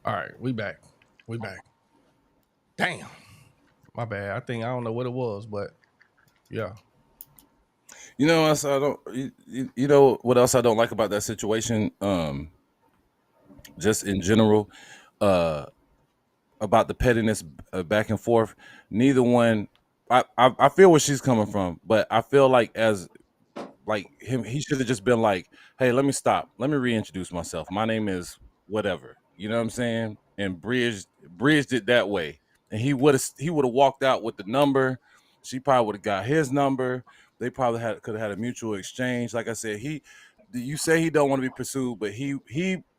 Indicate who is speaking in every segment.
Speaker 1: All right, we back. We back. Damn, my bad. I don't know what it was, but yeah.
Speaker 2: You know, else I don't. You know what else I don't like about that situation? Just in general, uh, about the pettiness back and forth. Neither one. I feel where she's coming from, but I feel like as like him, he should have just been like, "Hey, let me stop. Let me reintroduce myself. My name is whatever." You know what I'm saying? And bridged it that way, and he would have walked out with the number. She probably would have got his number. They probably could have had a mutual exchange. Like I said, you say he don't want to be pursued, but he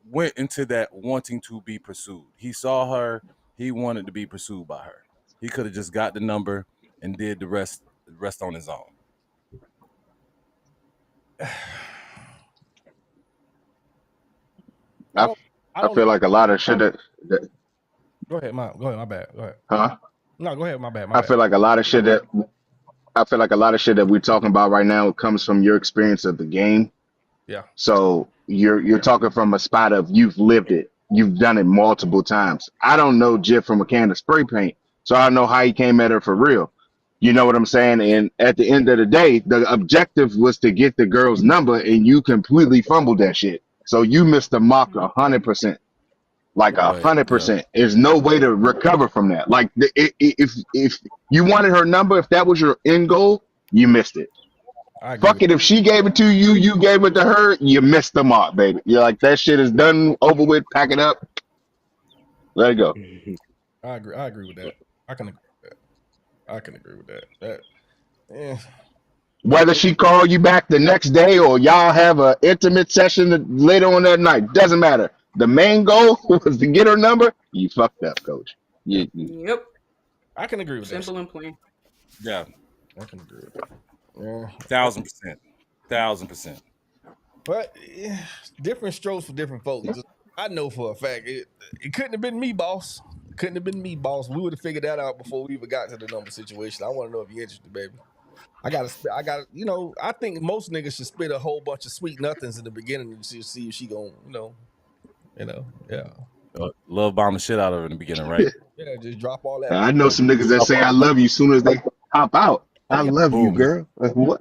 Speaker 2: went into that wanting to be pursued. He saw her. He wanted to be pursued by her. He could have just got the number and did the rest on his own.
Speaker 1: I
Speaker 3: I,
Speaker 1: don't. I
Speaker 3: I
Speaker 1: don't.
Speaker 3: feel like a lot of shit
Speaker 1: Go ahead, Go ahead. My bad. Go ahead.
Speaker 3: huh?
Speaker 1: No, go ahead. My bad. My
Speaker 3: I
Speaker 1: bad.
Speaker 3: feel like a lot of shit that I feel like a lot of shit that we're talking about right now comes from your experience of the game.
Speaker 1: Yeah.
Speaker 3: So you're talking from a spot of you've lived it. You've done it multiple times. I don't know Jif from a can of spray paint, so I don't know how he came at her for real. You know what I'm saying? And at the end of the day, the objective was to get the girl's number, and you completely fumbled that shit. So you missed the mark 100%. Like a
Speaker 2: But
Speaker 3: hundred
Speaker 2: yeah,
Speaker 3: percent. There's no way to recover from that. Like if you wanted her number, if that was your end goal, you missed it.
Speaker 1: I agree
Speaker 3: Fuck
Speaker 1: with.
Speaker 3: it. If she gave it to you, you gave it to her, you missed the mark, baby. You're like that shit is done, over with. Pack it up, let it go.
Speaker 1: I agree. I agree with that. I can agree with that. I can agree with that. That. Yeah.
Speaker 3: Whether she call you back the next day or y'all have a intimate session later on that night, doesn't matter. The main goal was to get her number. You fucked up, coach.
Speaker 1: Yeah.
Speaker 4: Yep.
Speaker 1: I can agree with that.
Speaker 4: Simple and plain.
Speaker 2: yeah,
Speaker 1: I can agree with that. Yeah.
Speaker 2: 1,000%, 1,000%.
Speaker 1: But different strokes for different folks. I know for a fact it couldn't have been me, boss. It couldn't have been me, boss. We would have figured that out before we even got to the number situation. I want to know if you're interested, baby. I think most niggas should spit a whole bunch of sweet nothings in the beginning and see if she gon', yeah.
Speaker 2: Love bomb the shit out of her in the beginning, right?
Speaker 1: Yeah, just drop all that.
Speaker 3: I know some niggas that say I love you soon as they pop out.
Speaker 1: Oh
Speaker 3: I
Speaker 1: yeah,
Speaker 3: love you,
Speaker 2: Boom.
Speaker 3: girl. Like, what?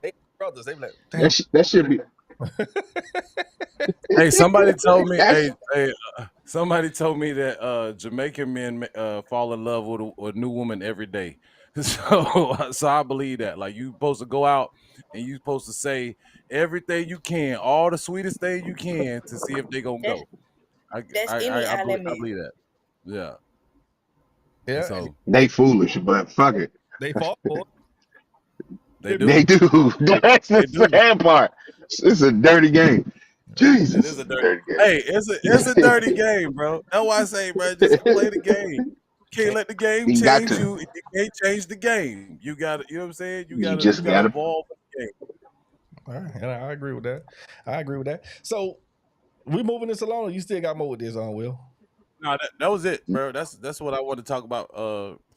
Speaker 1: they brothers. They be like, damn.
Speaker 3: That should be.
Speaker 2: Hey, somebody told me.
Speaker 3: That's
Speaker 2: Somebody told me that Jamaican men fall in love with a new woman every day. So I believe that. Like you supposed to go out and you supposed to say everything you can, all the sweetest thing you can to see if they gonna
Speaker 5: That's
Speaker 2: go. I
Speaker 5: that's
Speaker 2: I
Speaker 5: any
Speaker 2: I, I, believe,
Speaker 5: island
Speaker 2: I
Speaker 5: man.
Speaker 2: believe that. Yeah. And
Speaker 1: Yeah, and
Speaker 2: so
Speaker 3: they foolish, but fuck it.
Speaker 1: they fall for
Speaker 2: they
Speaker 1: it.
Speaker 3: They
Speaker 2: do.
Speaker 3: do. That's the
Speaker 2: They do.
Speaker 3: sad part. It's a dirty game.
Speaker 2: It
Speaker 3: Jesus,
Speaker 2: is a
Speaker 3: it's a
Speaker 2: dirty.
Speaker 3: dirty
Speaker 2: Hey, it's a dirty
Speaker 3: game.
Speaker 2: game, bro. That's why I say, bro, just play the game. Can't let the game
Speaker 3: You got
Speaker 2: change
Speaker 3: to.
Speaker 2: you. You can't change the game. You got to, you know what I'm saying? You
Speaker 3: You
Speaker 2: gotta you
Speaker 3: just
Speaker 2: gotta
Speaker 3: gotta.
Speaker 2: evolve with the game.
Speaker 1: All right, and I agree with that. I agree with that. So we moving this along. Or you still got more with this on, Will?
Speaker 2: No, that was it, bro. That's what I want to talk about.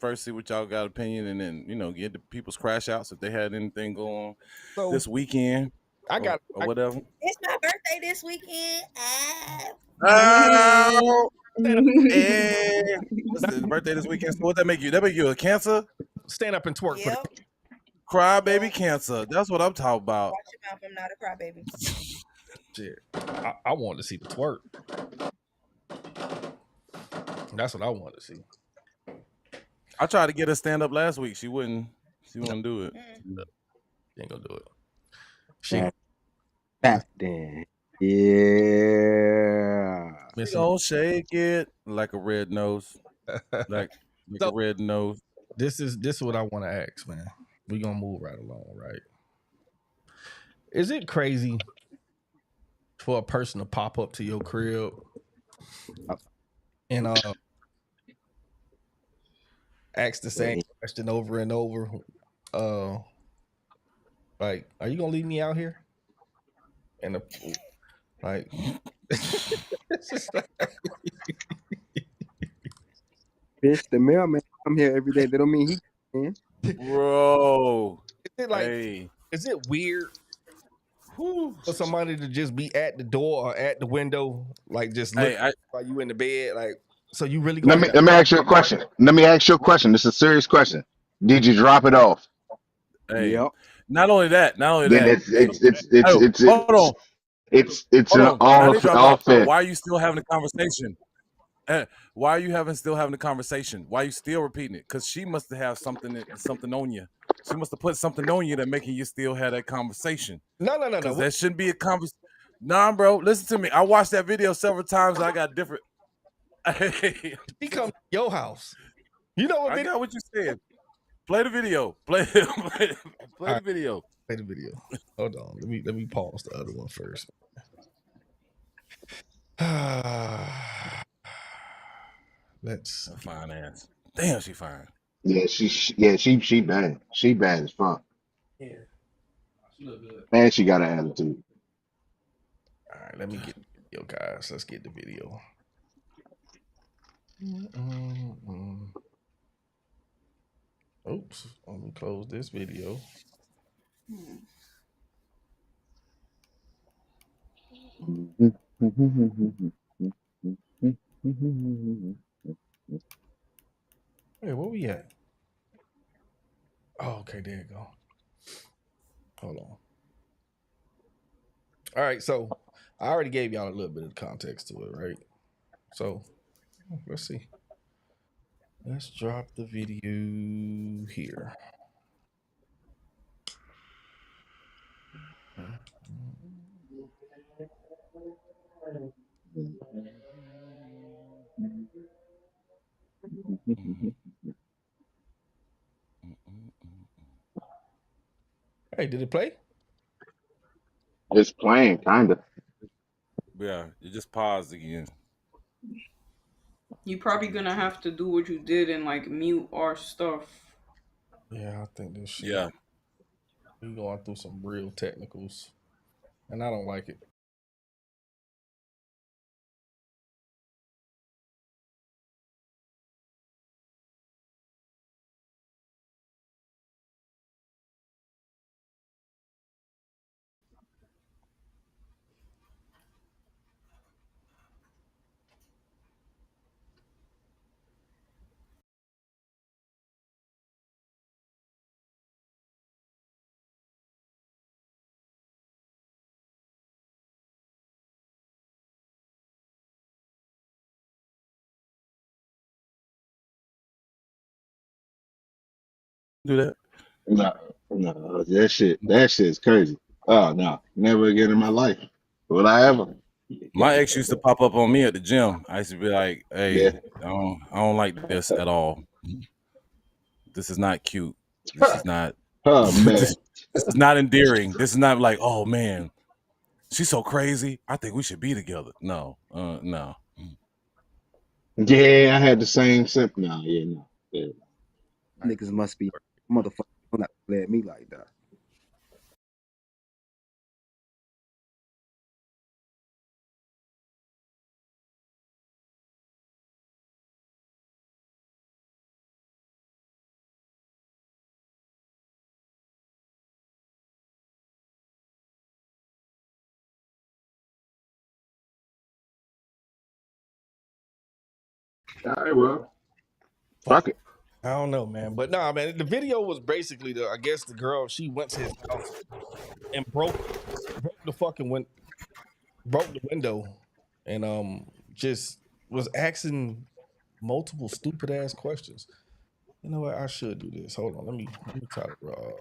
Speaker 2: First, see what y'all got opinion, and then get the people's crash outs if they had anything going on
Speaker 1: So
Speaker 2: this weekend
Speaker 1: I
Speaker 2: or,
Speaker 1: got.
Speaker 2: or whatever.
Speaker 5: It's my birthday this weekend. Ah.
Speaker 2: Oh,
Speaker 1: Stand up,
Speaker 2: and what's the birthday this weekend? So what that make you? That make you a cancer?
Speaker 1: stand up and twerk for the.
Speaker 5: Yep.
Speaker 2: Cry baby
Speaker 5: Nope.
Speaker 2: cancer. That's what I'm talking about.
Speaker 5: Watch your mouth. I'm not a crybaby.
Speaker 1: Shit. I wanted to see the twerk. That's what I wanted to see.
Speaker 2: I tried to get her stand up last week. She wouldn't. She wouldn't do it.
Speaker 1: She ain't gonna do it. She
Speaker 6: Back then. Yeah.
Speaker 2: She
Speaker 1: missing.
Speaker 2: gonna shake it like a red nose, like
Speaker 1: So
Speaker 2: a red nose.
Speaker 1: this is what I want to ask, man. We gonna move right along, right? Is it crazy for a person to pop up to your crib and ask the same question over and over? Like, are you gonna leave me out here? And like, it's just like,
Speaker 6: Bitch, the mailman come here every day. That don't mean he can.
Speaker 2: Bro,
Speaker 1: is it like,
Speaker 2: hey,
Speaker 1: is it weird
Speaker 2: Whew.
Speaker 1: for somebody to just be at the door or at the window, like just look
Speaker 2: Hey,
Speaker 1: while you in the bed, like so you really
Speaker 3: Let
Speaker 1: gonna
Speaker 3: me let me ask you a question. Let me ask you a question. This is a serious question. Did you drop it off?
Speaker 2: hey.
Speaker 6: Yep.
Speaker 2: Not only that.
Speaker 3: Then
Speaker 2: So, oh, hold on,
Speaker 3: it's
Speaker 2: hold
Speaker 3: an
Speaker 2: on. Now they drop it
Speaker 3: all
Speaker 2: off.
Speaker 3: fair.
Speaker 2: Why are you still having a conversation? Why are you still having a conversation? Why are you still repeating it? Because she must have something on you. She must have put something on you that making you still have that conversation.
Speaker 1: no.
Speaker 2: Because that shouldn't be a conversation. Nah, bro. Listen to me. I watched that video several times. I got different.
Speaker 1: She come to your house. You know what
Speaker 2: I
Speaker 1: video?
Speaker 2: got what you said. Play the video. Play
Speaker 1: All
Speaker 2: the
Speaker 1: right,
Speaker 2: video.
Speaker 1: play the video. Hold on. Let me pause the other one first. Let's
Speaker 2: Fine ass. Damn, she fine.
Speaker 3: Yeah, she bad. She bad as fuck.
Speaker 1: yeah. She look good.
Speaker 3: And she got an attitude.
Speaker 1: All right, let me get the video, guys. Let's get the video. Mm-mm-mm. Oops. Let me close this video. Hey, where we at? Oh, okay, there you go. Hold on. All right, so I already gave y'all a little bit of context to it, right? So let's see. Let's drop the video here. Hey, did it play?
Speaker 3: It's playing, kind of.
Speaker 2: Yeah, you just paused again.
Speaker 4: You probably gonna have to do what you did and like mute our stuff.
Speaker 1: Yeah, I think this shit.
Speaker 2: Yeah.
Speaker 1: We going through some real technicals, and I don't like it.
Speaker 2: Do that.
Speaker 3: No, no, that shit's crazy. Oh no, never again in my life. Will I ever?
Speaker 2: My ex used to pop up on me at the gym. I used to be like,
Speaker 3: Yeah.
Speaker 2: "Hey, I don't like this at all. This is not cute. This is not.
Speaker 3: Oh
Speaker 2: this,
Speaker 3: man.
Speaker 2: this is not endearing. This is not like, oh man, she's so crazy. I think we should be together. No, no.
Speaker 3: Yeah, I had the same symptom. No, yeah, no. Yeah.
Speaker 6: Niggas must be motherfuckers not play at me like that.
Speaker 3: All right, well,
Speaker 1: Fuck.
Speaker 3: fuck it.
Speaker 1: I don't know, man. But nah, man, the video was basically I guess the girl, she went to his house and broke the fucking broke the window and just was asking multiple stupid ass questions. You know what? I should do this. Hold on. Let me try to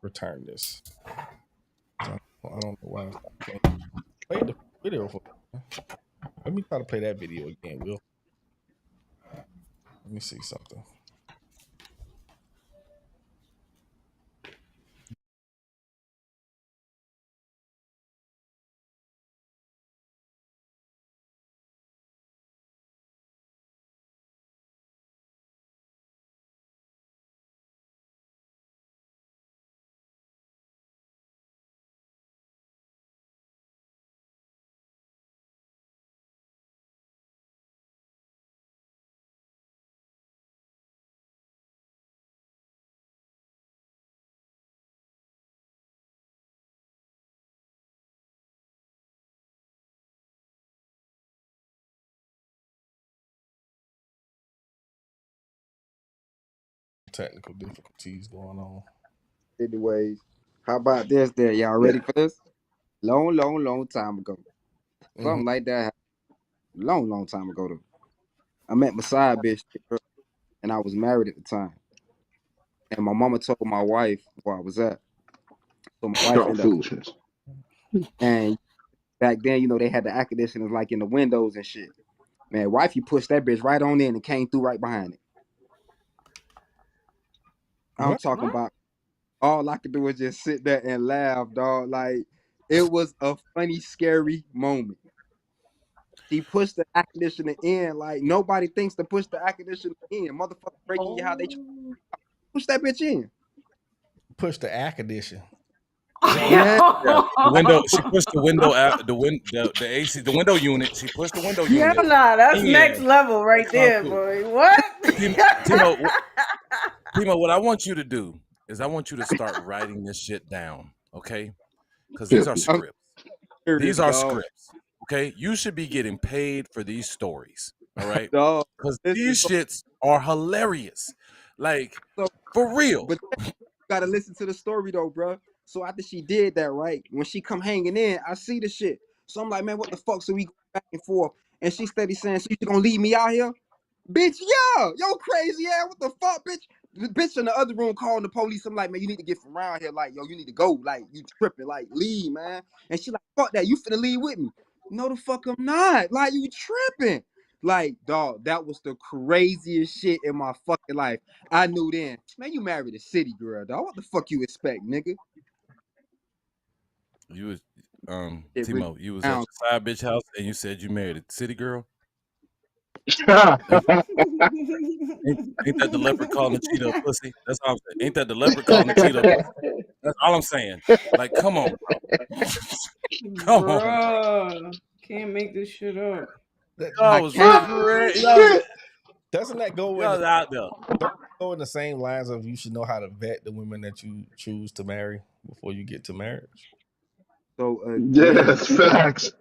Speaker 1: return this. I don't know why it's not playing. Play the video for me. Let me try to play that video again, Will. Let me see something. technical difficulties going on.
Speaker 6: Anyways, how about this? There, y'all ready for this? Long time ago. Something like that happened. Long time ago though. I met my side bitch, and I was married at the time. And my mama told my wife where I was at. So my wife
Speaker 3: Strong
Speaker 6: ended up,
Speaker 3: foolishness.
Speaker 6: and back then, they had the air conditioners like in the windows and shit. Man, wifey pushed that bitch right on in and came through right behind it. I'm
Speaker 1: What?
Speaker 6: talking about all I could do was just sit there and laugh, dog. Like, it was a funny, scary moment. She pushed the air conditioner in like nobody thinks to push the air conditioner in. Motherfucker breaking you how they push that bitch in.
Speaker 1: Push the air condition.
Speaker 6: Yeah.
Speaker 2: The window. She pushed the window out. The AC. The window unit. She pushed the window
Speaker 4: Yeah,
Speaker 2: unit.
Speaker 4: nah, that's
Speaker 2: in.
Speaker 4: next level right there,
Speaker 2: Come
Speaker 4: boy. What?
Speaker 2: Timo, what I want you to do is I want you to start writing this shit down, okay? Because these are scripts. These are scripts, okay? You should be getting paid for these stories, all right?
Speaker 6: Dog,
Speaker 2: Because these shits are hilarious. Like, for real.
Speaker 6: But you gotta listen to the story though, bro. So after she did that, right, when she come hanging in, I see the shit. So I'm like, man, what the fuck? So we go back and forth, and she steady saying, "So you gonna leave me out here, bitch? Yeah, yo, crazy ass. What the fuck, bitch? The bitch in the other room calling the police. I'm like, man, you need to get from around here. Like, yo, you need to go. Like, you tripping. Like, leave, man. And she like, fuck that. You finna leave with me? No, the fuck I'm not. Like, you tripping? Like, dog, that was the craziest shit in my fucking life. I knew then, man, you married a city girl, dog. What the fuck you expect, nigga?
Speaker 2: You was,
Speaker 6: It really
Speaker 2: Timo, you was at your side bitch house and you said you married a city girl? Ain't that the leopard calling the Cheeto pussy? That's all I'm saying. Ain't that the leopard calling the Cheeto pussy? That's all I'm saying. Like, come on, bro. Come on.
Speaker 4: Bruh, can't make this shit up.
Speaker 2: Y'all was crazy.
Speaker 1: Doesn't that go
Speaker 2: Y'all
Speaker 1: in,
Speaker 2: out there.
Speaker 1: go in the same lines of you should know how to vet the women that you choose to marry before you get to marriage?
Speaker 6: So
Speaker 3: Yes, facts.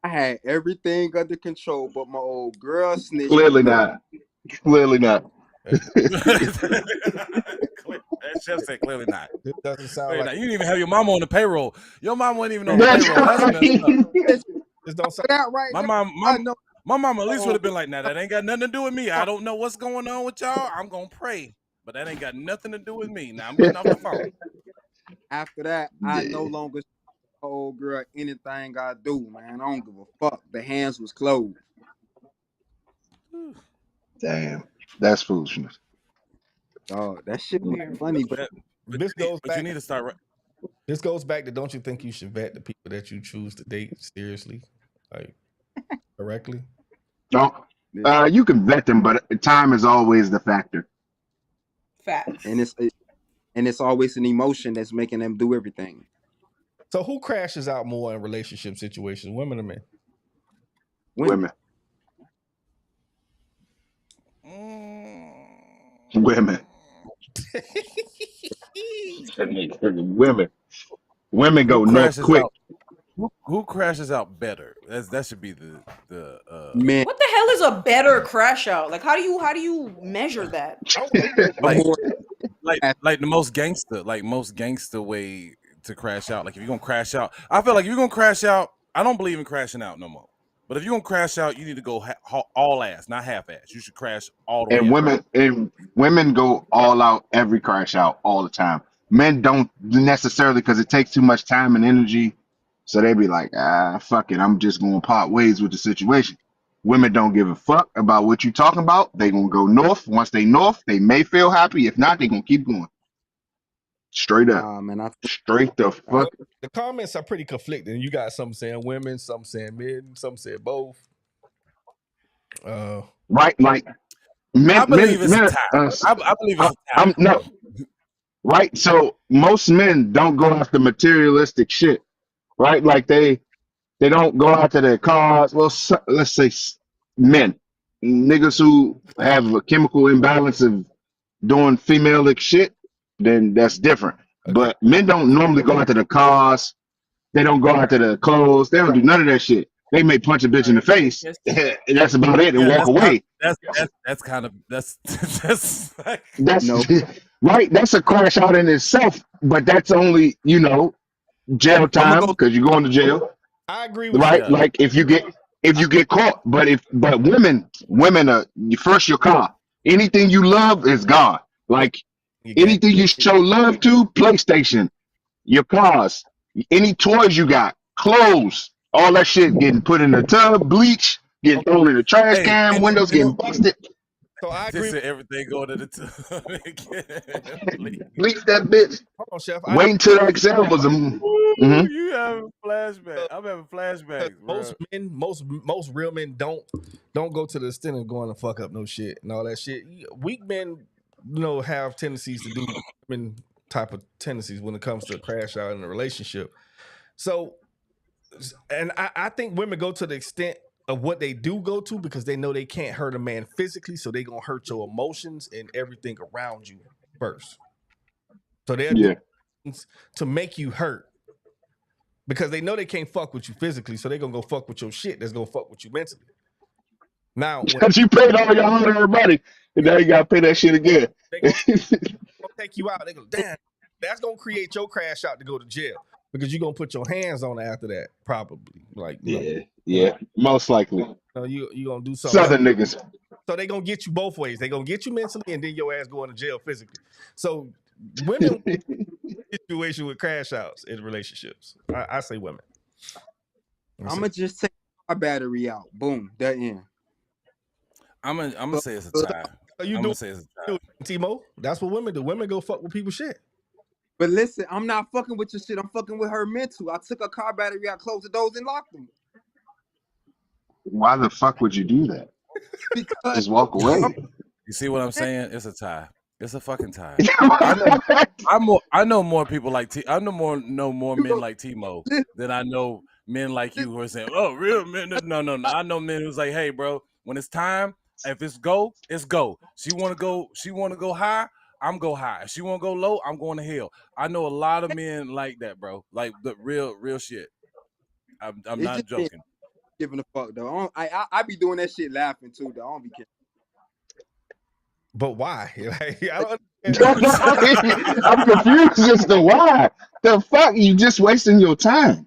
Speaker 6: I had everything under control, but my old girl snitched.
Speaker 3: Clearly not. Clearly not.
Speaker 2: That chef said clearly not.
Speaker 1: It doesn't sound
Speaker 2: Clearly
Speaker 1: like
Speaker 2: not. You didn't even have your mama on the payroll. Your mama wasn't even on the
Speaker 3: That's
Speaker 2: payroll. That's messed up.
Speaker 1: this don't sound
Speaker 6: That right
Speaker 2: My
Speaker 6: there,
Speaker 2: mom,
Speaker 6: I know.
Speaker 2: my mama at least would have been like, "Nah, that ain't got nothing to do with me. I don't know what's going on with y'all. I'm gonna pray, but that ain't got nothing to do with me. Now I'm getting off the phone."
Speaker 6: After that, I no longer my old girl anything I do, man. I don't give a fuck. The hands was closed.
Speaker 3: Damn. That's foolishness.
Speaker 6: Dog, that shit was funny, but
Speaker 1: this goes
Speaker 2: But you
Speaker 1: back.
Speaker 2: need to start.
Speaker 1: This goes back to don't you think you should vet the people that you choose to date seriously, like correctly?
Speaker 3: Don't. You can vet them, but time is always the factor.
Speaker 4: Facts.
Speaker 6: and it's always an emotion that's making them do everything.
Speaker 1: So who crashes out more in relationship situations, women or men?
Speaker 3: Women.
Speaker 2: Mm.
Speaker 3: Women. Women. Women go
Speaker 2: Who
Speaker 3: north
Speaker 2: crashes
Speaker 3: quick.
Speaker 2: out? Who crashes out better? That should be the
Speaker 6: Man,
Speaker 7: What the hell is a better crash out? Like, how do you measure that?
Speaker 2: like
Speaker 6: more-
Speaker 2: like the most gangster way to crash out. Like if you're gonna crash out, I feel like if you're gonna crash out, I don't believe in crashing out no more. But if you're gonna crash out, you need to go all ass, not half ass. You should crash all the way.
Speaker 3: And women go all out every crash out all the time. Men don't necessarily because it takes too much time and energy. So they be like, fuck it, I'm just gonna part ways with the situation. Women don't give a fuck about what you talking about. They gonna go north. Once they north, they may feel happy. If not, they gonna keep going. Straight up.
Speaker 6: man,
Speaker 3: Straight the fuck.
Speaker 1: The comments are pretty conflicting. You got some saying women, some saying men, some say both.
Speaker 3: Right, like men.
Speaker 2: I believe it's
Speaker 3: men,
Speaker 2: a tie. I believe it's a tie.
Speaker 3: No, right. So most men don't go after materialistic shit, right? Like they don't go after their cars. Well, let's say men, niggas who have a chemical imbalance of doing female-like shit, then that's different. But men don't normally go after the cars. They don't go after the clothes. They don't do none of that shit. They may punch a bitch in the face, and that's about it, and walk away.
Speaker 2: that's kind of that's like,
Speaker 3: That's
Speaker 6: No.
Speaker 3: right. That's a crash out in itself, but that's only jail
Speaker 6: I'm gonna
Speaker 3: time
Speaker 6: go.
Speaker 3: because you're going to jail,
Speaker 1: I agree with you.
Speaker 3: right?
Speaker 2: yeah.
Speaker 3: Like if you get caught, but women are first your car. Anything you love is gone. Like
Speaker 1: You can't.
Speaker 3: anything you show love to, PlayStation, your cars, any toys you got, clothes, all that shit getting put in the tub, bleach, getting thrown in the trash
Speaker 2: Hey,
Speaker 3: can,
Speaker 2: and
Speaker 3: windows
Speaker 2: you
Speaker 3: getting
Speaker 2: know,
Speaker 3: busted.
Speaker 1: So I agree.
Speaker 2: just everything going to the tub.
Speaker 3: Bleach that bitch.
Speaker 1: Hold on, Chef.
Speaker 3: Wait until the Excel was
Speaker 2: Ooh, you having flashback. I'm having
Speaker 1: Because
Speaker 2: flashbacks, bro.
Speaker 1: most real men don't go to the extent of going to fuck up no shit and all that shit. Weak men, have tendencies to do women type of tendencies when it comes to crash out in a relationship. So, and I think women go to the extent of what they do go to because they know they can't hurt a man physically, so they gonna hurt your emotions and everything around you first. So they'll do
Speaker 3: Yeah.
Speaker 1: things to make you hurt because they know they can't fuck with you physically, so they're gonna go fuck with your shit that's gonna fuck with you mentally. Now, when
Speaker 3: Because you paid all your hard-earned money, and now you gotta pay that shit again.
Speaker 1: they gonna take you out, they go, damn, that's gonna create your crash out to go to jail because you're gonna put your hands on it after that, probably. Like,
Speaker 3: Yeah, most likely.
Speaker 1: you gonna do something else.
Speaker 3: Southern niggas.
Speaker 1: So they gonna get you both ways. They gonna get you mentally, and then your ass going to jail physically. So women situation with crash outs in relationships. I say women.
Speaker 6: I'm gonna just take my battery out. Boom. That end.
Speaker 2: I'm gonna say it's a tie.
Speaker 1: So you
Speaker 2: I'm
Speaker 1: do
Speaker 2: gonna say it's a tie.
Speaker 1: Timo. That's what women do. Women go fuck with people's shit.
Speaker 6: But listen, I'm not fucking with your shit. I'm fucking with her mental. I took a car battery out, closed the doors, and locked them.
Speaker 3: Why the fuck would you do that?
Speaker 6: Because
Speaker 3: Just walk away.
Speaker 2: You see what I'm saying? It's a tie. It's a fucking tie. I know more people like I know more men like Timo than I know men like you who are saying, "Oh, real men." No. I know men who's like, "Hey, bro, when it's time, if it's go, it's go." She want to go high, I'm go high. If she want to go low, I'm going to hell. I know a lot of men like that, bro. Like the real shit. I'm
Speaker 6: It's
Speaker 2: not
Speaker 6: just
Speaker 2: joking.
Speaker 6: giving a fuck though. I be doing that shit laughing too though. I don't be kidding.
Speaker 1: But why? Like, I don't understand.
Speaker 3: I'm confused as to why. The fuck? You just wasting your time.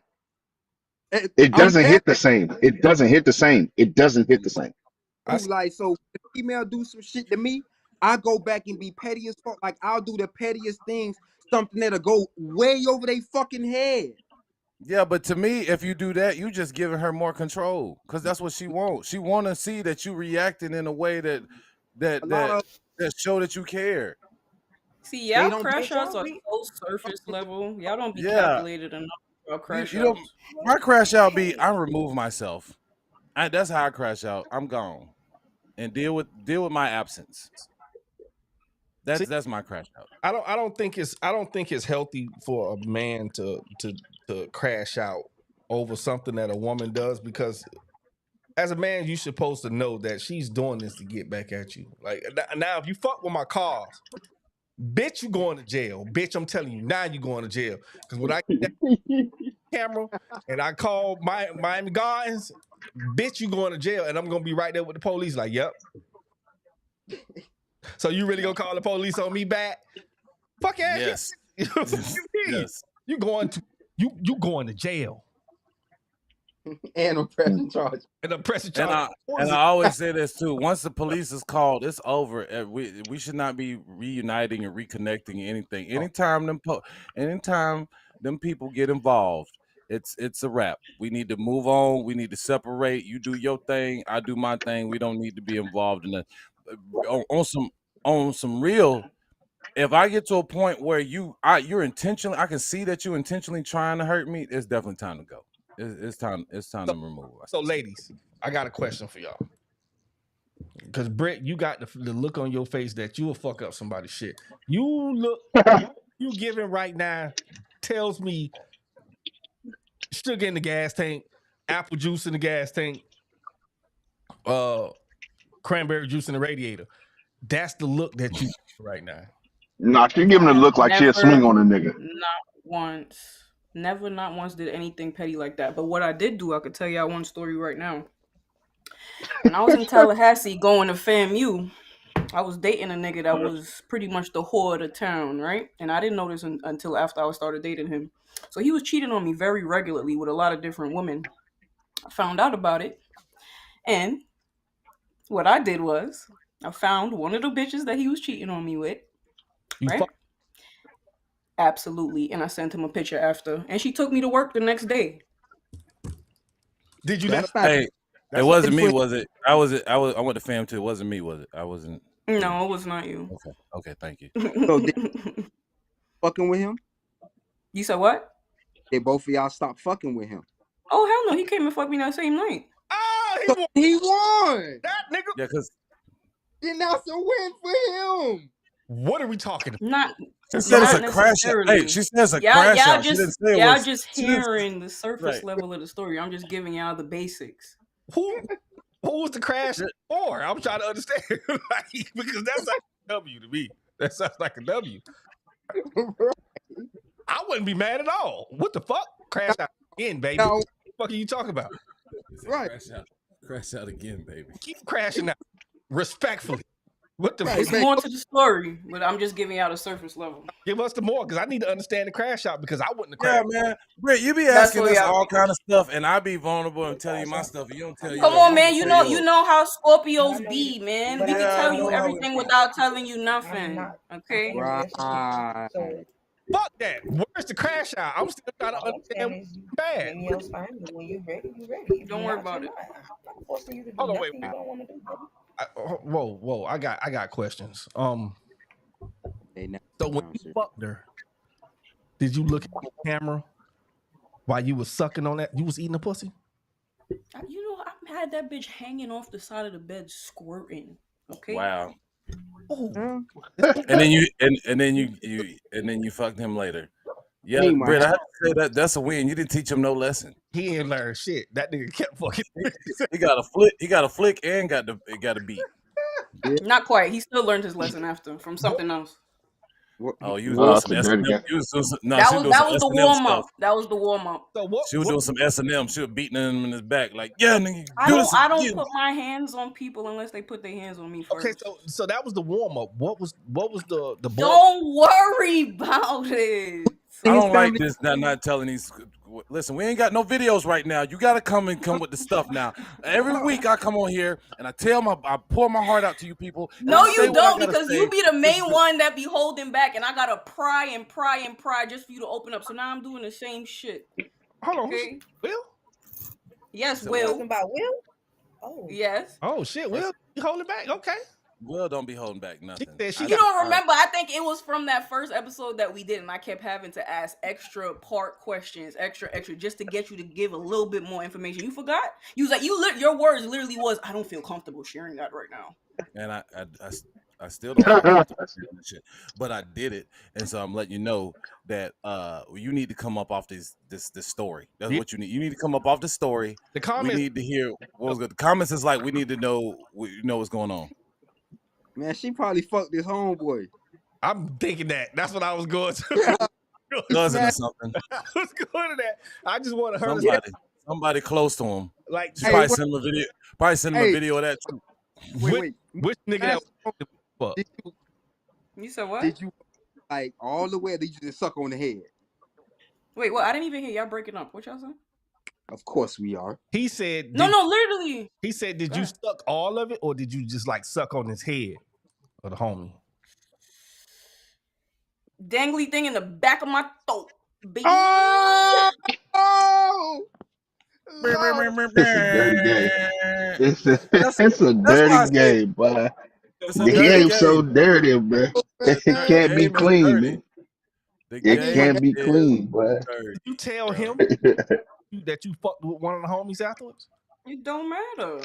Speaker 3: It
Speaker 6: I'm
Speaker 3: doesn't
Speaker 6: mad
Speaker 3: hit the same. It doesn't hit the same. It doesn't hit the same.
Speaker 1: I
Speaker 6: too, like, so when the female do some shit to me, I go back and be petty as fuck. Like, I'll do the pettiest things, something that'll go way over their fucking head.
Speaker 2: Yeah, but to me, if you do that, you just giving her more control because that's what she wants. She want to see that you reacting in a way that
Speaker 6: A lot of
Speaker 2: show that you care.
Speaker 7: See,
Speaker 6: they
Speaker 7: y'all
Speaker 6: don't
Speaker 7: crash
Speaker 6: they
Speaker 7: outs
Speaker 6: don't
Speaker 7: are
Speaker 6: be
Speaker 7: so surface level. Y'all don't be
Speaker 2: Yeah,
Speaker 7: calculated enough about crash
Speaker 2: you know,
Speaker 7: outs.
Speaker 2: my crash out be I remove myself. That's how I crash out. I'm gone and deal with my absence.
Speaker 1: See,
Speaker 2: That's my crash out.
Speaker 1: I don't think it's healthy for a man to crash out over something that a woman does because as a man you're supposed to know that she's doing this to get back at you. Like now if you fuck with my cars, bitch, you going to jail. Bitch, I'm telling you now you going to jail because when I get that camera and I call Miami Gardens, bitch, you going to jail and I'm gonna be right there with the police. Like, yep. So you really gonna call the police on me back? Fuck ass.
Speaker 2: Yes. Yes.
Speaker 1: You going to jail
Speaker 6: and I'm pressing charge.
Speaker 1: and I'm pressing
Speaker 2: And
Speaker 1: charge.
Speaker 2: I always say this too. Once the police is called, it's over. We should not be reuniting and reconnecting anything. Anytime them people get involved, it's a wrap. We need to move on. We need to separate. You do your thing, I do my thing. We don't need to be involved in that. On some real. If I get to a point where you're intentionally, I can see that you're intentionally trying to hurt me. It's definitely time to go. It's time to remove.
Speaker 1: So ladies, I got a question for y'all. Because Brett, you got the look on your face that you will fuck up somebody's shit. You giving right now tells me sugar in the gas tank, apple juice in the gas tank, cranberry juice in the radiator. That's the look that you right now.
Speaker 3: Nah, she giving a look like she'll swing on a nigga.
Speaker 7: Not once did anything petty like that. But what I did do, I could tell y'all one story right now. When I was in Tallahassee going to FAMU, I was dating a nigga that was pretty much the whore of the town, right? And I didn't know this until after I started dating him. So he was cheating on me very regularly with a lot of different women. I found out about it, and what I did was I found one of the bitches that he was cheating on me with,
Speaker 1: You
Speaker 7: right?
Speaker 1: fuck.
Speaker 7: Absolutely. And I sent him a picture after. And she took me to work the next day.
Speaker 1: Did you let
Speaker 6: That's
Speaker 1: him?
Speaker 6: not.
Speaker 2: Hey, it
Speaker 1: That's
Speaker 2: wasn't me,
Speaker 6: what-
Speaker 2: was it? I went to fam too. It wasn't me, was it? I wasn't.
Speaker 7: No, it was not you.
Speaker 2: Okay, thank you.
Speaker 6: So did fucking with him?
Speaker 7: You said what?
Speaker 6: Did both of y'all stop fucking with him?
Speaker 7: Oh, hell no. He came and fucked me that same night.
Speaker 1: Ah, he
Speaker 6: So
Speaker 1: won.
Speaker 6: he won.
Speaker 1: That nigga.
Speaker 2: Yeah, because
Speaker 6: Then that's a win for him.
Speaker 1: What are we talking about?
Speaker 7: Not.
Speaker 2: she said it's
Speaker 7: Not
Speaker 2: a crash out.
Speaker 7: necessarily.
Speaker 2: Hey, she says a
Speaker 7: Y'all,
Speaker 2: crash
Speaker 7: y'all
Speaker 2: out. She didn't
Speaker 7: just
Speaker 2: say it
Speaker 7: y'all
Speaker 2: was.
Speaker 7: just
Speaker 2: she didn't-
Speaker 7: hearing the surface
Speaker 2: Right.
Speaker 7: level of the story. I'm just giving y'all the basics.
Speaker 1: Who was the crash for? I'm trying to understand. Like, because that's like a W to me. That sounds like a W. I wouldn't be mad at all. What the fuck? Crash out again, baby.
Speaker 6: No.
Speaker 1: What the fuck are you talking about?
Speaker 2: He said,
Speaker 6: Right.
Speaker 2: Crash out again, baby.
Speaker 1: Keep crashing out. Respectfully. What the
Speaker 6: Right,
Speaker 7: It's
Speaker 1: fuck?
Speaker 7: more to the story, but I'm just giving y'all the surface level.
Speaker 1: Give us the more because I need to understand the crash out because I wouldn't have
Speaker 2: Yeah,
Speaker 1: crashed.
Speaker 2: man. Britt, you be
Speaker 7: That's
Speaker 2: asking
Speaker 7: what
Speaker 2: us
Speaker 7: y'all-
Speaker 2: all kind of stuff, and I be vulnerable and tell you my stuff, and you don't tell you.
Speaker 7: Come
Speaker 2: yours.
Speaker 7: on, man. You know how
Speaker 5: I
Speaker 7: Scorpios
Speaker 5: know
Speaker 7: be,
Speaker 5: you-
Speaker 7: man.
Speaker 5: but
Speaker 7: We
Speaker 5: I
Speaker 7: can
Speaker 2: Yeah,
Speaker 7: tell
Speaker 2: I
Speaker 7: you
Speaker 2: know how we
Speaker 7: everything
Speaker 2: feel.
Speaker 7: without telling you
Speaker 5: I'm
Speaker 7: nothing.
Speaker 5: not.
Speaker 7: Okay.
Speaker 6: Right.
Speaker 5: So
Speaker 1: Fuck that. Where's the crash out? I'm still trying to
Speaker 5: all I'm
Speaker 1: understand
Speaker 5: saying
Speaker 1: what's
Speaker 5: is
Speaker 1: bad.
Speaker 5: give me your time, and when you're ready, you're ready. If
Speaker 7: Don't
Speaker 5: you're
Speaker 7: worry
Speaker 5: not,
Speaker 7: about
Speaker 5: you're
Speaker 7: it.
Speaker 5: not. I'm not forcing you to do
Speaker 1: Hold on,
Speaker 5: nothing
Speaker 1: wait.
Speaker 5: you don't want to do.
Speaker 1: Whoa. I got questions.
Speaker 6: Hey, now,
Speaker 1: So when you fucked her, did you look at the camera while you was sucking on that? You was eating the pussy?
Speaker 7: You know, I had that bitch hanging off the side of the bed squirting. Okay.
Speaker 2: Wow.
Speaker 1: Oh,
Speaker 2: And then you fucked him later. Yeah,
Speaker 6: Meanwhile-
Speaker 2: Britt, I have to say that's a win. You didn't teach him no lesson.
Speaker 1: he ain't learned shit. That nigga kept fucking.
Speaker 2: He got a flick, and got a beat.
Speaker 7: Not quite. He still learned his lesson after from something else.
Speaker 2: Oh, you was
Speaker 3: Oh,
Speaker 2: doing
Speaker 3: that's
Speaker 2: some
Speaker 3: a dirty
Speaker 2: S&M.
Speaker 3: guy.
Speaker 2: You was doing some, no,
Speaker 7: That
Speaker 2: she
Speaker 7: was
Speaker 2: doing
Speaker 7: that
Speaker 2: some
Speaker 7: was the
Speaker 2: S&M
Speaker 7: warm up.
Speaker 2: stuff.
Speaker 7: That was the warm up.
Speaker 1: So what?
Speaker 2: She was doing some S&M. She was beating him in his back, like, yeah, nigga,
Speaker 7: I
Speaker 2: do this
Speaker 7: don't
Speaker 2: again.
Speaker 7: put my hands on people unless they put their hands on me first.
Speaker 1: Okay, so that was the warm up. What was the boy?
Speaker 7: Don't worry about it.
Speaker 2: I don't like this not telling these. Listen, we ain't got no videos right now. You gotta come with the stuff now. Every week I come on here and I pour my heart out to you people. and
Speaker 7: No,
Speaker 2: I say
Speaker 7: you
Speaker 2: what I
Speaker 7: don't,
Speaker 2: gotta
Speaker 7: because
Speaker 2: say.
Speaker 7: you be the main one that be holding back, and I gotta pry and pry and pry just for you to open up. So now I'm doing the same shit.
Speaker 1: Hold on,
Speaker 7: Okay.
Speaker 1: Will?
Speaker 7: Yes,
Speaker 2: So
Speaker 7: Will.
Speaker 5: Talking about Will? Oh,
Speaker 7: Yes.
Speaker 1: Oh shit, Will, you hold it back? Okay.
Speaker 2: Will don't be holding back nothing.
Speaker 1: said she
Speaker 2: I-
Speaker 7: You don't
Speaker 2: I-
Speaker 7: remember? I think it was from that first episode that we did, and I kept having to ask extra part questions, extra, just to get you to give a little bit more information. You forgot? You was like, your words literally was, I don't feel comfortable sharing that right now.
Speaker 2: And I still don't feel comfortable saying that shit, but I did it, and so I'm letting you know that you need to come up off this story. That's
Speaker 1: Yeah.
Speaker 2: what you need. You need to come up off the story.
Speaker 1: The
Speaker 2: We
Speaker 1: comments.
Speaker 2: need to hear what was good. The comments is like we need to know what's going on.
Speaker 6: Man, she probably fucked this homeboy.
Speaker 1: I'm thinking that. That's what I was going to.
Speaker 2: Cousin or something.
Speaker 1: I was going to that. I just want her to
Speaker 2: Somebody close to him.
Speaker 1: like
Speaker 2: She
Speaker 6: Hey,
Speaker 2: probably
Speaker 6: what-
Speaker 2: send him a video. Probably send him
Speaker 6: Hey.
Speaker 2: a video of that too.
Speaker 6: Wait.
Speaker 1: which nigga that fuck.
Speaker 6: Did you,
Speaker 7: You said what?
Speaker 6: did you like all the way? Or did you just suck on the head?
Speaker 7: Wait, what? I didn't even hear y'all breaking up. What y'all saying?
Speaker 6: Of course we are.
Speaker 1: He said
Speaker 7: No, literally.
Speaker 1: He said, did you
Speaker 7: Yeah.
Speaker 1: suck all of it or did you just like suck on his head of the homie?
Speaker 7: Dangly thing in the back of my throat. Baby.
Speaker 6: Oh!
Speaker 3: It's a dirty game.
Speaker 2: That's
Speaker 3: It's a
Speaker 2: why I
Speaker 3: dirty
Speaker 2: say-
Speaker 3: game, boy.
Speaker 2: It's a
Speaker 3: The
Speaker 2: dirty
Speaker 3: game's
Speaker 2: game.
Speaker 3: so dirty, bro. It
Speaker 2: The
Speaker 3: can't be
Speaker 2: game is
Speaker 3: clean,
Speaker 2: dirty.
Speaker 3: man.
Speaker 2: The
Speaker 3: It
Speaker 2: game
Speaker 3: can't be
Speaker 2: is
Speaker 3: clean, boy.
Speaker 2: dirty.
Speaker 1: Did you tell him that you fucked with one of the homies afterwards?
Speaker 7: It don't matter.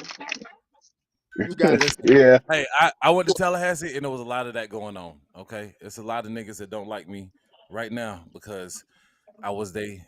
Speaker 6: You got it.
Speaker 3: Yeah.
Speaker 2: Hey, I went to Tallahassee and there was a lot of that going on. Okay, it's a lot of niggas that don't like me right now because I was they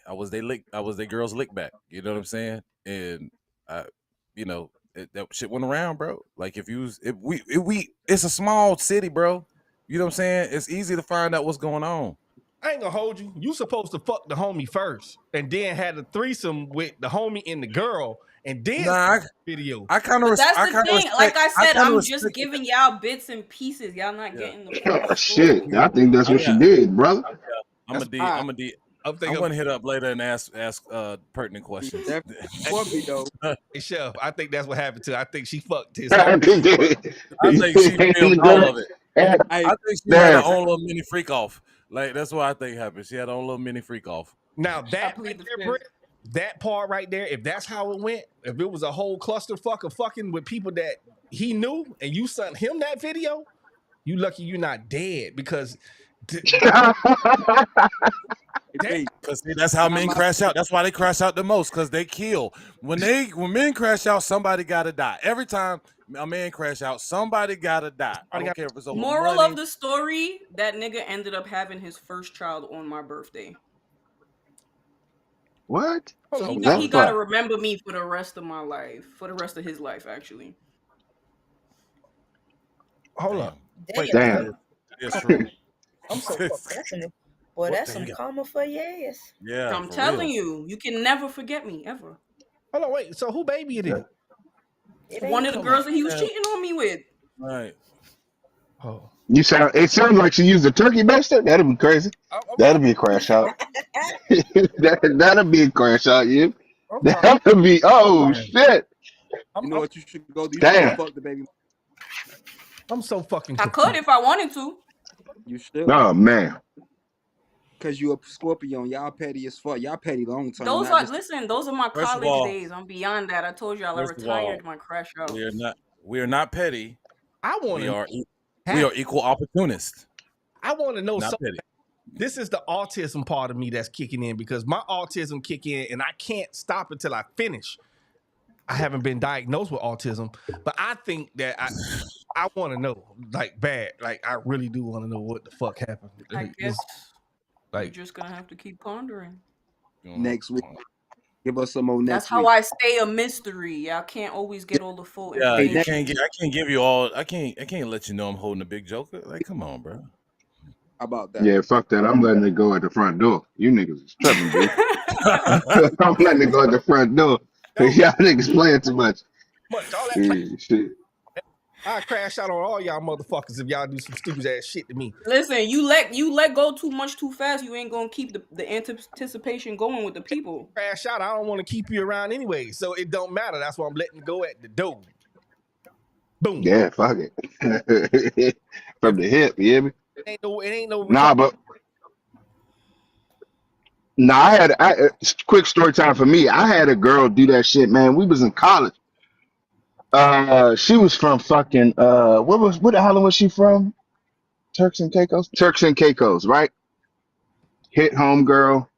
Speaker 2: girls lick back. You know what I'm saying? And that shit went around, bro. Like it's a small city, bro. You know what I'm saying? It's easy to find out what's going on.
Speaker 1: I ain't gonna hold you. You supposed to fuck the homie first and then had a threesome with the homie and the girl and then
Speaker 2: Nah,
Speaker 1: video.
Speaker 2: I kind of
Speaker 7: But that's the thing. Like I said, I'm just
Speaker 2: respect it.
Speaker 7: giving y'all bits and pieces. Y'all not
Speaker 2: Yeah.
Speaker 7: getting the
Speaker 3: Oh,
Speaker 7: full
Speaker 3: shit,
Speaker 7: story.
Speaker 3: I think that's what she
Speaker 2: Yeah.
Speaker 3: did, brother.
Speaker 2: I'm
Speaker 6: That's
Speaker 2: a D.
Speaker 6: fine.
Speaker 2: I'm a D.
Speaker 1: I'm
Speaker 2: I'm
Speaker 1: thinking,
Speaker 2: gonna hit up later and ask pertinent questions.
Speaker 6: For me though.
Speaker 1: hey, Chef, I think that's what happened to her. I think she fucked his
Speaker 2: I think she filmed all of it.
Speaker 6: Hey,
Speaker 2: I think she had her own little mini freak off. Like that's what I think happened. She had her own little mini freak off.
Speaker 1: Now
Speaker 7: I
Speaker 1: that
Speaker 7: plead
Speaker 1: right
Speaker 7: the
Speaker 1: there,
Speaker 7: fifth.
Speaker 1: Brett, that part right there, if that's how it went, if it was a whole clusterfuck of fucking with people that he knew and you sent him that video, you lucky you're not dead because
Speaker 6: hey,
Speaker 2: Cause see, that's how men crash out. That's why they crash out the most. Cause they kill. When men crash out, somebody gotta die. Every time a man crash out, somebody gotta die. I don't care if it's over
Speaker 7: Moral
Speaker 2: money.
Speaker 7: of the story: that nigga ended up having his first child on my birthday.
Speaker 3: What?
Speaker 7: So he
Speaker 3: That's
Speaker 7: got to
Speaker 3: fine.
Speaker 7: remember me for the rest of my life, for the rest of his life, actually.
Speaker 1: hold on.
Speaker 5: Damn.
Speaker 3: Damn.
Speaker 2: It's true.
Speaker 1: I'm so
Speaker 5: That's some, boy, that's some karma for your ass.
Speaker 2: Yeah,
Speaker 7: I'm
Speaker 2: for
Speaker 7: telling
Speaker 2: real.
Speaker 7: you can never forget me ever.
Speaker 1: hold on, wait. So who baby it is?
Speaker 5: It
Speaker 7: One
Speaker 5: ain't
Speaker 7: of the
Speaker 1: Come
Speaker 7: girls
Speaker 1: on.
Speaker 7: that he was cheating on me with.
Speaker 2: Right.
Speaker 1: Oh.
Speaker 3: It sounds like she used a turkey baster. That'd be crazy. That'd be a crash out. That'd be a crash out, yeah. That'd be shit.
Speaker 6: you know what you should go do? You should
Speaker 3: Damn.
Speaker 6: go fuck the baby.
Speaker 1: I'm so fucking
Speaker 7: I could if I wanted to.
Speaker 6: You should.
Speaker 3: Oh man.
Speaker 6: Cause you a Scorpio, y'all petty as fuck. Y'all petty long term.
Speaker 7: Those
Speaker 6: not
Speaker 7: are
Speaker 6: just-
Speaker 7: those are my
Speaker 2: First of
Speaker 7: college
Speaker 2: all-
Speaker 7: days. I'm beyond that. I told y'all I
Speaker 2: First of all,
Speaker 7: retired my crash out.
Speaker 2: We are not petty.
Speaker 1: I want
Speaker 2: We
Speaker 1: to.
Speaker 2: are equal opportunists.
Speaker 1: I want to know
Speaker 2: Not
Speaker 1: something.
Speaker 2: petty.
Speaker 1: This is the autism part of me that's kicking in because my autism kick in and I can't stop until I finish. I haven't been diagnosed with autism, but I think that I want to know, like bad, like I really do want to know what the fuck happened.
Speaker 7: I
Speaker 1: It's
Speaker 7: guess you're
Speaker 1: like
Speaker 7: just gonna have to keep pondering.
Speaker 6: next week. Give us some more next
Speaker 7: That's how
Speaker 6: week.
Speaker 7: I stay a mystery. Y'all can't always get all the full
Speaker 2: Yeah,
Speaker 7: information.
Speaker 2: I can't give you all. I can't let you know I'm holding a big joker. Like, come on, bro.
Speaker 6: How about that?
Speaker 3: Yeah, fuck that. I'm letting it go at the front door. You niggas is tripping, dude. I'm letting it go at the front door. Y'all niggas playing too much.
Speaker 1: much all that.
Speaker 3: Shit.
Speaker 1: I crash out on all y'all motherfuckers if y'all do some stupid ass shit to me.
Speaker 7: Listen, you let go too much too fast. You ain't gonna keep the anticipation going with the people.
Speaker 1: Crash out. I don't want to keep you around anyway, so it don't matter. That's why I'm letting go at the door. Boom.
Speaker 3: Yeah, fuck it. From the hip, you hear me?
Speaker 1: It ain't no.
Speaker 3: Nah, but I quick story time for me. I had a girl do that shit, man. We was in college. She was from fucking what the hell was she from? Turks and Caicos? Turks and Caicos, right? Hit home girl.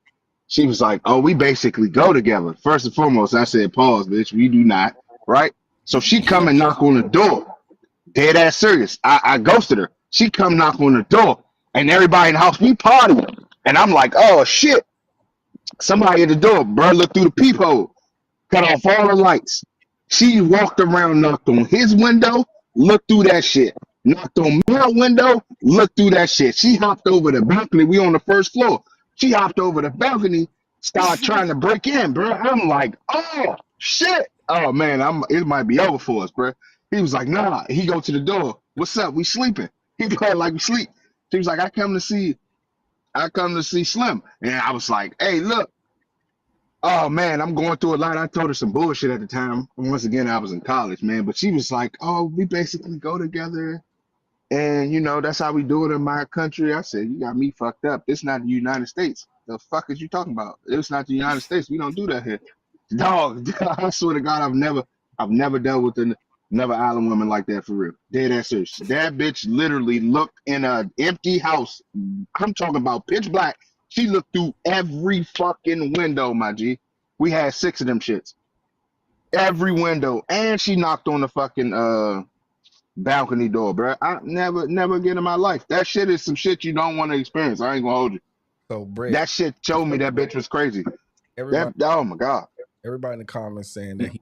Speaker 3: She was like, "Oh, we basically go together." First and foremost, I said, "Pause, bitch. We do not." Right? So she come and knock on the door. Dead ass serious. I ghosted her. She come knock on the door, and everybody in the house, we party. And I'm like, "Oh shit." Somebody at the door, bro, look through the peephole, cut off all the lights. She walked around, knocked on his window, looked through that shit. Knocked on my window, looked through that shit. She hopped over the balcony. We on the first floor. She hopped over the balcony, started trying to break in, bro. I'm like, oh shit. Oh man, it might be over for us, bro. He was like, nah. He go to the door. What's up? We sleeping. He played like we sleep. He was like, I come to see Slim. And I was like, hey, look. Oh man, I'm going through a lot. I told her some bullshit at the time. Once again, I was in college, man. But she was like, oh, we basically go together. And you know, that's how we do it in my country. I said, you got me fucked up. This not the United States. The fuck is you talking about? It's not the United States. We don't do that here. Dog, I swear to God, I've never dealt with another island woman like that for real. Dead ass serious. That bitch literally looked in an empty house. I'm talking about pitch black. She looked through every fucking window, my G. We had 6 of them shits. Every window. And she knocked on the fucking balcony door, bro. I never again in my life. That shit is some shit you don't want to experience. I ain't gonna hold you.
Speaker 1: So Brett,
Speaker 3: That shit showed me that bitch was crazy.
Speaker 1: everybody,
Speaker 3: Oh my God.
Speaker 1: everybody in the comments saying that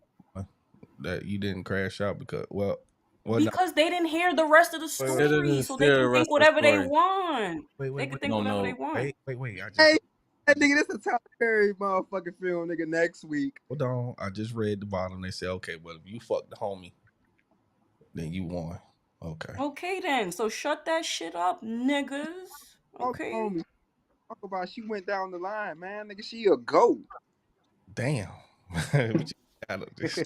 Speaker 1: that you didn't crash out because
Speaker 7: Because they didn't hear the rest of the
Speaker 1: wait,
Speaker 7: story,
Speaker 2: didn't
Speaker 7: so they
Speaker 2: hear the
Speaker 7: can
Speaker 2: rest
Speaker 7: think
Speaker 2: of the
Speaker 7: whatever they
Speaker 2: story.
Speaker 7: want.
Speaker 1: wait,
Speaker 7: They can think
Speaker 2: No,
Speaker 7: whatever
Speaker 2: no.
Speaker 7: they want.
Speaker 1: wait. I just
Speaker 6: Hey, That nigga, this is a Tyler Perry motherfucking film, nigga. Next week.
Speaker 1: Hold on. I just read the bottom. They say, okay, well, if you fuck the homie, then you won. Okay.
Speaker 7: Okay then. So shut that shit up, niggas.
Speaker 6: Fuck
Speaker 7: Okay.
Speaker 6: homie. Talk about she went down the line, man. Nigga, she a goat.
Speaker 1: Damn. We just got this.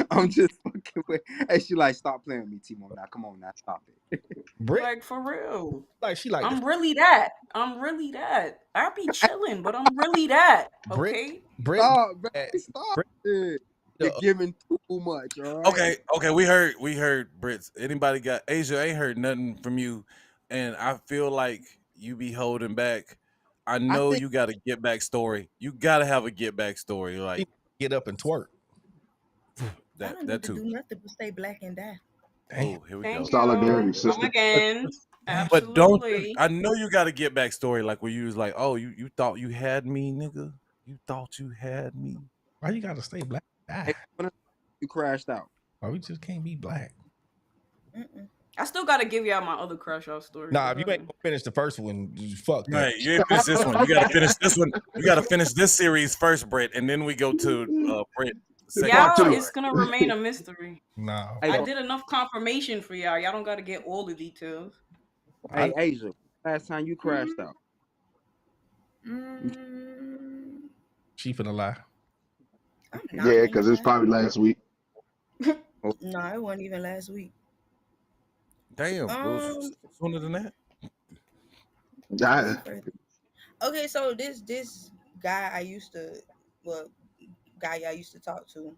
Speaker 6: I'm just fucking with. Hey, she like, stop playing with me, Timo. Now, come on, now, stop it.
Speaker 1: Britt,
Speaker 7: Like for real.
Speaker 1: like she like
Speaker 7: I'm really that. I'm really that. I be chilling, but I'm really that.
Speaker 1: Britt,
Speaker 7: Okay.
Speaker 1: Britt,
Speaker 6: Stop, bro.
Speaker 1: eh,
Speaker 6: Stop
Speaker 1: Britt,
Speaker 6: it. You're giving too much, all right?
Speaker 2: Okay, we heard Brits. Anybody got Asia? I ain't heard nothing from you, and I feel like you be holding back. I know
Speaker 6: think-
Speaker 2: you got a get back story. You gotta have a get back story, like
Speaker 1: get up and twerk.
Speaker 5: I don't
Speaker 2: that
Speaker 5: need to do
Speaker 2: too.
Speaker 5: nothing but stay black and die.
Speaker 1: Damn.
Speaker 2: Oh, here we
Speaker 7: Thank
Speaker 2: go.
Speaker 7: you.
Speaker 3: Solidarity,
Speaker 7: Come
Speaker 3: sister.
Speaker 7: again.
Speaker 2: But don't
Speaker 7: Absolutely.
Speaker 2: I know you got a get back story, like where you was like, oh, you thought you had me, nigga. You thought you had me.
Speaker 1: Why you gotta stay black?
Speaker 6: Hey, when you crashed out.
Speaker 1: Why we just can't be black?
Speaker 5: Mm-mm.
Speaker 7: I still gotta give y'all my other crush out story.
Speaker 1: Nah, if you ain't gonna finish the first one, you fuck that.
Speaker 2: Right, you ain't finished this one. You gotta finish this one. You gotta finish this series first, Brett, and then we go to Brett. Second.
Speaker 7: Y'all,
Speaker 3: two.
Speaker 7: it's gonna remain a mystery.
Speaker 1: Nah.
Speaker 6: Hey,
Speaker 7: I did enough confirmation for y'all. Y'all don't gotta get all the details.
Speaker 6: Hey, Asia, last time you crashed out.
Speaker 5: Mm,
Speaker 1: She finna lie.
Speaker 5: I'm not
Speaker 3: Yeah,
Speaker 5: gonna
Speaker 3: because it's
Speaker 5: lie.
Speaker 3: probably last week.
Speaker 5: No, it wasn't even last week.
Speaker 2: Damn, it was sooner than that.
Speaker 3: I-
Speaker 5: Okay, so this guy I used to talk to,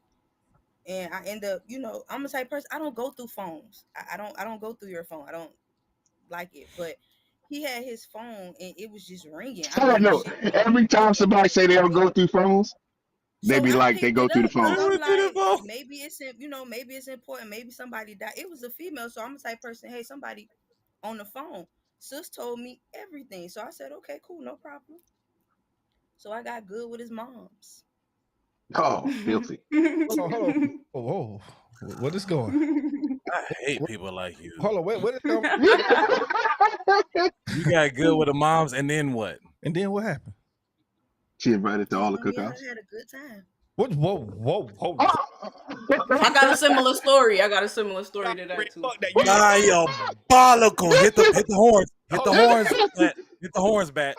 Speaker 5: and I end up, I'm a type of person. I don't go through phones. I don't go through your phone. I don't like it. But he had his phone and it was just ringing.
Speaker 3: I don't know. Every time somebody say they don't go through phones, they
Speaker 5: So
Speaker 3: be
Speaker 5: I
Speaker 3: like they
Speaker 5: picked
Speaker 3: go
Speaker 5: it
Speaker 3: through the
Speaker 5: up 'cause
Speaker 3: phone.
Speaker 5: I'm
Speaker 2: Go through the
Speaker 5: like,
Speaker 2: phone.
Speaker 5: maybe it's important. Maybe somebody died. It was a female, so I'm a type of person. Hey, somebody on the phone. Sis told me everything, so I said, okay, cool, no problem. So I got good with his moms.
Speaker 3: Oh, filthy.
Speaker 1: Hold on. Whoa. What is going?
Speaker 2: I hate people like you.
Speaker 1: Hold on. What is going?
Speaker 2: You got good with the moms, and then what?
Speaker 1: And then what happened?
Speaker 3: She invited to all the
Speaker 5: Me and her
Speaker 3: cookouts.
Speaker 5: had a good time.
Speaker 1: What? Whoa.
Speaker 7: I got a similar story. I got a similar story to that too.
Speaker 1: Fuck that. You
Speaker 2: Diabolical. Hit the horns. Hit the horns. Bat. Hit the horns, Bat.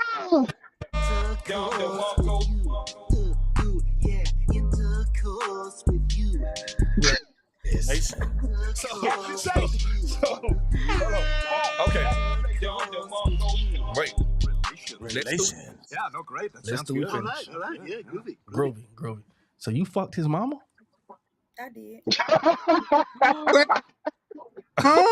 Speaker 2: Nation.
Speaker 1: Okay. Wait.
Speaker 2: Relations.
Speaker 8: Yeah, no, great. That
Speaker 1: Let's
Speaker 8: sounds
Speaker 1: do
Speaker 8: good.
Speaker 1: it. Finish.
Speaker 8: All right, yeah, groovy.
Speaker 1: Groovy. So you fucked his mama?
Speaker 5: I did.
Speaker 6: Huh?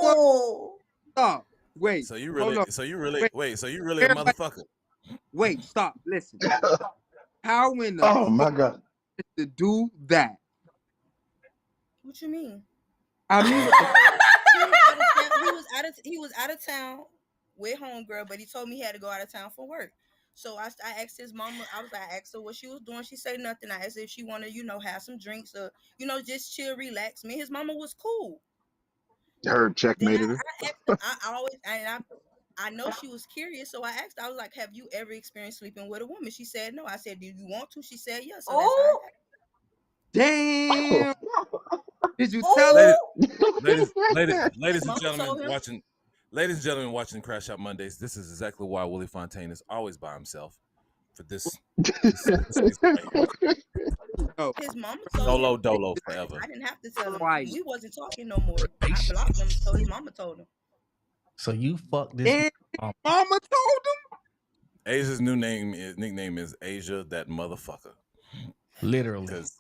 Speaker 7: Oh!
Speaker 6: Stop. Wait.
Speaker 2: So you
Speaker 6: Hold
Speaker 2: really,
Speaker 6: on.
Speaker 2: so you really,
Speaker 6: Wait.
Speaker 2: wait, so you really a
Speaker 6: Everybody-
Speaker 2: motherfucker.
Speaker 6: Wait. Stop. Listen. How in the
Speaker 3: Oh my god.
Speaker 6: to do that?
Speaker 5: What you mean?
Speaker 6: I mean,
Speaker 5: He was out of town with homegirl, but he told me he had to go out of town for work. So I asked his mama. I asked her what she was doing. She said nothing. I asked her if she wanted, have some drinks or, just chill, relax. Me and his mama was cool.
Speaker 3: Her checkmated her.
Speaker 5: I know she was curious, so I asked her, I was like, have you ever experienced sleeping with a woman? She said no. I said, do you want to? She said yes. So
Speaker 7: Oh!
Speaker 6: damn. Did you
Speaker 7: Oh!
Speaker 6: tell her?
Speaker 2: Ladies and
Speaker 5: Mama told
Speaker 2: gentlemen
Speaker 5: him.
Speaker 2: watching, ladies and gentlemen watching Crash Out Mondays. This is exactly why Willie Fontaine is always by himself for this season right here.
Speaker 6: No.
Speaker 5: His mama told
Speaker 2: Solo
Speaker 5: him.
Speaker 2: dolo forever.
Speaker 5: I didn't have to tell him.
Speaker 6: Right.
Speaker 5: We wasn't talking no more. I blocked him, so his mama told him.
Speaker 1: So you fucked this
Speaker 6: And
Speaker 1: mama.
Speaker 6: mama told him.
Speaker 2: Asia's nickname is Asia, that motherfucker.
Speaker 1: Literally.
Speaker 2: Because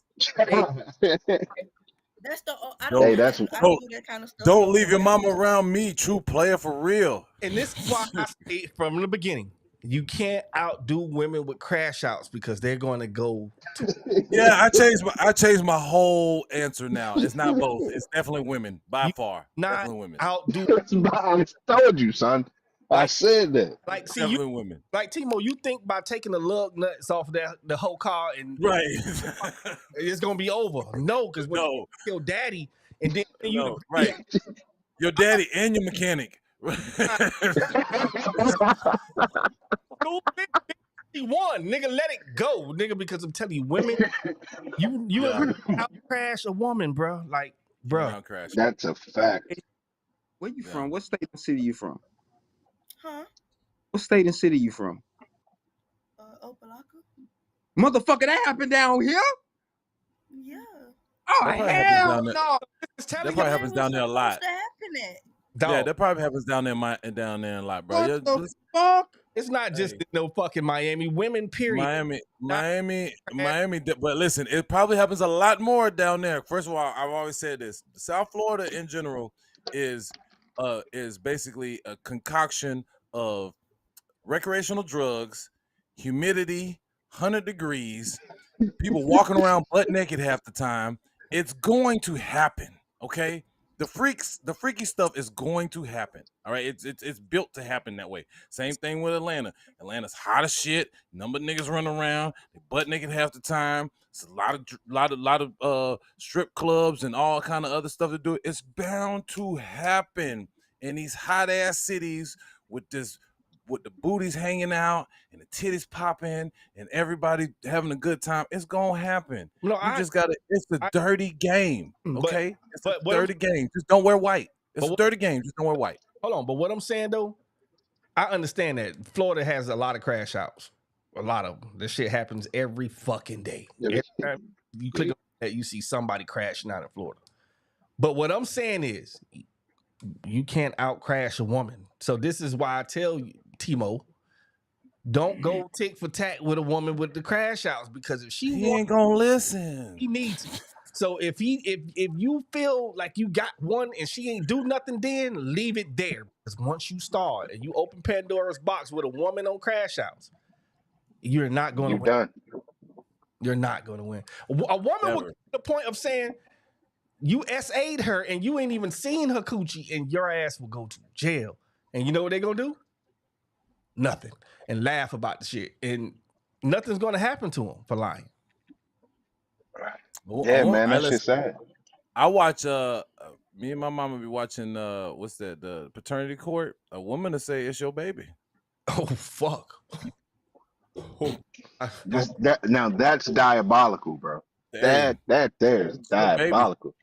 Speaker 5: That's the. I
Speaker 2: Hey,
Speaker 5: don't,
Speaker 3: that's-
Speaker 5: I don't do that kind of stuff.
Speaker 2: don't leave your mama around me, true player for real.
Speaker 1: And this is why I say from the beginning, you can't outdo women with crash outs because they're going to go.
Speaker 2: Yeah, I changed my whole answer now. It's not both. It's definitely women by far.
Speaker 1: Not
Speaker 2: Definitely women.
Speaker 1: outdo.
Speaker 3: I told you, son. I said that.
Speaker 1: Like, see,
Speaker 2: Definitely
Speaker 1: you
Speaker 2: women.
Speaker 1: like Timo. You think by taking the lug nuts off of the whole car and
Speaker 2: Right.
Speaker 1: it's gonna be over? No, because when
Speaker 2: No.
Speaker 1: you your daddy and then you
Speaker 2: No, right. Your daddy and your mechanic
Speaker 1: He won, nigga. Let it go, nigga. Because I'm telling you, women, you
Speaker 2: Yeah.
Speaker 1: out crash a woman, bro. Like, bro.
Speaker 2: Around crash.
Speaker 3: That's a fact.
Speaker 6: Where you
Speaker 2: Yeah.
Speaker 6: from? What state and city you from?
Speaker 5: Huh?
Speaker 6: What state and city you from?
Speaker 5: Opalaka?
Speaker 6: Motherfucker, that happened down here?
Speaker 5: Yeah.
Speaker 6: Oh,
Speaker 2: That probably happens
Speaker 6: hell
Speaker 2: down there.
Speaker 6: no.
Speaker 1: It's
Speaker 2: That
Speaker 1: telling
Speaker 2: probably
Speaker 1: you,
Speaker 2: happens down there a lot.
Speaker 5: Supposed to happen at?
Speaker 1: dog,
Speaker 2: Yeah, that probably happens down there, down there a lot, bro.
Speaker 6: What
Speaker 2: Yeah,
Speaker 6: the
Speaker 2: just
Speaker 6: fuck?
Speaker 1: it's not just
Speaker 2: Hey.
Speaker 1: in no fucking Miami. Women, period.
Speaker 2: Miami. But listen, it probably happens a lot more down there. First of all, I've always said this: South Florida in general is basically a concoction of recreational drugs, humidity, 100 degrees, people walking around butt naked half the time. It's going to happen, okay? The freaky stuff is going to happen. All right, it's built to happen that way. Same thing with Atlanta. Atlanta's hot as shit. Number of niggas run around, they butt naked half the time. It's a lot of strip clubs and all kind of other stuff to do. It's bound to happen in these hot ass cities with the booties hanging out and the titties popping and everybody having a good time. It's gonna happen.
Speaker 1: No,
Speaker 2: It's a dirty game. Okay, it's a
Speaker 1: what I'm-
Speaker 2: dirty game. Just don't wear white. It's
Speaker 1: But
Speaker 2: a
Speaker 1: what-
Speaker 2: dirty game. Just don't wear white.
Speaker 1: Hold on, but what I'm saying though, I understand that Florida has a lot of crash outs. A lot of them. This shit happens every fucking day. Every time you click on that, you see somebody crashing out in Florida. But what I'm saying is, you can't out crash a woman. So this is why I tell you, Timo, don't go tick for tack with a woman with the crash outs, because if she
Speaker 2: He
Speaker 1: wants,
Speaker 2: ain't gonna listen.
Speaker 1: he needs to. So if you feel like you got one and she ain't do nothing, then leave it there. Because once you start and you open Pandora's box with a woman on crash outs, you're not going to
Speaker 3: You're
Speaker 1: win.
Speaker 3: done.
Speaker 1: You're not going to win. A woman will
Speaker 2: Never.
Speaker 1: get to the point of saying you SA'd her and you ain't even seen her coochie, and your ass will go to jail. And you know what they're going to do? Nothing. And laugh about the shit. And nothing's going to happen to them for lying.
Speaker 3: Yeah, man,
Speaker 2: I
Speaker 3: that shit's sad.
Speaker 2: I watch me and my mama be watching what's that, the paternity court. A woman to say it's your baby.
Speaker 1: Oh, fuck.
Speaker 3: Now that's diabolical, bro.
Speaker 2: Hey,
Speaker 3: That there is diabolical.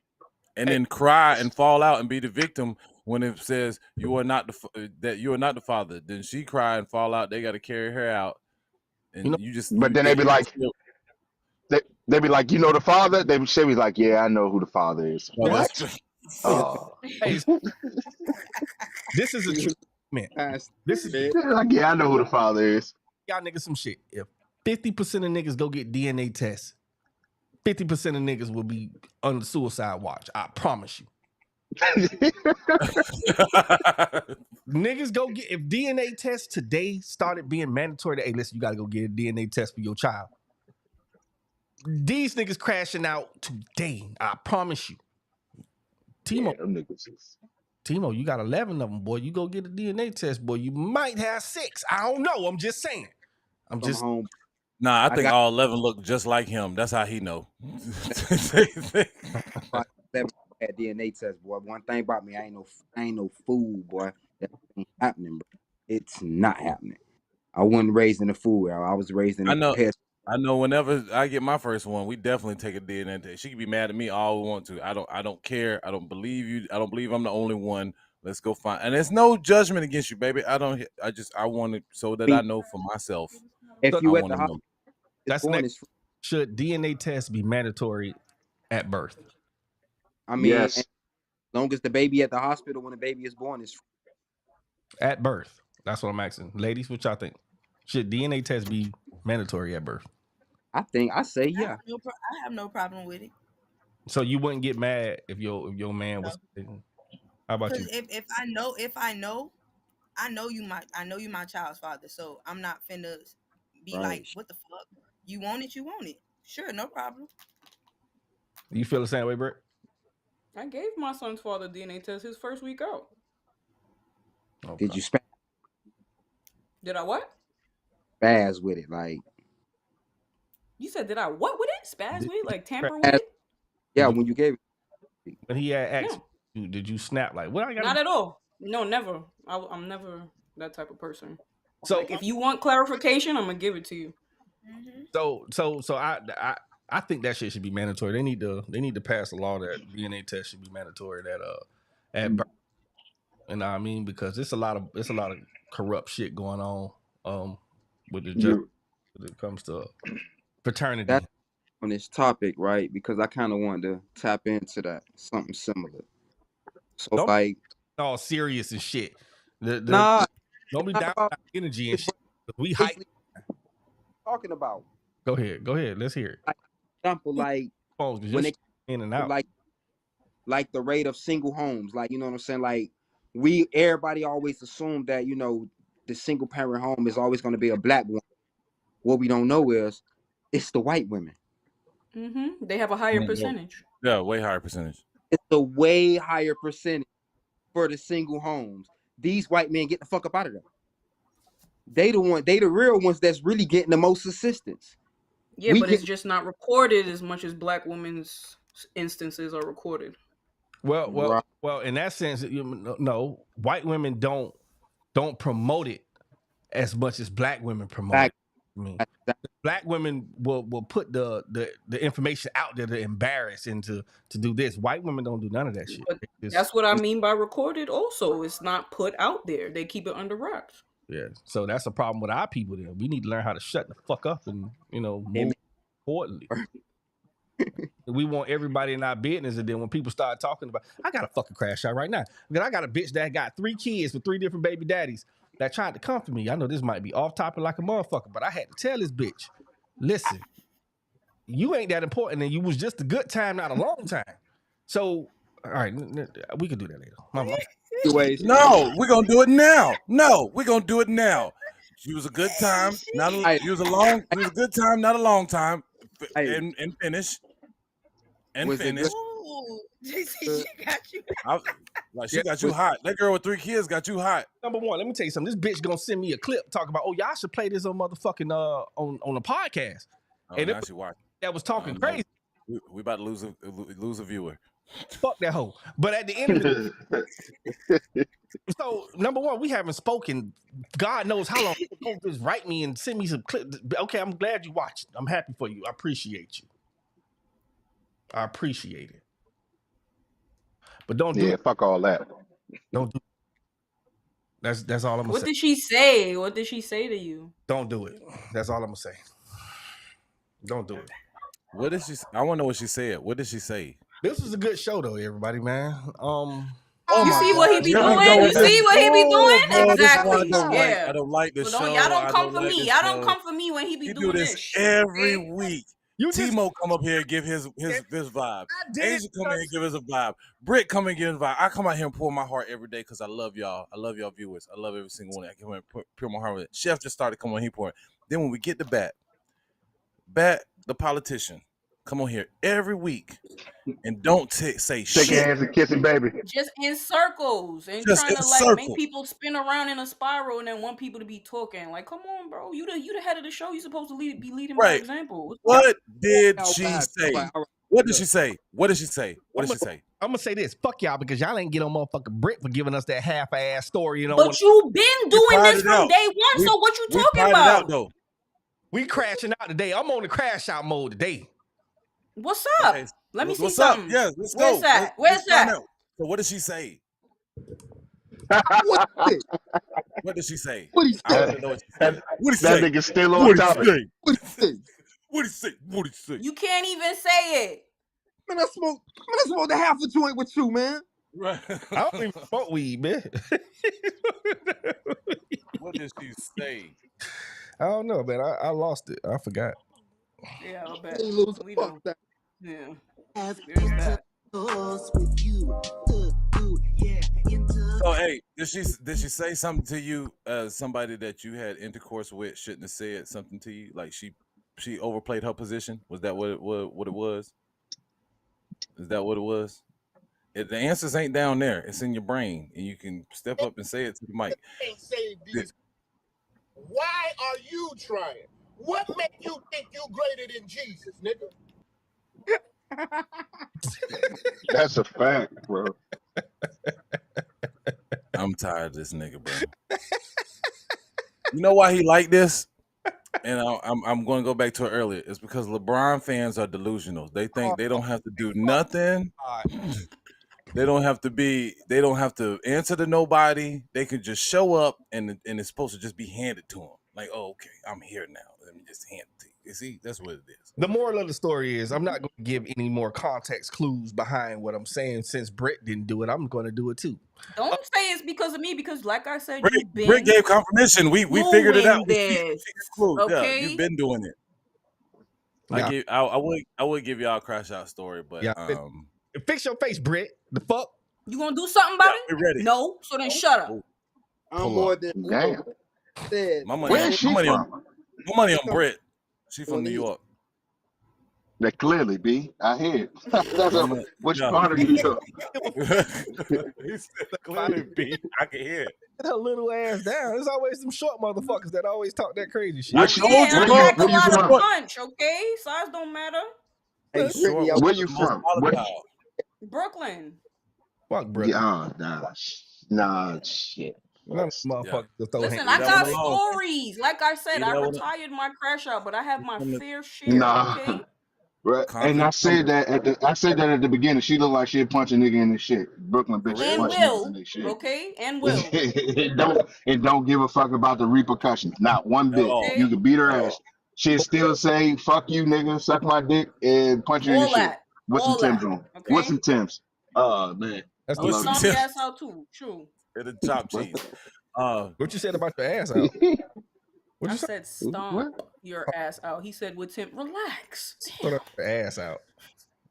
Speaker 2: and then cry and fall out and be the victim when it says you are not the father. Then she cry and fall out. They got to carry her out, and
Speaker 1: You know-
Speaker 2: you just.
Speaker 3: But then they be like, they be like, you know the father? They be like, yeah, I know who the father is.
Speaker 2: Oh,
Speaker 3: What?
Speaker 2: that's-
Speaker 3: Oh.
Speaker 1: Hey, this is a true man. This is
Speaker 3: They're like, yeah, I know who the father is.
Speaker 1: y'all niggas some shit. If 50% of niggas go get DNA tests, 50% of niggas will be on the suicide watch. I promise you. Niggas go get, if DNA tests today started being mandatory, to, hey, listen, you gotta go get a DNA test for your child. These niggas crashing out today. I promise you. Timo,
Speaker 3: Yeah, them niggas is-
Speaker 1: Timo, you got 11 of them, boy. You go get a DNA test, boy. You might have 6. I don't know. I'm just saying. I'm
Speaker 6: Come
Speaker 1: just
Speaker 6: home.
Speaker 2: Nah, I think
Speaker 6: got-
Speaker 2: all 11 look just like him. That's how he know.
Speaker 6: At DNA test, boy. One thing about me, I ain't no fool, boy. That ain't happening, bro. It's not happening. I wasn't raised in a fool. I was raised in a
Speaker 2: I know.
Speaker 6: pest.
Speaker 2: I know. Whenever I get my first one, we definitely take a DNA test. She can be mad at me all we want to. I don't care. I don't believe you. I don't believe I'm the only one. Let's go find. And there's no judgment against you, baby. I want it so that I know for myself.
Speaker 6: If
Speaker 1: So-
Speaker 6: you
Speaker 2: I
Speaker 6: at the
Speaker 2: wanna know.
Speaker 6: hospital,
Speaker 1: That's
Speaker 6: born
Speaker 1: next.
Speaker 6: is free.
Speaker 1: Should DNA tests be mandatory at birth?
Speaker 6: I mean,
Speaker 3: Yes.
Speaker 6: as long as the baby at the hospital when the baby is born is free.
Speaker 1: At birth. That's what I'm asking. Ladies, what y'all think? Should DNA tests be mandatory at birth?
Speaker 6: I say
Speaker 5: I
Speaker 6: yeah.
Speaker 5: have I have no problem with it.
Speaker 1: So you wouldn't get mad if your man was. How about you?
Speaker 5: Because if I know, I know you my child's father. So I'm not finna be
Speaker 6: Right.
Speaker 5: like, what the fuck? You want it, you want it. Sure, no problem.
Speaker 1: You feel the same way, Brett?
Speaker 7: I gave my son's father DNA test his first week out.
Speaker 6: Did you spaz
Speaker 7: Did I what?
Speaker 6: with it? Like,
Speaker 7: You said did I what with it? Spaz with it? Like tamper with
Speaker 6: Spaz-
Speaker 7: it?
Speaker 6: yeah, when you gave it.
Speaker 1: When he had asked you, did you snap like what? I got
Speaker 7: Not at all. No, never. I'm never that type of person.
Speaker 1: So
Speaker 7: Like, if you want clarification, I'm gonna give it to you.
Speaker 1: so I think that shit should be mandatory. They need to pass a law that DNA test should be mandatory at birth. You know what I mean? Because it's a lot of corrupt shit going on with the justice
Speaker 3: You
Speaker 1: when it comes to paternity.
Speaker 6: That's on this topic, right? Because I kind of wanted to tap into that, something similar. So
Speaker 1: Don't
Speaker 6: like,
Speaker 1: all serious and shit.
Speaker 6: nah,
Speaker 1: Don't be
Speaker 6: not
Speaker 1: down
Speaker 6: about
Speaker 1: with energy and shit. We hype.
Speaker 6: basically talking about.
Speaker 1: Go ahead. Let's hear it.
Speaker 6: Like, example, like
Speaker 1: Phones, 'cause
Speaker 6: when
Speaker 1: your
Speaker 6: it
Speaker 1: shit in and out.
Speaker 6: like the rate of single homes, like, you know what I'm saying? Like, everybody always assume that, you know, the single parent home is always going to be a black one. What we don't know is it's the white women.
Speaker 7: They have a higher
Speaker 2: Yeah.
Speaker 7: percentage.
Speaker 2: Yeah, way higher percentage.
Speaker 6: It's a way higher percentage for the single homes. These white men get the fuck up out of there. They the real ones that's really getting the most assistance.
Speaker 7: Yeah,
Speaker 6: We
Speaker 7: but it's
Speaker 6: get-
Speaker 7: just not recorded as much as black women's instances are recorded.
Speaker 6: Right.
Speaker 1: Well. In that sense, no, white women don't promote it as much as black women promote
Speaker 6: Back-
Speaker 1: it. I mean,
Speaker 6: that-
Speaker 1: black women will put the information out there to embarrass and to do this. White women don't do none of that shit.
Speaker 7: But
Speaker 1: It's-
Speaker 7: that's what I mean by recorded. Also, it's not put out there. They keep it under wraps.
Speaker 1: yeah. So that's a problem with our people. There, we need to learn how to shut the fuck up and move accordingly. We want everybody in our business, and then when people start talking about, I got a fucking crash out right now because I got a bitch that got 3 kids with 3 different baby daddies that tried to come for me. I know this might be off topic like a motherfucker, but I had to tell this bitch, listen, you ain't that important, and you was just a good time, not a long time. So, all right, we can do that later.
Speaker 6: Anyways,
Speaker 2: No, we're gonna do it now. No, we're gonna do it now. She was a good time, not a,
Speaker 6: Hey.
Speaker 2: it was a good time, not a long time.
Speaker 6: Hey.
Speaker 2: And finish. And
Speaker 6: Was it
Speaker 2: finish.
Speaker 5: Ooh, JC, she got you.
Speaker 2: She got you hot. That girl with 3 kids got you hot.
Speaker 1: Number one, let me tell you something. This bitch gonna send me a clip talking about, oh, y'all should play this on motherfucking on the podcast.
Speaker 2: Oh,
Speaker 1: And
Speaker 2: now
Speaker 1: it-
Speaker 2: she watching.
Speaker 1: That was talking
Speaker 2: no.
Speaker 1: crazy.
Speaker 2: We about to lose a viewer.
Speaker 1: Fuck that hoe. But at the end of it, so number one, we haven't spoken. God knows how long. Don't just write me and send me some clips. Okay, I'm glad you watched. I'm happy for you. I appreciate you. I appreciate it. But don't do
Speaker 3: yeah,
Speaker 1: it.
Speaker 3: fuck all that.
Speaker 1: Don't do it. That's all I'm gonna
Speaker 7: What
Speaker 1: say.
Speaker 7: did she say? What did she say to you?
Speaker 1: Don't do it. That's all I'm gonna say. Don't do it.
Speaker 2: What did she? I want to know what she said. What did she say?
Speaker 1: This was a good show though, everybody, man.
Speaker 2: Oh
Speaker 7: You
Speaker 2: my
Speaker 7: see what he
Speaker 2: God.
Speaker 7: be
Speaker 2: Here we
Speaker 7: doing?
Speaker 2: go
Speaker 7: You
Speaker 2: with this.
Speaker 7: see what he be doing?
Speaker 2: Oh, bro, this is why
Speaker 7: Exactly.
Speaker 2: I don't like.
Speaker 7: Yeah.
Speaker 2: I don't like this
Speaker 7: So
Speaker 2: show.
Speaker 7: y'all don't
Speaker 2: I
Speaker 7: come for
Speaker 2: like
Speaker 7: me.
Speaker 2: this
Speaker 7: Y'all
Speaker 2: show.
Speaker 7: don't come for me when he be
Speaker 2: He
Speaker 7: doing
Speaker 2: do
Speaker 7: this.
Speaker 2: this every week.
Speaker 1: You just
Speaker 2: Timo come up here and give his vibe.
Speaker 1: I did
Speaker 2: Asia come in and give us a vibe. Britt come and give us a vibe. I come out here and pour my heart every day because I love y'all. I love y'all viewers. I love every single one. I come in and pour my heart with it. Chef just started coming on, he pouring. Then when we get to Bat the politician, come on here every week and don't say
Speaker 3: Shake
Speaker 2: shit.
Speaker 3: hands and kiss it, baby.
Speaker 7: Just in circles and
Speaker 2: Just
Speaker 7: trying
Speaker 2: in
Speaker 7: to like
Speaker 2: circles.
Speaker 7: make people spin around in a spiral and then want people to be talking. Like, come on, bro. You the head of the show. You supposed to be leading by
Speaker 2: Right.
Speaker 7: example.
Speaker 2: What did
Speaker 6: All
Speaker 2: she
Speaker 6: right,
Speaker 2: say?
Speaker 6: all right.
Speaker 2: What did she say? What did she say? What did she say?
Speaker 1: I'm gonna say this. Fuck y'all because y'all ain't get on motherfucking Brit for giving us that half-ass story. You know,
Speaker 7: But you been doing
Speaker 2: pried
Speaker 7: this
Speaker 2: it
Speaker 7: from
Speaker 2: out.
Speaker 7: day one.
Speaker 2: We-
Speaker 7: So what you
Speaker 2: We
Speaker 7: talking
Speaker 2: pried it out
Speaker 7: about?
Speaker 2: though.
Speaker 1: we crashing out today. I'm on the crash out mode today.
Speaker 7: What's up?
Speaker 2: Okay.
Speaker 7: Let me see
Speaker 2: What's up?
Speaker 7: something.
Speaker 2: Yeah, let's
Speaker 7: Where's
Speaker 2: go.
Speaker 7: that? Where's
Speaker 2: Let's find
Speaker 7: that?
Speaker 2: out. So what did she say?
Speaker 6: What is it?
Speaker 2: What did she say?
Speaker 6: What he
Speaker 2: I
Speaker 6: say?
Speaker 2: want to know what she said.
Speaker 3: That,
Speaker 2: What did he
Speaker 3: that
Speaker 2: say?
Speaker 3: nigga still
Speaker 2: What
Speaker 3: on
Speaker 2: did he
Speaker 3: topic.
Speaker 2: say?
Speaker 6: What he say?
Speaker 2: What did he say? What did he say?
Speaker 7: You can't even say it.
Speaker 6: Man, I smoked a half a joint with you, man.
Speaker 2: Right.
Speaker 1: I don't even smoke weed, man.
Speaker 2: What did she say?
Speaker 1: I don't know, man. I lost it. I forgot.
Speaker 7: Yeah, I bet.
Speaker 6: Hey, lose
Speaker 7: We
Speaker 6: fuck
Speaker 7: know.
Speaker 6: that.
Speaker 7: Yeah.
Speaker 8: Have
Speaker 7: There's that.
Speaker 8: intercourse with you. Yeah,
Speaker 2: So hey, did she say something to you? Somebody that you had intercourse with shouldn't have said something to you. Like she overplayed her position. Was that what it was? Is that what it was? The answers ain't down there. It's in your brain, and you can step up and say it to the mic.
Speaker 9: Can't say these. Why are you trying? What make you think you greater than Jesus, nigga?
Speaker 3: That's a fact, bro.
Speaker 2: I'm I'm tired of this nigga, bro. You know why he like this? And I'm going to go back to it earlier. It's because LeBron fans are delusional. They think they don't have to do nothing. They don't have to answer to nobody. They can just show up and it's supposed to just be handed to them. Like, oh, okay, I'm here now. Let me just hand it to you. You see, that's what it is.
Speaker 1: The moral of the story is I'm not going to give any more context clues behind what I'm saying. Since Brett didn't do it, I'm going to do it too.
Speaker 7: Don't say it's because of me, because like I said,
Speaker 2: Britt,
Speaker 7: you've been
Speaker 2: Britt gave confirmation. We figured it out.
Speaker 7: doing this,
Speaker 2: Yeah,
Speaker 7: okay?
Speaker 2: you've been doing it.
Speaker 1: Yeah.
Speaker 2: I would give y'all a crash out story, but
Speaker 1: Yeah. Fix your face, Brett. The fuck?
Speaker 7: You gonna do something about
Speaker 2: we
Speaker 7: it?
Speaker 2: ready.
Speaker 7: No, so then shut up.
Speaker 6: I'm
Speaker 2: Pull
Speaker 6: more
Speaker 2: up.
Speaker 6: than
Speaker 3: Damn.
Speaker 6: said.
Speaker 2: My money,
Speaker 3: Where's she
Speaker 2: my money,
Speaker 3: from?
Speaker 2: my money on Britt. She from New York.
Speaker 3: That clearly, B. I hear it. Which
Speaker 2: Yeah.
Speaker 3: part of New York?
Speaker 2: He said clearly, B. I can hear it.
Speaker 1: Get her little ass down. There's always some short motherfuckers that always talk that crazy shit.
Speaker 3: What you-
Speaker 7: Yeah,
Speaker 3: where
Speaker 7: I
Speaker 3: you-
Speaker 7: pack a
Speaker 3: where you
Speaker 7: lot of
Speaker 3: from?
Speaker 7: punch, okay? Size don't matter.
Speaker 6: Hey,
Speaker 2: Short
Speaker 6: Brittany,
Speaker 2: was
Speaker 3: Where
Speaker 2: the
Speaker 3: you
Speaker 2: most
Speaker 3: from?
Speaker 2: volatile.
Speaker 7: Brooklyn.
Speaker 1: Fuck, Brett.
Speaker 3: Yeah, nah, shit.
Speaker 1: None of them motherfuckers to throw
Speaker 7: Listen,
Speaker 1: hands.
Speaker 7: I
Speaker 2: that
Speaker 7: got
Speaker 2: one alone.
Speaker 7: stories. Like I said,
Speaker 2: Leave
Speaker 7: I
Speaker 2: that one-
Speaker 7: retired my crash out, but I have my
Speaker 2: From the-
Speaker 7: fair share,
Speaker 3: Nah.
Speaker 7: okay?
Speaker 3: Right. And I said that at the beginning. She looked like she'd punch a nigga in the shit. Brooklyn bitches
Speaker 7: And
Speaker 3: punch niggas in
Speaker 7: will,
Speaker 3: their shit.
Speaker 7: okay? And will.
Speaker 3: It don't give a fuck about the repercussions. Not one bit.
Speaker 2: all.
Speaker 3: You can beat her ass. She'll still say, fuck you, nigga, suck my dick, and punch you in your
Speaker 7: All
Speaker 3: shit.
Speaker 7: that.
Speaker 3: What's
Speaker 7: All
Speaker 3: some Tim's
Speaker 7: that,
Speaker 3: on?
Speaker 7: okay?
Speaker 3: What's some Tim's? Oh, man.
Speaker 1: That's
Speaker 3: I
Speaker 2: What's
Speaker 3: love
Speaker 2: some
Speaker 3: you.
Speaker 7: Stomp
Speaker 2: Tim's?
Speaker 7: your ass out too. True.
Speaker 2: It'll chop cheese.
Speaker 1: What you said about your ass out? What
Speaker 7: I
Speaker 1: you say?
Speaker 7: said stomp
Speaker 3: What?
Speaker 7: your ass out. He said with Tim, relax.
Speaker 1: Put
Speaker 7: Damn.
Speaker 1: your ass out.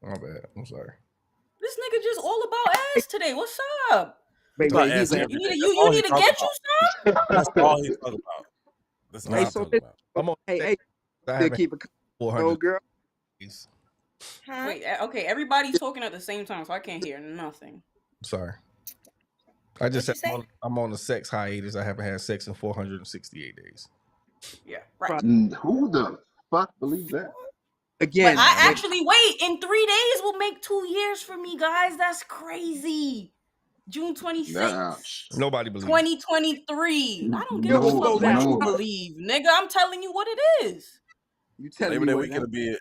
Speaker 1: My bad. I'm sorry.
Speaker 7: This nigga just all about ass today. What's up?
Speaker 6: Wait,
Speaker 2: About
Speaker 6: he's
Speaker 2: ass
Speaker 6: like,
Speaker 2: every
Speaker 7: You need
Speaker 2: day.
Speaker 7: to
Speaker 2: That's
Speaker 7: you
Speaker 2: all
Speaker 7: need
Speaker 2: he
Speaker 7: to
Speaker 2: talk
Speaker 7: get you
Speaker 2: about.
Speaker 7: some?
Speaker 2: That's all he talk about. That's all
Speaker 6: Hey,
Speaker 2: he
Speaker 6: so
Speaker 2: talk
Speaker 6: this-
Speaker 2: about.
Speaker 1: I'm on.
Speaker 6: hey,
Speaker 1: I
Speaker 6: still
Speaker 1: haven't
Speaker 6: keep it
Speaker 1: 400
Speaker 6: cold, girl.
Speaker 1: days.
Speaker 5: Huh?
Speaker 7: Wait, okay, everybody's talking at the same time, so I can't hear nothing.
Speaker 1: Sorry. I just
Speaker 5: What'd
Speaker 1: said
Speaker 5: you say?
Speaker 1: I'm on the sex hiatus. I haven't had sex in 468 days.
Speaker 7: Yeah, right.
Speaker 3: Who the fuck believes that?
Speaker 6: Again,
Speaker 7: But I actually wait. In 3 days will make 2 years for me, guys. That's crazy. June 26th.
Speaker 3: Nah.
Speaker 1: Nobody believes.
Speaker 7: 2023. I don't give a
Speaker 3: No,
Speaker 7: fuck what you
Speaker 3: no.
Speaker 7: believe, nigga. I'm telling you what it is.
Speaker 6: you telling
Speaker 2: Labor
Speaker 6: me
Speaker 2: Day
Speaker 6: what
Speaker 2: weekend will be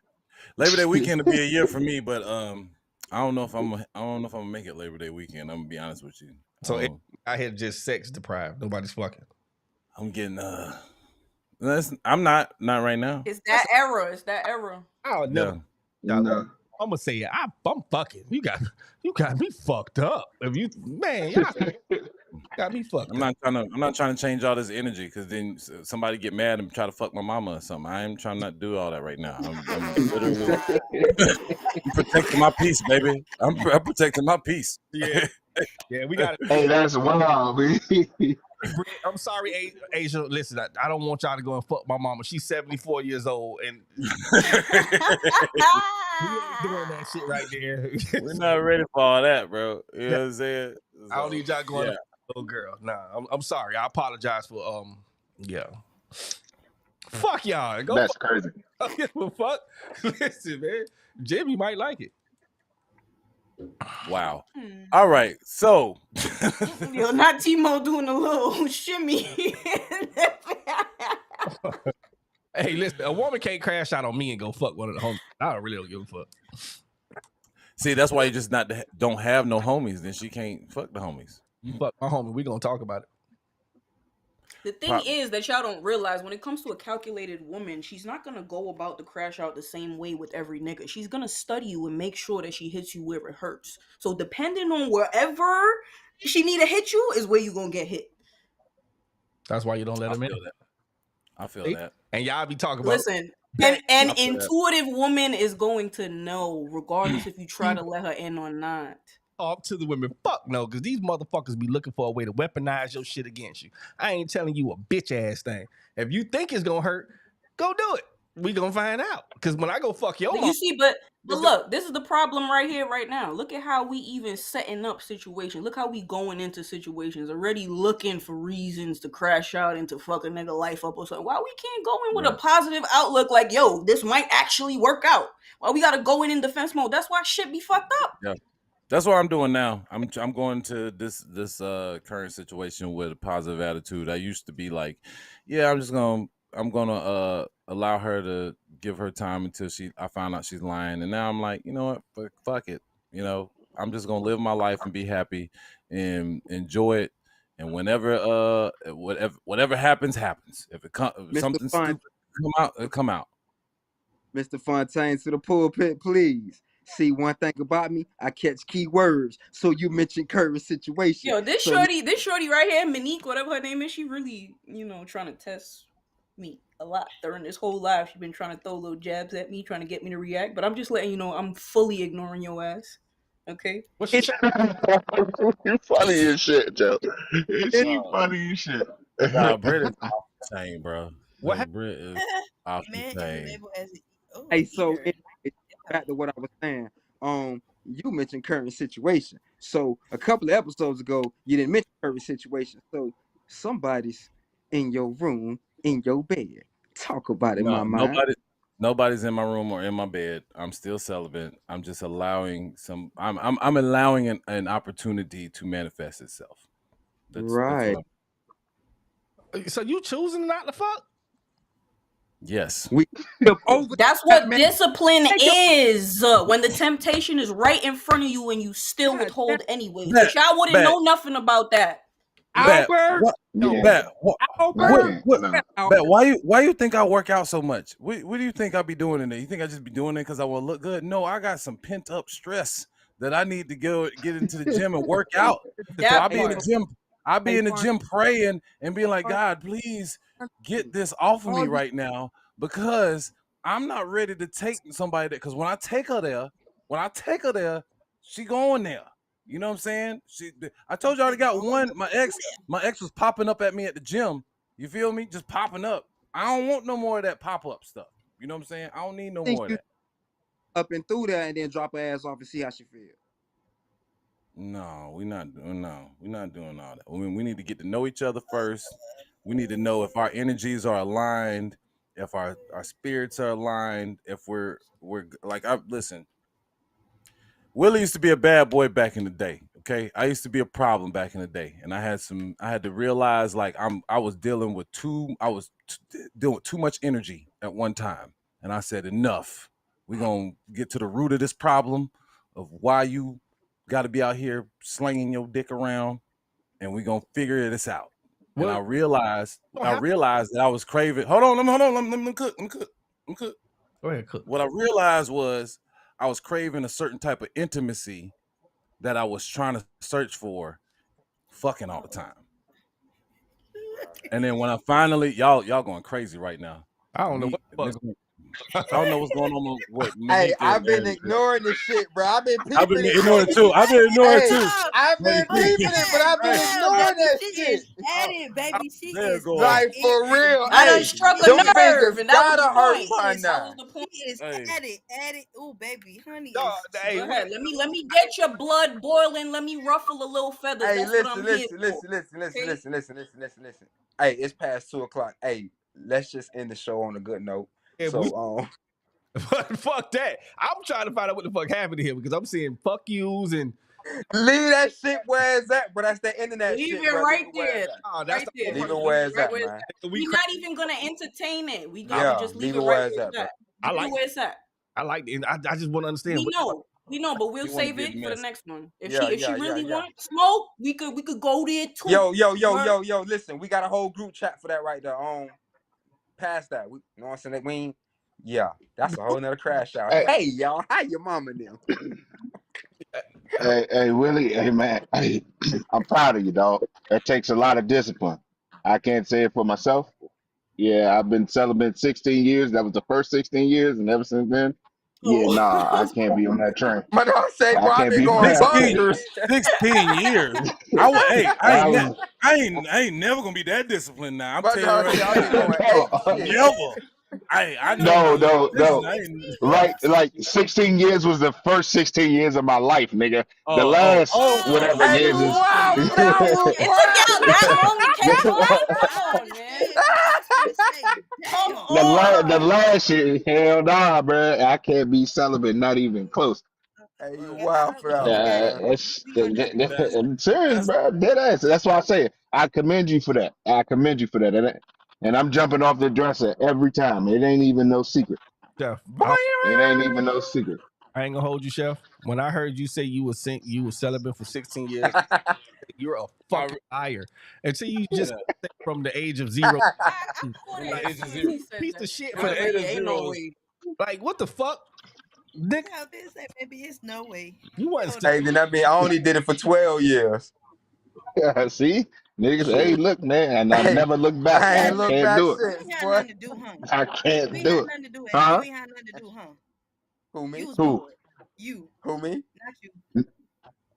Speaker 2: Labor Day weekend will be a year for me, but I don't know if I'm gonna make it Labor Day weekend. I'm gonna be honest with you.
Speaker 1: So I had just sex deprived. Nobody's fucking.
Speaker 2: I'm getting I'm not right now.
Speaker 7: It's that era. It's that era.
Speaker 1: I'll never.
Speaker 3: No.
Speaker 1: I'm gonna say it. I'm fucking. You got me fucked up. If you y'all got me fucked.
Speaker 2: I'm not trying to change all this energy because then somebody get mad and try to fuck my mama or something. I am trying not to do all that right now. I'm literally I'm protecting my peace, baby. I'm protecting my peace.
Speaker 1: Yeah, yeah. We got it.
Speaker 3: Hey, that's wild, man.
Speaker 1: I'm sorry, Asia. Listen, I don't want y'all to go and fuck my mama. She's 74 years old, and we ain't doing that shit right there.
Speaker 2: We're not ready for all that, bro. You know what I'm saying?
Speaker 1: I don't need y'all going
Speaker 2: yeah.
Speaker 1: to little girl. Nah, I'm sorry. I apologize for yeah. Fuck y'all. Go
Speaker 3: That's crazy.
Speaker 1: fuck. Listen, man. Jimmy might like it.
Speaker 2: Wow. All right. So
Speaker 7: Yo, not Timo doing a little shimmy.
Speaker 1: Hey, listen, a woman can't crash out on me and go fuck one of the homies. I really don't give a fuck.
Speaker 2: see, that's why you just don't have no homies. Then she can't fuck the homies.
Speaker 1: You fuck my homie, we gonna talk about it.
Speaker 7: The thing is that y'all don't realize when it comes to a calculated woman, she's not gonna go about the crash out the same way with every nigga. She's gonna study you and make sure that she hits you where it hurts. So depending on wherever she need to hit you is where you gonna get hit.
Speaker 1: That's why you don't let
Speaker 2: I
Speaker 1: him in.
Speaker 2: feel that. I feel
Speaker 1: See?
Speaker 2: that.
Speaker 1: And y'all be talking about
Speaker 7: Listen, an
Speaker 2: I feel that.
Speaker 7: intuitive woman is going to know, regardless if you try to let her in or not.
Speaker 1: up to the women. Fuck no, because these motherfuckers be looking for a way to weaponize your shit against you. I ain't telling you a bitch ass thing. If you think it's gonna hurt, go do it. We gonna find out. Because when I go fuck your mom,
Speaker 7: You see, but look, this is the problem right here, right now. Look at how we even setting up situations. Look how we going into situations, already looking for reasons to crash out and to fuck a nigga life up or something. Why we can't go in with a positive outlook like, yo, this might actually work out? Why we gotta go in defense mode? That's why shit be fucked up.
Speaker 2: Yeah. That's what I'm doing now. I'm going to this current situation with a positive attitude. I used to be like, yeah, I'm gonna allow her to give her time until I find out she's lying. And now I'm like, you know what, fuck it. You know, I'm just gonna live my life and be happy and enjoy it. And whatever happens. If
Speaker 6: Mr.
Speaker 2: something
Speaker 6: Fun,
Speaker 2: stupid come out, it'll come out.
Speaker 6: Mr. Fontaine, to the pulpit, please. See, one thing about me, I catch key words. So you mentioned current situation.
Speaker 7: Yo, this
Speaker 6: So
Speaker 7: shorty right here, Monique, whatever her name is, she really, trying to test me a lot during this whole live. She's been trying to throw little jabs at me, trying to get me to react. But I'm just letting you know I'm fully ignoring your ass. Okay?
Speaker 1: What's she saying?
Speaker 3: You funny as shit, Joe. She
Speaker 2: Wow.
Speaker 3: funny as shit.
Speaker 2: Nah, Britt is off the chain, bro.
Speaker 1: What
Speaker 2: Like, Britt is off the
Speaker 5: Man,
Speaker 2: chain.
Speaker 5: label as oh,
Speaker 6: hey, so
Speaker 5: eater.
Speaker 6: back to what I was saying. You mentioned current situation. So a couple of episodes ago, you didn't mention current situation. So somebody's in your room, in your bed. Talk about it,
Speaker 2: No,
Speaker 6: my man.
Speaker 2: nobody's in my room or in my bed. I'm still celibate. I'm just allowing I'm allowing an opportunity to manifest itself. That's
Speaker 6: Right.
Speaker 2: what
Speaker 1: So you choosing not to fuck?
Speaker 2: yes.
Speaker 6: We skip over
Speaker 7: That's
Speaker 6: that,
Speaker 7: what
Speaker 6: man.
Speaker 7: discipline
Speaker 6: Hey, yo.
Speaker 7: is. When the temptation is right in front of you and you still
Speaker 6: God
Speaker 7: withhold anyways.
Speaker 2: Bet,
Speaker 7: But y'all wouldn't
Speaker 2: bet.
Speaker 7: know nothing about that.
Speaker 2: Bet,
Speaker 6: Albert,
Speaker 2: what,
Speaker 3: Yeah.
Speaker 2: bet, what,
Speaker 3: No,
Speaker 6: Albert,
Speaker 2: what,
Speaker 3: no.
Speaker 2: bet, why you think I work out so much? What do you think I be doing in there? You think I just be doing it because I want to look good? No, I got some pent up stress that I need to get into the gym and work out. So
Speaker 7: That
Speaker 2: I be in the
Speaker 7: part.
Speaker 2: gym. I be
Speaker 6: Hey,
Speaker 2: in the
Speaker 6: Fun,
Speaker 2: gym praying and being like,
Speaker 6: Fun,
Speaker 2: God, please get this off of
Speaker 6: all
Speaker 2: me
Speaker 6: you
Speaker 2: right now because I'm not ready to take somebody there. Because when I take her there, she going there. You know what I'm saying? I told you I already got one. My ex was popping up at me at the gym. You feel me? Just popping up. I don't want no more of that pop up stuff. You know what I'm saying? I don't need no
Speaker 6: think
Speaker 2: more of
Speaker 6: you
Speaker 2: that.
Speaker 6: up and through there and then drop her ass off and see how she feel.
Speaker 2: No, we're not doing all that. We need to get to know each other first. We need to know if our energies are aligned, if our spirits are aligned, if we're like listen. Willie used to be a bad boy back in the day. Okay, I used to be a problem back in the day, and I had to realize like I was dealing with too much energy at one time, and I said enough. We're gonna get to the root of this problem of why you got to be out here slinging your dick around, and we're gonna figure this out. And I
Speaker 1: Well,
Speaker 2: realized
Speaker 1: don't have-
Speaker 2: that I was craving. Hold on, let me cook.
Speaker 1: Go ahead, cook.
Speaker 2: What I realized was I was craving a certain type of intimacy that I was trying to search for, fucking all the time. And then when I finally, y'all going crazy right now.
Speaker 1: I don't know
Speaker 2: Me-
Speaker 1: what the fuck.
Speaker 2: I don't know what's going on with
Speaker 6: Hey,
Speaker 2: Monique
Speaker 6: I've been
Speaker 2: and-
Speaker 6: ignoring this shit, bro. I've been
Speaker 2: I've been
Speaker 6: peeping it.
Speaker 2: ignoring it too. I've been ignoring it
Speaker 6: Hey,
Speaker 2: too.
Speaker 6: I've been
Speaker 2: Hey,
Speaker 6: peeping it, but I've been
Speaker 1: Hey,
Speaker 6: ignoring that
Speaker 5: She
Speaker 6: shit.
Speaker 5: is at it, baby. She
Speaker 2: There
Speaker 5: is
Speaker 2: goes.
Speaker 6: Like for real.
Speaker 7: I done
Speaker 6: Hey,
Speaker 7: struck a
Speaker 6: them
Speaker 7: nerve,
Speaker 6: fingers
Speaker 7: and that was
Speaker 6: gotta
Speaker 7: the
Speaker 6: hurt
Speaker 7: point.
Speaker 6: by
Speaker 7: That
Speaker 6: now.
Speaker 7: was the point.
Speaker 5: She is
Speaker 2: Hey.
Speaker 5: at it. Oh, baby, honey.
Speaker 1: Dog,
Speaker 5: is-
Speaker 1: hey,
Speaker 7: Go ahead. Let me get your blood boiling. Let me ruffle a little feathers.
Speaker 6: Hey,
Speaker 7: That's what I'm
Speaker 6: listen.
Speaker 7: here for.
Speaker 6: Listen. Hey, it's past 2:00. Hey, let's just end the show on a good note.
Speaker 1: Yeah,
Speaker 6: So
Speaker 1: fuck that. I'm trying to find out what the fuck happened to him because I'm seeing fuck yous and
Speaker 6: leave that shit where it's at, but that's the internet
Speaker 7: Leave
Speaker 6: shit,
Speaker 7: it
Speaker 6: bro.
Speaker 7: right
Speaker 6: Leave it where
Speaker 7: there.
Speaker 6: it's at.
Speaker 1: oh, that's
Speaker 7: Right
Speaker 1: the
Speaker 7: there.
Speaker 6: Leave it
Speaker 1: part.
Speaker 6: where it's
Speaker 7: Right
Speaker 6: at,
Speaker 7: where it's
Speaker 6: man.
Speaker 7: at.
Speaker 1: We
Speaker 7: We're not even gonna entertain it. We gotta
Speaker 6: Yeah,
Speaker 7: just leave
Speaker 6: leave
Speaker 7: it
Speaker 6: it where
Speaker 7: right
Speaker 6: it's
Speaker 7: where
Speaker 6: at,
Speaker 7: it's
Speaker 6: bro.
Speaker 7: at.
Speaker 1: I
Speaker 7: Leave
Speaker 1: like
Speaker 7: it where it's at.
Speaker 1: I like it. I just want to understand.
Speaker 7: We know, but we'll
Speaker 2: You wanna
Speaker 7: save
Speaker 2: get
Speaker 7: it for the
Speaker 2: messy.
Speaker 7: next one. If
Speaker 6: Yeah,
Speaker 7: she
Speaker 6: yeah,
Speaker 7: really
Speaker 6: yeah.
Speaker 7: want smoke, we could go there too.
Speaker 6: Yo, listen, we got a whole group chat for that right there. Past that. You know what I'm saying? We ain't, yeah, that's a whole nother crash out.
Speaker 3: Hey.
Speaker 6: Hey, y'all, how your mama now?
Speaker 3: Hey, Willie, hey man, hey, I'm proud of you, dog. That takes a lot of discipline. I can't say it for myself. Yeah, I've been celibate 16 years. That was the first 16 years, and ever since then, yeah, nah, I can't be on that train.
Speaker 6: My dog say, bro, I've
Speaker 3: can't
Speaker 6: been
Speaker 3: be
Speaker 6: going
Speaker 3: past that.
Speaker 2: 16 years. I ain't never gonna be that disciplined now. I'm
Speaker 6: My
Speaker 2: telling
Speaker 6: dog
Speaker 2: you
Speaker 6: say,
Speaker 2: right
Speaker 6: I've been
Speaker 2: now.
Speaker 6: going ape shit.
Speaker 2: Never. I know.
Speaker 3: No.
Speaker 2: Listen, I ain't.
Speaker 3: Right, like 16 years was the first 16 years of my life, nigga. The
Speaker 2: Oh,
Speaker 3: last whatever
Speaker 6: Hey,
Speaker 3: years
Speaker 6: you
Speaker 3: is.
Speaker 6: wild for that one,
Speaker 7: It took y'all that long to catch on? Come on, man. Come
Speaker 3: The
Speaker 7: on.
Speaker 3: last shit, hell nah, bro. I can't be celibate, not even close.
Speaker 6: Hey, you
Speaker 5: Yeah,
Speaker 6: wild for that
Speaker 5: we
Speaker 6: one,
Speaker 5: got
Speaker 3: Yeah,
Speaker 6: bro.
Speaker 3: it's
Speaker 5: we gonna have to do
Speaker 2: That's
Speaker 3: I'm serious,
Speaker 2: that's
Speaker 3: bro. Dead ass. That's why I say it. I commend you for that. I commend you for that. And I'm jumping off the dresser every time. It ain't even no secret.
Speaker 1: Chef,
Speaker 6: Boy,
Speaker 3: It ain't even no secret.
Speaker 1: I ain't gonna hold you, Chef. When I heard you say you were celibate for 16 years, you're a
Speaker 2: I,
Speaker 1: fucking liar. Until you just
Speaker 2: yeah.
Speaker 1: say from the age of 0,
Speaker 5: I caught
Speaker 2: From
Speaker 5: it
Speaker 2: the
Speaker 5: as
Speaker 2: age of
Speaker 5: soon as
Speaker 2: zero,
Speaker 5: he said
Speaker 1: piece
Speaker 5: that.
Speaker 1: of shit
Speaker 2: from
Speaker 1: for
Speaker 7: I
Speaker 1: the
Speaker 7: was
Speaker 2: the
Speaker 7: like,
Speaker 2: age
Speaker 1: age.
Speaker 2: of
Speaker 7: yeah, ain't no
Speaker 2: zeros.
Speaker 7: way.
Speaker 1: Like, what the fuck? Nick,
Speaker 5: Yeah, bitch said, baby, it's no way.
Speaker 1: you wasn't
Speaker 5: Hold
Speaker 1: still.
Speaker 6: hey, then I mean, I only did it for 12 years.
Speaker 3: See? Niggas, hey,
Speaker 6: Shit.
Speaker 3: look, man, and I
Speaker 6: Hey,
Speaker 3: never look back.
Speaker 6: I
Speaker 3: I
Speaker 6: ain't looked
Speaker 3: can't
Speaker 6: back
Speaker 3: do it.
Speaker 5: You
Speaker 6: since,
Speaker 5: ain't had
Speaker 6: boy.
Speaker 5: nothing to do, huh?
Speaker 3: I
Speaker 5: You
Speaker 3: can't
Speaker 5: ain't
Speaker 3: do
Speaker 5: had
Speaker 3: it.
Speaker 5: nothing to do, Eddie.
Speaker 3: Huh?
Speaker 5: You ain't had nothing to do, huh?
Speaker 6: Who,
Speaker 5: You
Speaker 6: me?
Speaker 5: was
Speaker 3: Who?
Speaker 5: bored. You,
Speaker 6: Who, me?
Speaker 5: not you.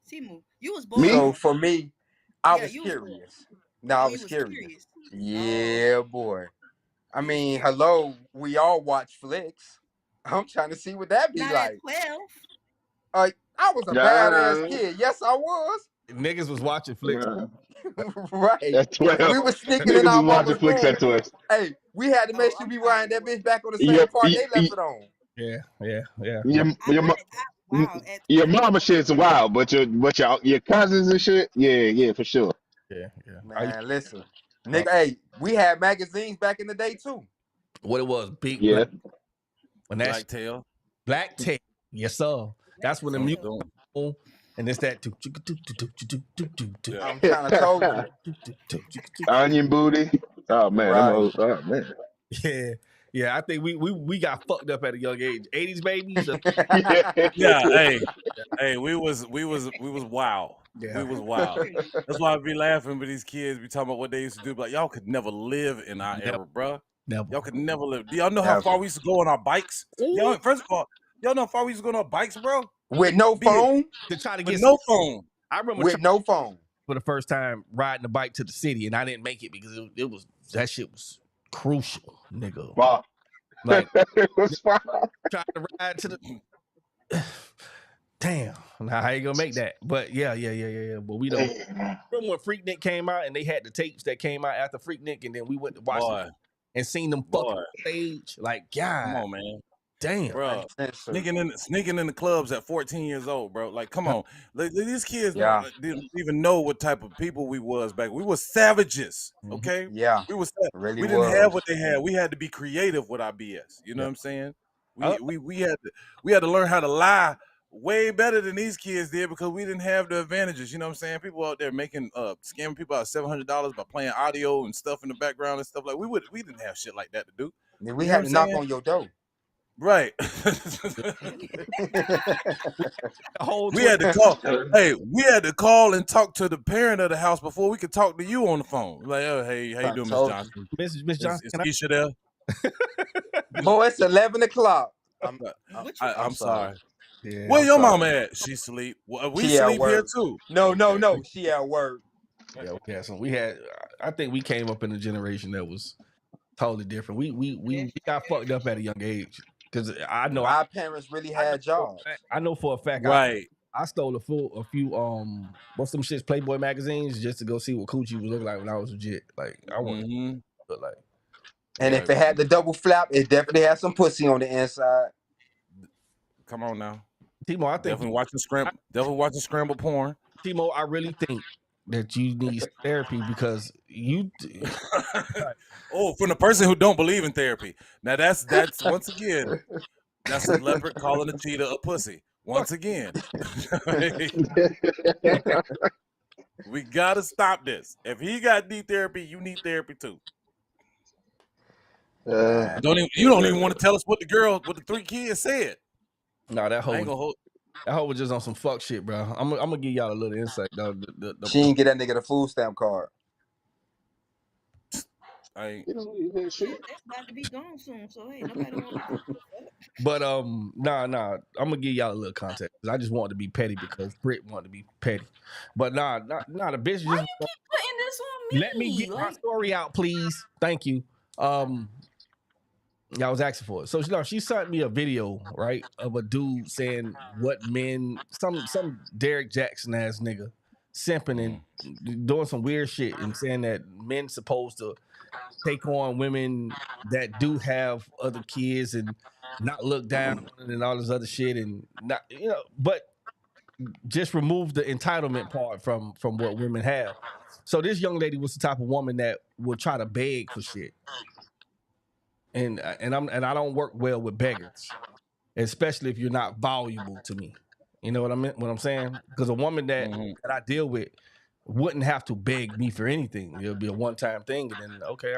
Speaker 5: Timu. You was bored,
Speaker 3: Me?
Speaker 6: So
Speaker 5: huh?
Speaker 6: for me, I
Speaker 5: Yeah,
Speaker 6: was
Speaker 5: you was bored.
Speaker 6: curious. No, I
Speaker 5: Oh, you
Speaker 6: was
Speaker 5: was
Speaker 6: curious.
Speaker 5: curious. Oh,
Speaker 6: Yeah, boy. I
Speaker 5: you was
Speaker 6: mean,
Speaker 5: curious.
Speaker 6: hello, we all watch flicks. I'm trying to see what that be
Speaker 5: Not at
Speaker 6: like.
Speaker 5: 12.
Speaker 6: I was a badass kid. Yes, I was.
Speaker 1: Niggas was watching flicks.
Speaker 6: Right.
Speaker 3: At 12.
Speaker 6: We was sneaking in
Speaker 3: Niggas
Speaker 6: our
Speaker 3: was watching
Speaker 6: mama's
Speaker 3: flicks
Speaker 6: room.
Speaker 3: at 12.
Speaker 6: Hey, we had to make
Speaker 5: Oh,
Speaker 6: sure
Speaker 5: I'm
Speaker 6: we
Speaker 5: sorry.
Speaker 6: wind that bitch back on the
Speaker 3: Your,
Speaker 6: same part they
Speaker 3: your,
Speaker 6: left it on.
Speaker 1: Yeah.
Speaker 3: your,
Speaker 5: I
Speaker 3: your,
Speaker 5: got it. Wow, at
Speaker 3: your
Speaker 5: 12.
Speaker 3: mama shit's wild, but your cousins and shit, yeah, for sure.
Speaker 1: Yeah.
Speaker 6: Man, listen. Nigga, hey, we had magazines back in the day too.
Speaker 1: What it was, big
Speaker 3: Yeah.
Speaker 1: black. When that
Speaker 2: Blacktail.
Speaker 1: black tape. Yes, sir. That's when the
Speaker 2: Don't
Speaker 1: music,
Speaker 2: don't.
Speaker 1: and it's that.
Speaker 2: Yeah.
Speaker 6: I'm trying to told you.
Speaker 3: Onion booty. Oh man, them
Speaker 6: Right.
Speaker 3: old, oh man.
Speaker 1: Yeah. I think we got fucked up at a young age. 80s babies.
Speaker 2: Yeah. Hey, we was wild.
Speaker 1: Yeah.
Speaker 2: We was wild. That's why I be laughing with these kids. Be talking about what they used to do. Like y'all could never live in our era, bruh.
Speaker 1: Never.
Speaker 2: Y'all could never live. Do y'all know how
Speaker 6: Never.
Speaker 2: far we used to go on our bikes? Y'all,
Speaker 1: Ooh.
Speaker 2: first of all, y'all know how far we used to go on our bikes, bro?
Speaker 6: With no
Speaker 2: Be it
Speaker 6: phone?
Speaker 1: To try to
Speaker 2: with
Speaker 1: get
Speaker 2: no phone.
Speaker 1: I remember
Speaker 6: With no phone.
Speaker 1: for the first time riding a bike to the city, and I didn't make it because it was that shit was crucial, nigga.
Speaker 3: Wow.
Speaker 1: Like
Speaker 3: It was fine.
Speaker 1: trying to ride to the damn. Nah, I ain't gonna make that. But yeah. But we don't remember when Freaknik came out and they had the tapes that came out after Freaknik, and then we went to watch
Speaker 2: Boy,
Speaker 1: them and seen them fucking
Speaker 2: boy.
Speaker 1: stage. Like,
Speaker 2: Come
Speaker 1: God
Speaker 2: on, man.
Speaker 1: damn.
Speaker 2: Bro,
Speaker 6: Uncensored.
Speaker 2: sneaking in the clubs at 14 years old, bro. Like, come on. Like, these kids
Speaker 6: Yeah.
Speaker 2: didn't even know what type of people we was back. We were savages, okay?
Speaker 6: Yeah.
Speaker 2: We was
Speaker 6: Really
Speaker 2: we didn't have
Speaker 6: was.
Speaker 2: what they had. We had to be creative with our BS. You know
Speaker 1: Yeah.
Speaker 2: what I'm saying?
Speaker 1: Uh,
Speaker 2: We had to learn how to lie way better than these kids did because we didn't have the advantages. You know what I'm saying? People out there making scamming people out of $700 by playing audio and stuff in the background and stuff like we didn't have shit like that to do.
Speaker 6: We
Speaker 2: You know
Speaker 6: had
Speaker 2: what
Speaker 6: to
Speaker 2: I'm
Speaker 6: knock
Speaker 2: saying?
Speaker 6: on your door.
Speaker 2: Right.
Speaker 1: a whole
Speaker 2: We had
Speaker 1: 20
Speaker 2: to call. Hey, we had to call and talk to the parent of the house before we could talk to you on the phone. Like, oh, hey, how you
Speaker 6: I
Speaker 2: doing, Miss
Speaker 6: told you.
Speaker 2: Johnson?
Speaker 1: Miss
Speaker 2: Is,
Speaker 1: Johnson.
Speaker 2: is
Speaker 1: Can I
Speaker 2: Keisha there?
Speaker 6: Boy, it's 11 o'clock.
Speaker 5: What you
Speaker 2: I'm sorry.
Speaker 1: yeah,
Speaker 2: Where
Speaker 6: I'm
Speaker 2: your
Speaker 6: sorry.
Speaker 2: mama at? She sleep. Well, we
Speaker 6: She at
Speaker 2: sleep here
Speaker 6: work.
Speaker 2: too.
Speaker 6: No.
Speaker 2: Okay.
Speaker 6: She at work.
Speaker 1: yeah, we had some. We had. I think we came up in a generation that was totally different. We got fucked up at a young age because I know
Speaker 6: Our parents really had jobs.
Speaker 1: I know for a fact
Speaker 2: Right.
Speaker 1: I stole a few what's some shits Playboy magazines just to go see what coochie was looking like when I was legit. Like I wanted
Speaker 2: Mm-hmm.
Speaker 1: to look like.
Speaker 6: And
Speaker 2: Right.
Speaker 6: if it had the double flap, it definitely had some pussy on the inside.
Speaker 2: Come on now.
Speaker 1: Timo, I think
Speaker 2: Definitely watching scramble porn.
Speaker 1: Timo, I really think that you need therapy because you
Speaker 2: Oh, from the person who don't believe in therapy. Now that's once again, that's a leopard calling a cheetah a pussy. Once again. We gotta stop this. If he got need therapy, you need therapy too.
Speaker 6: Man.
Speaker 2: You don't even want to tell us what the 3 kids said.
Speaker 1: no, that
Speaker 2: I ain't
Speaker 1: whole
Speaker 2: gonna hold.
Speaker 1: that whole was just on some fuck shit, bro. I'm gonna give y'all a little insight, though.
Speaker 6: She didn't get that nigga the food stamp card.
Speaker 2: I ain't.
Speaker 5: That's about to be gone soon. So hey, nobody wants to.
Speaker 1: But nah, I'm gonna give y'all a little context. I just wanted to be petty because Brit wanted to be petty. But nah, the bitch
Speaker 7: Why
Speaker 1: just
Speaker 7: you keep putting this on me?
Speaker 1: let me get my
Speaker 7: Like,
Speaker 1: story out, please. Thank you. Yeah, I was asking for it. So she sent me a video, right, of a dude saying what men, some Derek Jackson ass nigga, simping and doing some weird shit and saying that men supposed to take on women that do have other kids and not look down and all this other shit, and not but just remove the entitlement part from what women have. So this young lady was the type of woman that would try to beg for shit, and I don't work well with beggars, especially if you're not valuable to me. You know what I mean? What I'm saying? Because a woman that I deal with wouldn't have to beg me for anything. It'll be a one-time thing, and then okay,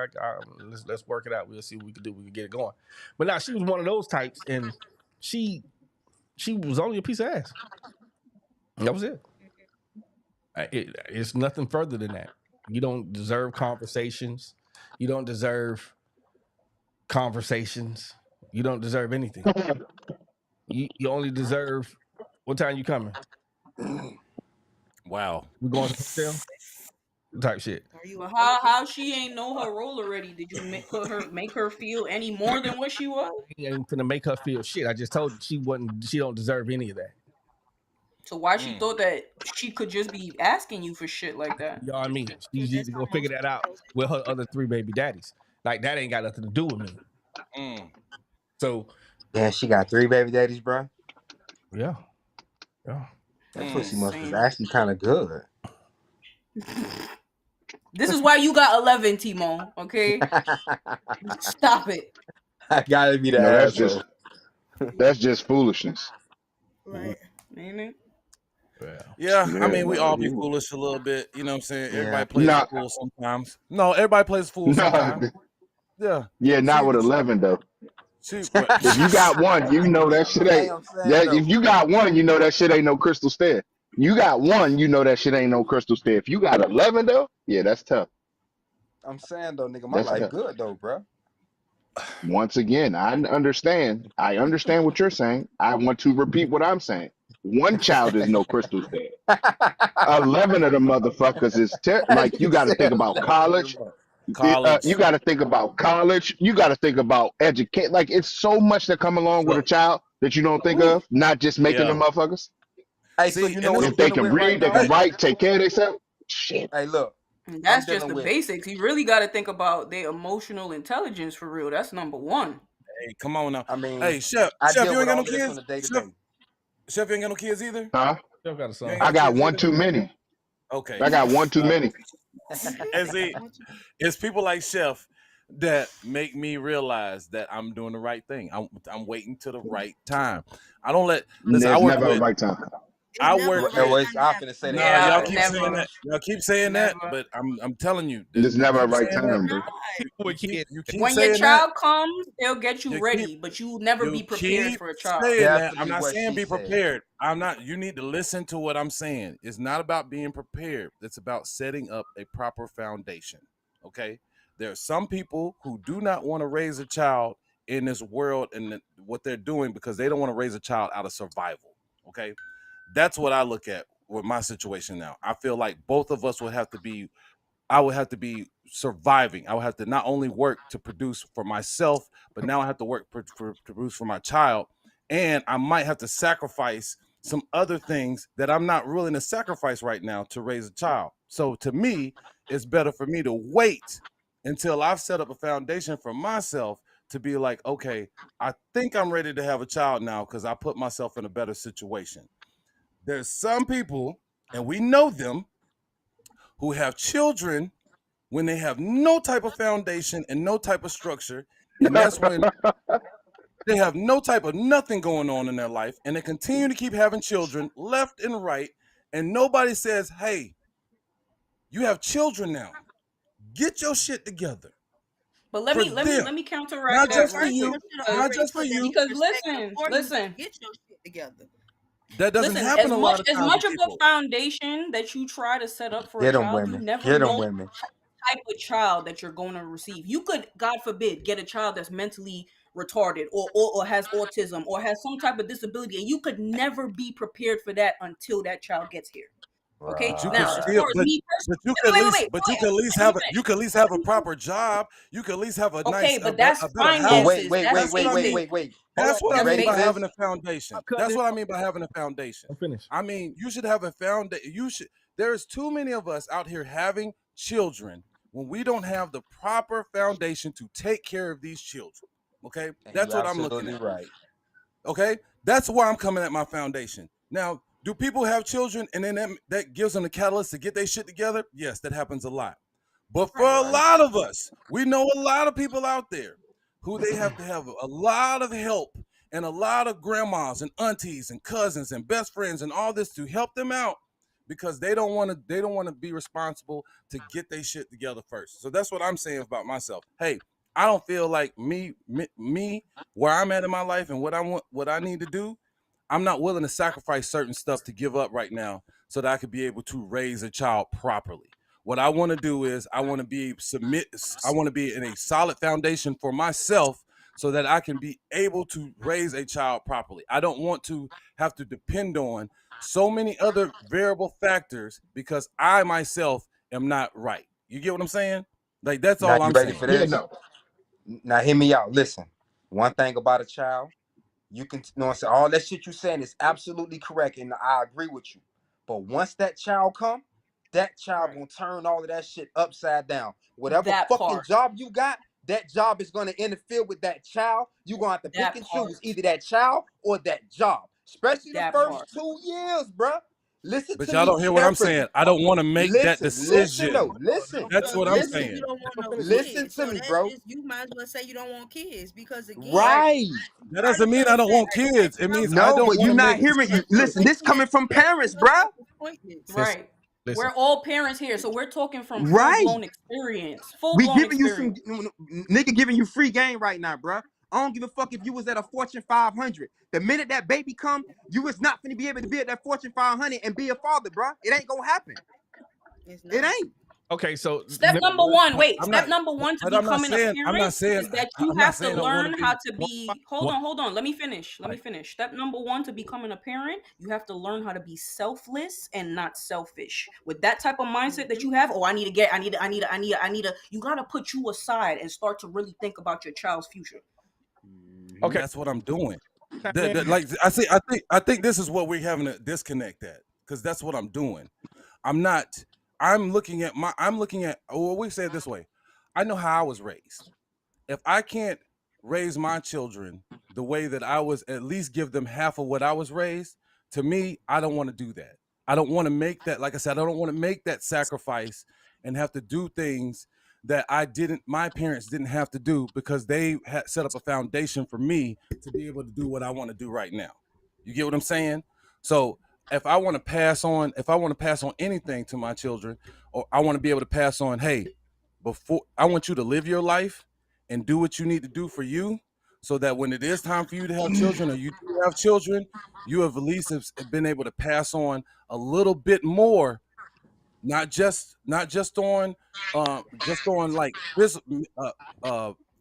Speaker 1: let's work it out. We'll see what we can do. We can get it going. But now she was one of those types, and she was only a piece of ass. That was it. It's nothing further than that. You don't deserve conversations. You don't deserve conversations. You don't deserve anything. You only deserve. What time you coming?
Speaker 2: Wow.
Speaker 1: We going to the hotel? Type shit.
Speaker 7: Well, how she ain't know her role already? Did you make her feel any more than what she was?
Speaker 1: You ain't finna make her feel shit. I just told you she don't deserve any of that.
Speaker 7: So why she thought that she could just be asking you for shit like that?
Speaker 1: You know what I mean? She needs to go figure that out with her other 3 baby daddies. Like that ain't got nothing to do with me. So
Speaker 10: yeah, she got 3 baby daddies, bro.
Speaker 1: Yeah.
Speaker 10: That pussy must was actually kind of good.
Speaker 7: This is why you got 11, Timo. Okay, stop it.
Speaker 10: I gotta be the asshole.
Speaker 3: That's just foolishness.
Speaker 5: Right.
Speaker 7: Ain't it?
Speaker 2: Yeah, I mean, we all be foolish a little bit. You know what I'm saying?
Speaker 3: Yeah.
Speaker 2: Everybody plays a fool sometimes. No, everybody plays a fool sometimes. Yeah.
Speaker 3: Yeah, not with 11 though.
Speaker 2: If
Speaker 3: you got one, you know that shit ain't. If you got one, you know that shit ain't no crystal stair. You got one, you know that shit ain't no crystal stair. If you got 11 though, yeah, that's tough.
Speaker 10: I'm saying though, nigga, my life good though, bro.
Speaker 3: Once again, I understand. I understand what you're saying. I want to repeat what I'm saying. One child is no crystal stair. 11 of the motherfuckers is like you got to think about college. You got to think about college. You got to think about educate. Like it's so much that come along with a child that you don't think of. Not just making them motherfuckers.
Speaker 10: Hey, so you know
Speaker 3: if they can read, they can write, take care of themselves. Shit.
Speaker 10: Hey, look.
Speaker 7: That's just the basics. You really got to think about their emotional intelligence for real. That's number one.
Speaker 2: Hey, come on now.
Speaker 10: I mean,
Speaker 2: hey, Chef, you ain't got no kids? Chef, you ain't got no kids either?
Speaker 3: Huh?
Speaker 1: I
Speaker 3: got one too many.
Speaker 2: Okay.
Speaker 3: I got one too many.
Speaker 2: And see, it's people like Chef that make me realize that I'm doing the right thing. I'm waiting till the right time. I don't let. Listen,
Speaker 3: There's
Speaker 2: I work
Speaker 3: never
Speaker 2: with,
Speaker 3: a right time.
Speaker 2: I work.
Speaker 10: Y'all
Speaker 2: keep saying that, but I'm telling you,
Speaker 3: there's never a right time, bro.
Speaker 7: When your child comes, they'll get you ready, but you will never be prepared for a child.
Speaker 2: I'm not saying be prepared. I'm not. You need to listen to what I'm saying. It's not about being prepared. It's about setting up a proper foundation. Okay. There are some people who do not want to raise a child in this world and what they're doing because they don't want to raise a child out of survival. Okay. That's what I look at with my situation now. I feel like both of us would have to be, I would have to be surviving. I would have to not only work to produce for myself, but now I have to work to produce for my child. And I might have to sacrifice some other things that I'm not willing to sacrifice right now to raise a child. So to me, it's better for me to wait until I've set up a foundation for myself to be like, okay, I think I'm ready to have a child now because I put myself in a better situation. There's some people, and we know them, who have children when they have no type of foundation and no type of structure. And that's when they have no type of nothing going on in their life. And they continue to keep having children left and right. And nobody says, hey, you have children now. Get your shit together.
Speaker 7: But let me counteract
Speaker 2: not
Speaker 7: that.
Speaker 2: Just for you. Not just for you.
Speaker 7: Because listen.
Speaker 5: Get your shit together.
Speaker 2: That doesn't happen a lot of times.
Speaker 7: As much of a foundation that you try to set up for a child, you never know what type of child that you're going to receive. You could, God forbid, get a child that's mentally retarded or has autism or has some type of disability, and you could never be prepared for that until that child gets here. Okay,
Speaker 2: but you could at least have a proper job. You could at least have a nice.
Speaker 7: Okay, but that's finances.
Speaker 10: Wait.
Speaker 2: That's what I mean by having a foundation. That's what I mean by having a foundation.
Speaker 1: I'm finished.
Speaker 2: I mean, you should have a foundation. There's too many of us out here having children when we don't have the proper foundation to take care of these children. Okay,
Speaker 10: And
Speaker 2: that's
Speaker 10: you
Speaker 2: what I'm looking
Speaker 10: absolutely
Speaker 2: at.
Speaker 10: right.
Speaker 2: Okay, that's why I'm coming at my foundation. Now, do people have children and then that gives them the catalyst to get their shit together? Yes, that happens a lot. But for a
Speaker 10: Right.
Speaker 2: lot of us, we know a lot of people out there who they have to have a lot of help and a lot of grandmas and aunties and cousins and best friends and all this to help them out because they don't want to be responsible to get their shit together first. So that's what I'm saying about myself. Hey, I don't feel like me where I'm at in my life and what I need to do. I'm not willing to sacrifice certain stuff to give up right now so that I could be able to raise a child properly. What I want to do is I want to be in a solid foundation for myself so that I can be able to raise a child properly. I don't want to have to depend on so many other variable factors because I myself am not right. You get what I'm saying? Like that's
Speaker 10: Now
Speaker 2: all
Speaker 10: you
Speaker 2: I'm
Speaker 10: ready
Speaker 2: saying.
Speaker 10: for
Speaker 3: Yeah,
Speaker 10: this?
Speaker 3: no.
Speaker 10: Now hear me out. Listen, one thing about a child, you can, you know what I'm saying? All that shit you saying is absolutely correct, and I agree with you. But once that child come, that child
Speaker 7: Right.
Speaker 10: gonna turn all of that shit upside down. Whatever
Speaker 7: That
Speaker 10: fucking
Speaker 7: part.
Speaker 10: job you got, that job is gonna interfere with that child. You gonna have to pick
Speaker 7: That
Speaker 10: and
Speaker 7: part.
Speaker 10: choose either that child or that job, especially the
Speaker 7: That
Speaker 10: first
Speaker 7: part.
Speaker 10: 2 years, bruh. Listen
Speaker 2: But
Speaker 10: to
Speaker 2: y'all
Speaker 10: me
Speaker 2: don't hear what I'm saying.
Speaker 10: carefully.
Speaker 2: I don't want to make that
Speaker 10: Listen
Speaker 2: decision.
Speaker 10: though, listen,
Speaker 2: That's
Speaker 5: Well,
Speaker 2: what I'm
Speaker 5: just say
Speaker 10: listen,
Speaker 5: you
Speaker 2: saying.
Speaker 5: don't want no
Speaker 10: listen
Speaker 5: kids.
Speaker 10: to
Speaker 5: So
Speaker 10: me,
Speaker 5: that's
Speaker 10: bro.
Speaker 5: just you might as well say you don't want kids because again,
Speaker 7: Right.
Speaker 10: Right.
Speaker 2: That
Speaker 5: I
Speaker 2: doesn't mean I
Speaker 5: understand
Speaker 2: don't
Speaker 5: that
Speaker 2: want kids. It
Speaker 5: child
Speaker 2: means I
Speaker 10: No,
Speaker 2: don't
Speaker 10: but
Speaker 2: want
Speaker 10: you're
Speaker 2: to
Speaker 10: not
Speaker 2: make
Speaker 10: hearing.
Speaker 5: but you're
Speaker 10: Listen, this
Speaker 5: making
Speaker 10: coming
Speaker 5: that
Speaker 10: from
Speaker 5: you're
Speaker 10: parents,
Speaker 5: making those
Speaker 10: bruh.
Speaker 5: appointments.
Speaker 1: Listen,
Speaker 7: Right.
Speaker 1: listen.
Speaker 7: We're all parents here, so we're talking from full
Speaker 10: Right.
Speaker 7: blown experience. Full
Speaker 10: We
Speaker 7: blown
Speaker 10: giving you some
Speaker 7: experience.
Speaker 10: nigga giving you free game right now, bruh. I don't give a fuck if you was at a Fortune 500. The minute that baby come, you is not gonna be able to be at that Fortune 500 and be a father, bruh. It ain't gonna happen.
Speaker 5: It's
Speaker 10: It
Speaker 5: not.
Speaker 10: ain't.
Speaker 1: Okay, so
Speaker 7: Step number one, wait.
Speaker 2: I'm
Speaker 7: Step
Speaker 2: not.
Speaker 7: number one to
Speaker 2: But I'm not
Speaker 7: becoming a
Speaker 2: saying. I'm
Speaker 7: parent
Speaker 2: not saying.
Speaker 7: is that you
Speaker 2: I'm not
Speaker 7: have to
Speaker 2: saying I want to
Speaker 7: learn how
Speaker 2: be.
Speaker 7: to
Speaker 1: one,
Speaker 7: be.
Speaker 1: one,
Speaker 7: Hold on. Let me finish.
Speaker 1: right.
Speaker 7: Step number one to becoming a parent, you have to learn how to be selfless and not selfish. With that type of mindset that you have, oh, you gotta put you aside and start to really think about your child's future.
Speaker 1: Okay,
Speaker 2: That's what I'm doing.
Speaker 1: man.
Speaker 2: Like I think this is what we're having a disconnect at because that's what I'm doing. I'm not. I'm looking at my. I'm looking at. Well, we say it this way. I know how I was raised. If I can't raise my children the way that I was, at least give them half of what I was raised. To me, I don't want to do that. I don't want to make that. Like I said, I don't want to make that sacrifice and have to do things that my parents didn't have to do because they had set up a foundation for me to be able to do what I want to do right now. You get what I'm saying? So if I want to pass on anything to my children, or I want to be able to pass on, hey, before I want you to live your life and do what you need to do for you, so that when it is time for you to have children or you do have children, you have at least have been able to pass on a little bit more, not just on like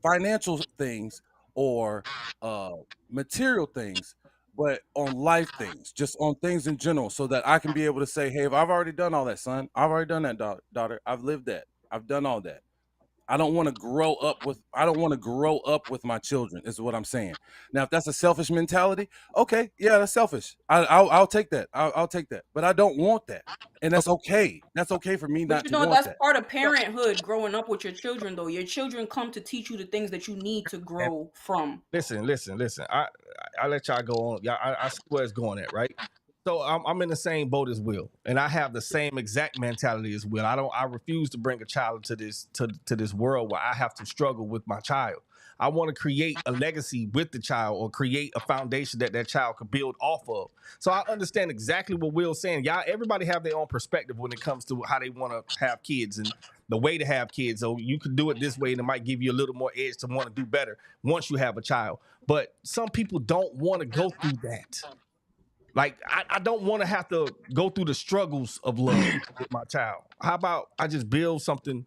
Speaker 2: financial things or material things, but on life things, just on things in general, so that I can be able to say, hey, if I've already done all that, son, I've already done that, daughter, I've lived that, I've done all that. I don't want to grow up with my children, is what I'm saying. Now, if that's a selfish mentality, okay, yeah, that's selfish. I'll take that. I'll take that. But I don't want that. And that's okay. That's okay for me
Speaker 7: But
Speaker 2: not
Speaker 7: you
Speaker 2: to
Speaker 7: know,
Speaker 2: want
Speaker 7: that's
Speaker 2: that.
Speaker 7: part of parenthood, growing up with your children, though. Your children come to teach you the things that you need to grow from.
Speaker 1: Listen. I let y'all go on. Y'all, I see where it's going at, right? So I'm in the same boat as Will, and I have the same exact mentality as Will. I refuse to bring a child into this world where I have to struggle with my child. I want to create a legacy with the child or create a foundation that child could build off of. So I understand exactly what Will's saying. Y'all, everybody have their own perspective when it comes to how they want to have kids and the way to have kids. So you can do it this way, and it might give you a little more edge to want to do better once you have a child. But some people don't want to go through that. Like, I don't want to have to go through the struggles of love with my child. How about I just build something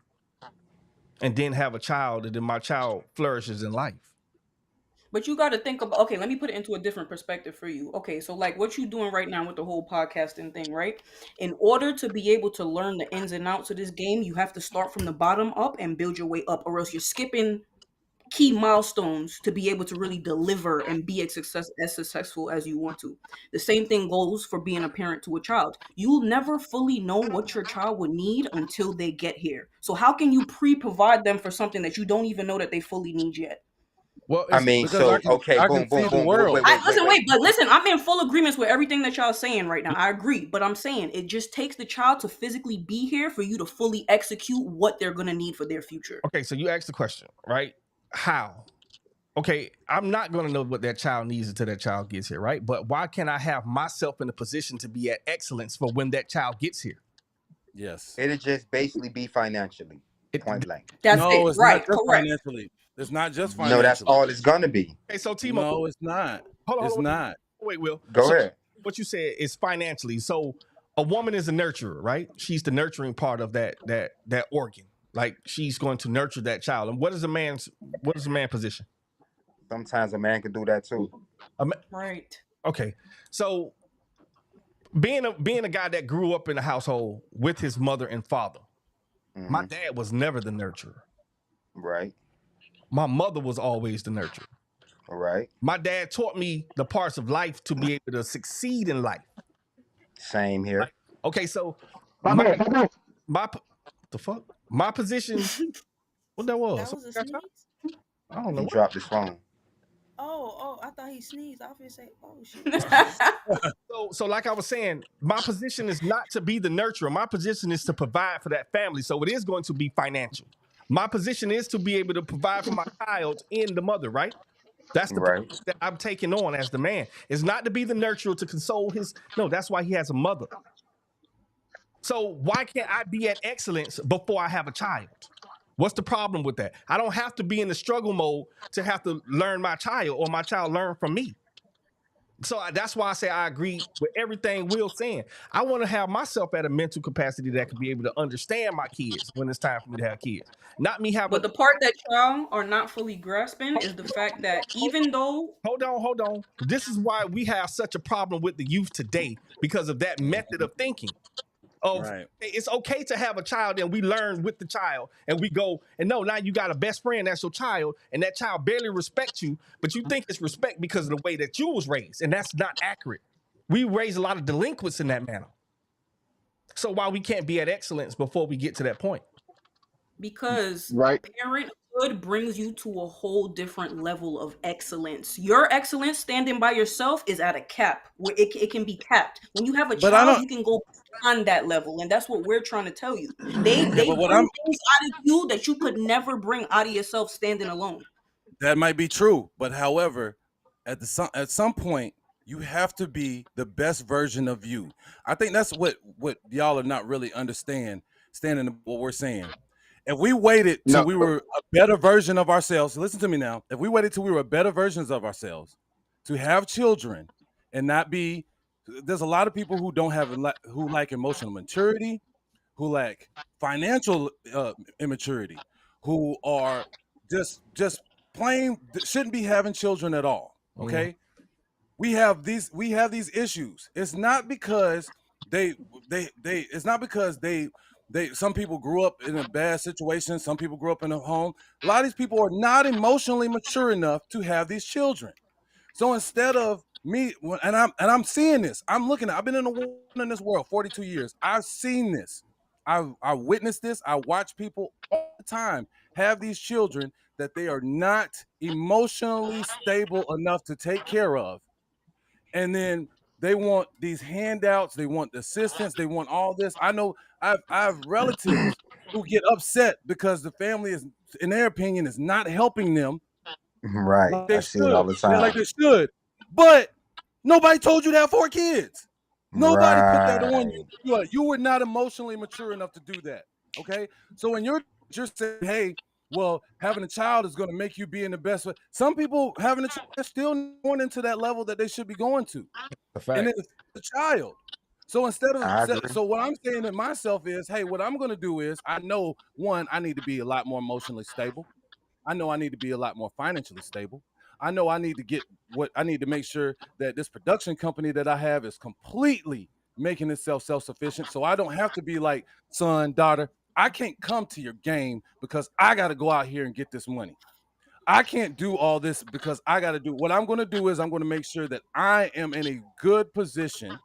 Speaker 1: and then have a child, and then my child flourishes in life?
Speaker 7: But you got to think about, okay, let me put it into a different perspective for you. Okay, so like what you doing right now with the whole podcasting thing, right? In order to be able to learn the ins and outs of this game, you have to start from the bottom up and build your way up, or else you're skipping key milestones to be able to really deliver and be as successful as you want to. The same thing goes for being a parent to a child. You'll never fully know what your child would need until they get here. So how can you pre-provide them for something that you don't even know that they fully need yet?
Speaker 1: Well,
Speaker 10: I
Speaker 1: it's
Speaker 10: mean,
Speaker 2: because
Speaker 10: so okay,
Speaker 2: I
Speaker 10: boom,
Speaker 2: can see
Speaker 10: boom,
Speaker 2: the
Speaker 10: boom.
Speaker 2: world.
Speaker 7: But listen, I'm in full agreements with everything that y'all saying right now. I agree, but I'm saying it just takes the child to physically be here for you to fully execute what they're gonna need for their future.
Speaker 1: okay. So you asked the question, right? How? Okay, I'm not going to know what that child needs until that child gets here, right? But why can't I have myself in a position to be at excellence for when that child gets here?
Speaker 2: Yes.
Speaker 10: It'll just basically be financially,
Speaker 1: It,
Speaker 10: point blank.
Speaker 7: That's
Speaker 2: No,
Speaker 7: it.
Speaker 2: it's not
Speaker 7: Right,
Speaker 2: just
Speaker 7: correct.
Speaker 2: financially. It's not just
Speaker 10: No, that's
Speaker 2: financially.
Speaker 10: all it's gonna be.
Speaker 1: okay, so Timo,
Speaker 2: No, it's not.
Speaker 1: hold
Speaker 2: It's
Speaker 1: on,
Speaker 2: not.
Speaker 1: wait, Will.
Speaker 10: Go
Speaker 1: So
Speaker 10: ahead.
Speaker 1: what you said is financially. So a woman is a nurturer, right? She's the nurturing part of that organ. Like she's going to nurture that child. And what is a man position?
Speaker 10: Sometimes a man can do that too.
Speaker 7: Right.
Speaker 1: Okay, so being a guy that grew up in a household with his mother and father, my dad was never the nurturer.
Speaker 10: Right.
Speaker 1: My mother was always the nurturer.
Speaker 10: All right.
Speaker 1: My dad taught me the parts of life to be able to succeed in life.
Speaker 10: Same here.
Speaker 1: Okay, so
Speaker 3: My
Speaker 1: the fuck? My position, what that was?
Speaker 5: That was a sneeze.
Speaker 1: I don't know.
Speaker 10: He
Speaker 1: What.
Speaker 10: dropped his phone.
Speaker 5: Oh, I thought he sneezed. I was gonna say, oh shit.
Speaker 1: So like I was saying, my position is not to be the nurturer. My position is to provide for that family. So it is going to be financial. My position is to be able to provide for my child and the mother, right? That's the
Speaker 10: Right.
Speaker 1: position that I'm taking on as the man. It's not to be the nurturer to console his. No, that's why he has a mother. So why can't I be at excellence before I have a child? What's the problem with that? I don't have to be in the struggle mode to have to learn my child or my child learn from me. So that's why I say I agree with everything Will's saying. I want to have myself at a mental capacity that can be able to understand my kids when it's time for me to have kids. Not me having.
Speaker 7: But the part that y'all are not fully grasping is the fact that even though
Speaker 1: Hold on. This is why we have such a problem with the youth today, because of that method of thinking.
Speaker 2: Right.
Speaker 1: It's okay to have a child and we learn with the child and we go and no, now you got a best friend that's your child and that child barely respects you, but you think it's respect because of the way that you was raised, and that's not accurate. We raise a lot of delinquents in that manner. So why we can't be at excellence before we get to that point?
Speaker 7: because
Speaker 3: right.
Speaker 7: parenthood brings you to a whole different level of excellence. Your excellence standing by yourself is at a cap where it can be capped. When you have a
Speaker 2: But I
Speaker 7: child,
Speaker 2: don't.
Speaker 7: you can go beyond that level, and that's what we're trying to tell you. They
Speaker 2: Yeah, but what
Speaker 7: bring
Speaker 2: I'm
Speaker 7: things out of you that you could never bring out of yourself standing alone.
Speaker 2: that might be true, but however, at some point, you have to be the best version of you. I think that's what y'all are not really standing what we're saying. If we waited till
Speaker 3: No,
Speaker 2: we were a better version of ourselves, listen to me now. If we waited till we were better versions of ourselves to have children and not be, there's a lot of people who don't have who lack emotional maturity, who lack financial immaturity, who are just plain shouldn't be having children at all. Okay, we have these issues. It's not because it's not because they some people grew up in a bad situation, some people grew up in a home. A lot of these people are not emotionally mature enough to have these children. So instead of me, and I'm seeing this, I've been in this world 42 years. I've seen this. I witnessed this. I watch people all the time have these children that they are not emotionally stable enough to take care of. And then they want these handouts, they want assistance, they want all this. I know I have relatives who get upset because the family is, in their opinion, is not helping them
Speaker 10: Right.
Speaker 2: like they
Speaker 10: I see it all the
Speaker 2: should. Like
Speaker 10: time.
Speaker 2: they should. But nobody told you to have 4 kids. Nobody put that on
Speaker 10: Right.
Speaker 2: you. You were not emotionally mature enough to do that. Okay. So when you're saying, hey, well, having a child is going to make you be in the best way. Some people having a child are still going into that level that they should be going to.
Speaker 1: A fact.
Speaker 2: And it's the child. So instead
Speaker 10: I
Speaker 2: of
Speaker 10: agree.
Speaker 2: so what I'm saying to myself is, hey, what I'm going to do is I know one, I need to be a lot more emotionally stable. I know I need to be a lot more financially stable. I know I need to get what I need to make sure that this production company that I have is completely making itself self-sufficient. So I don't have to be like, son, daughter, I can't come to your game because I got to go out here and get this money. I can't do all this because I got to do what I'm going to do is I'm going to make sure that I am in a good position.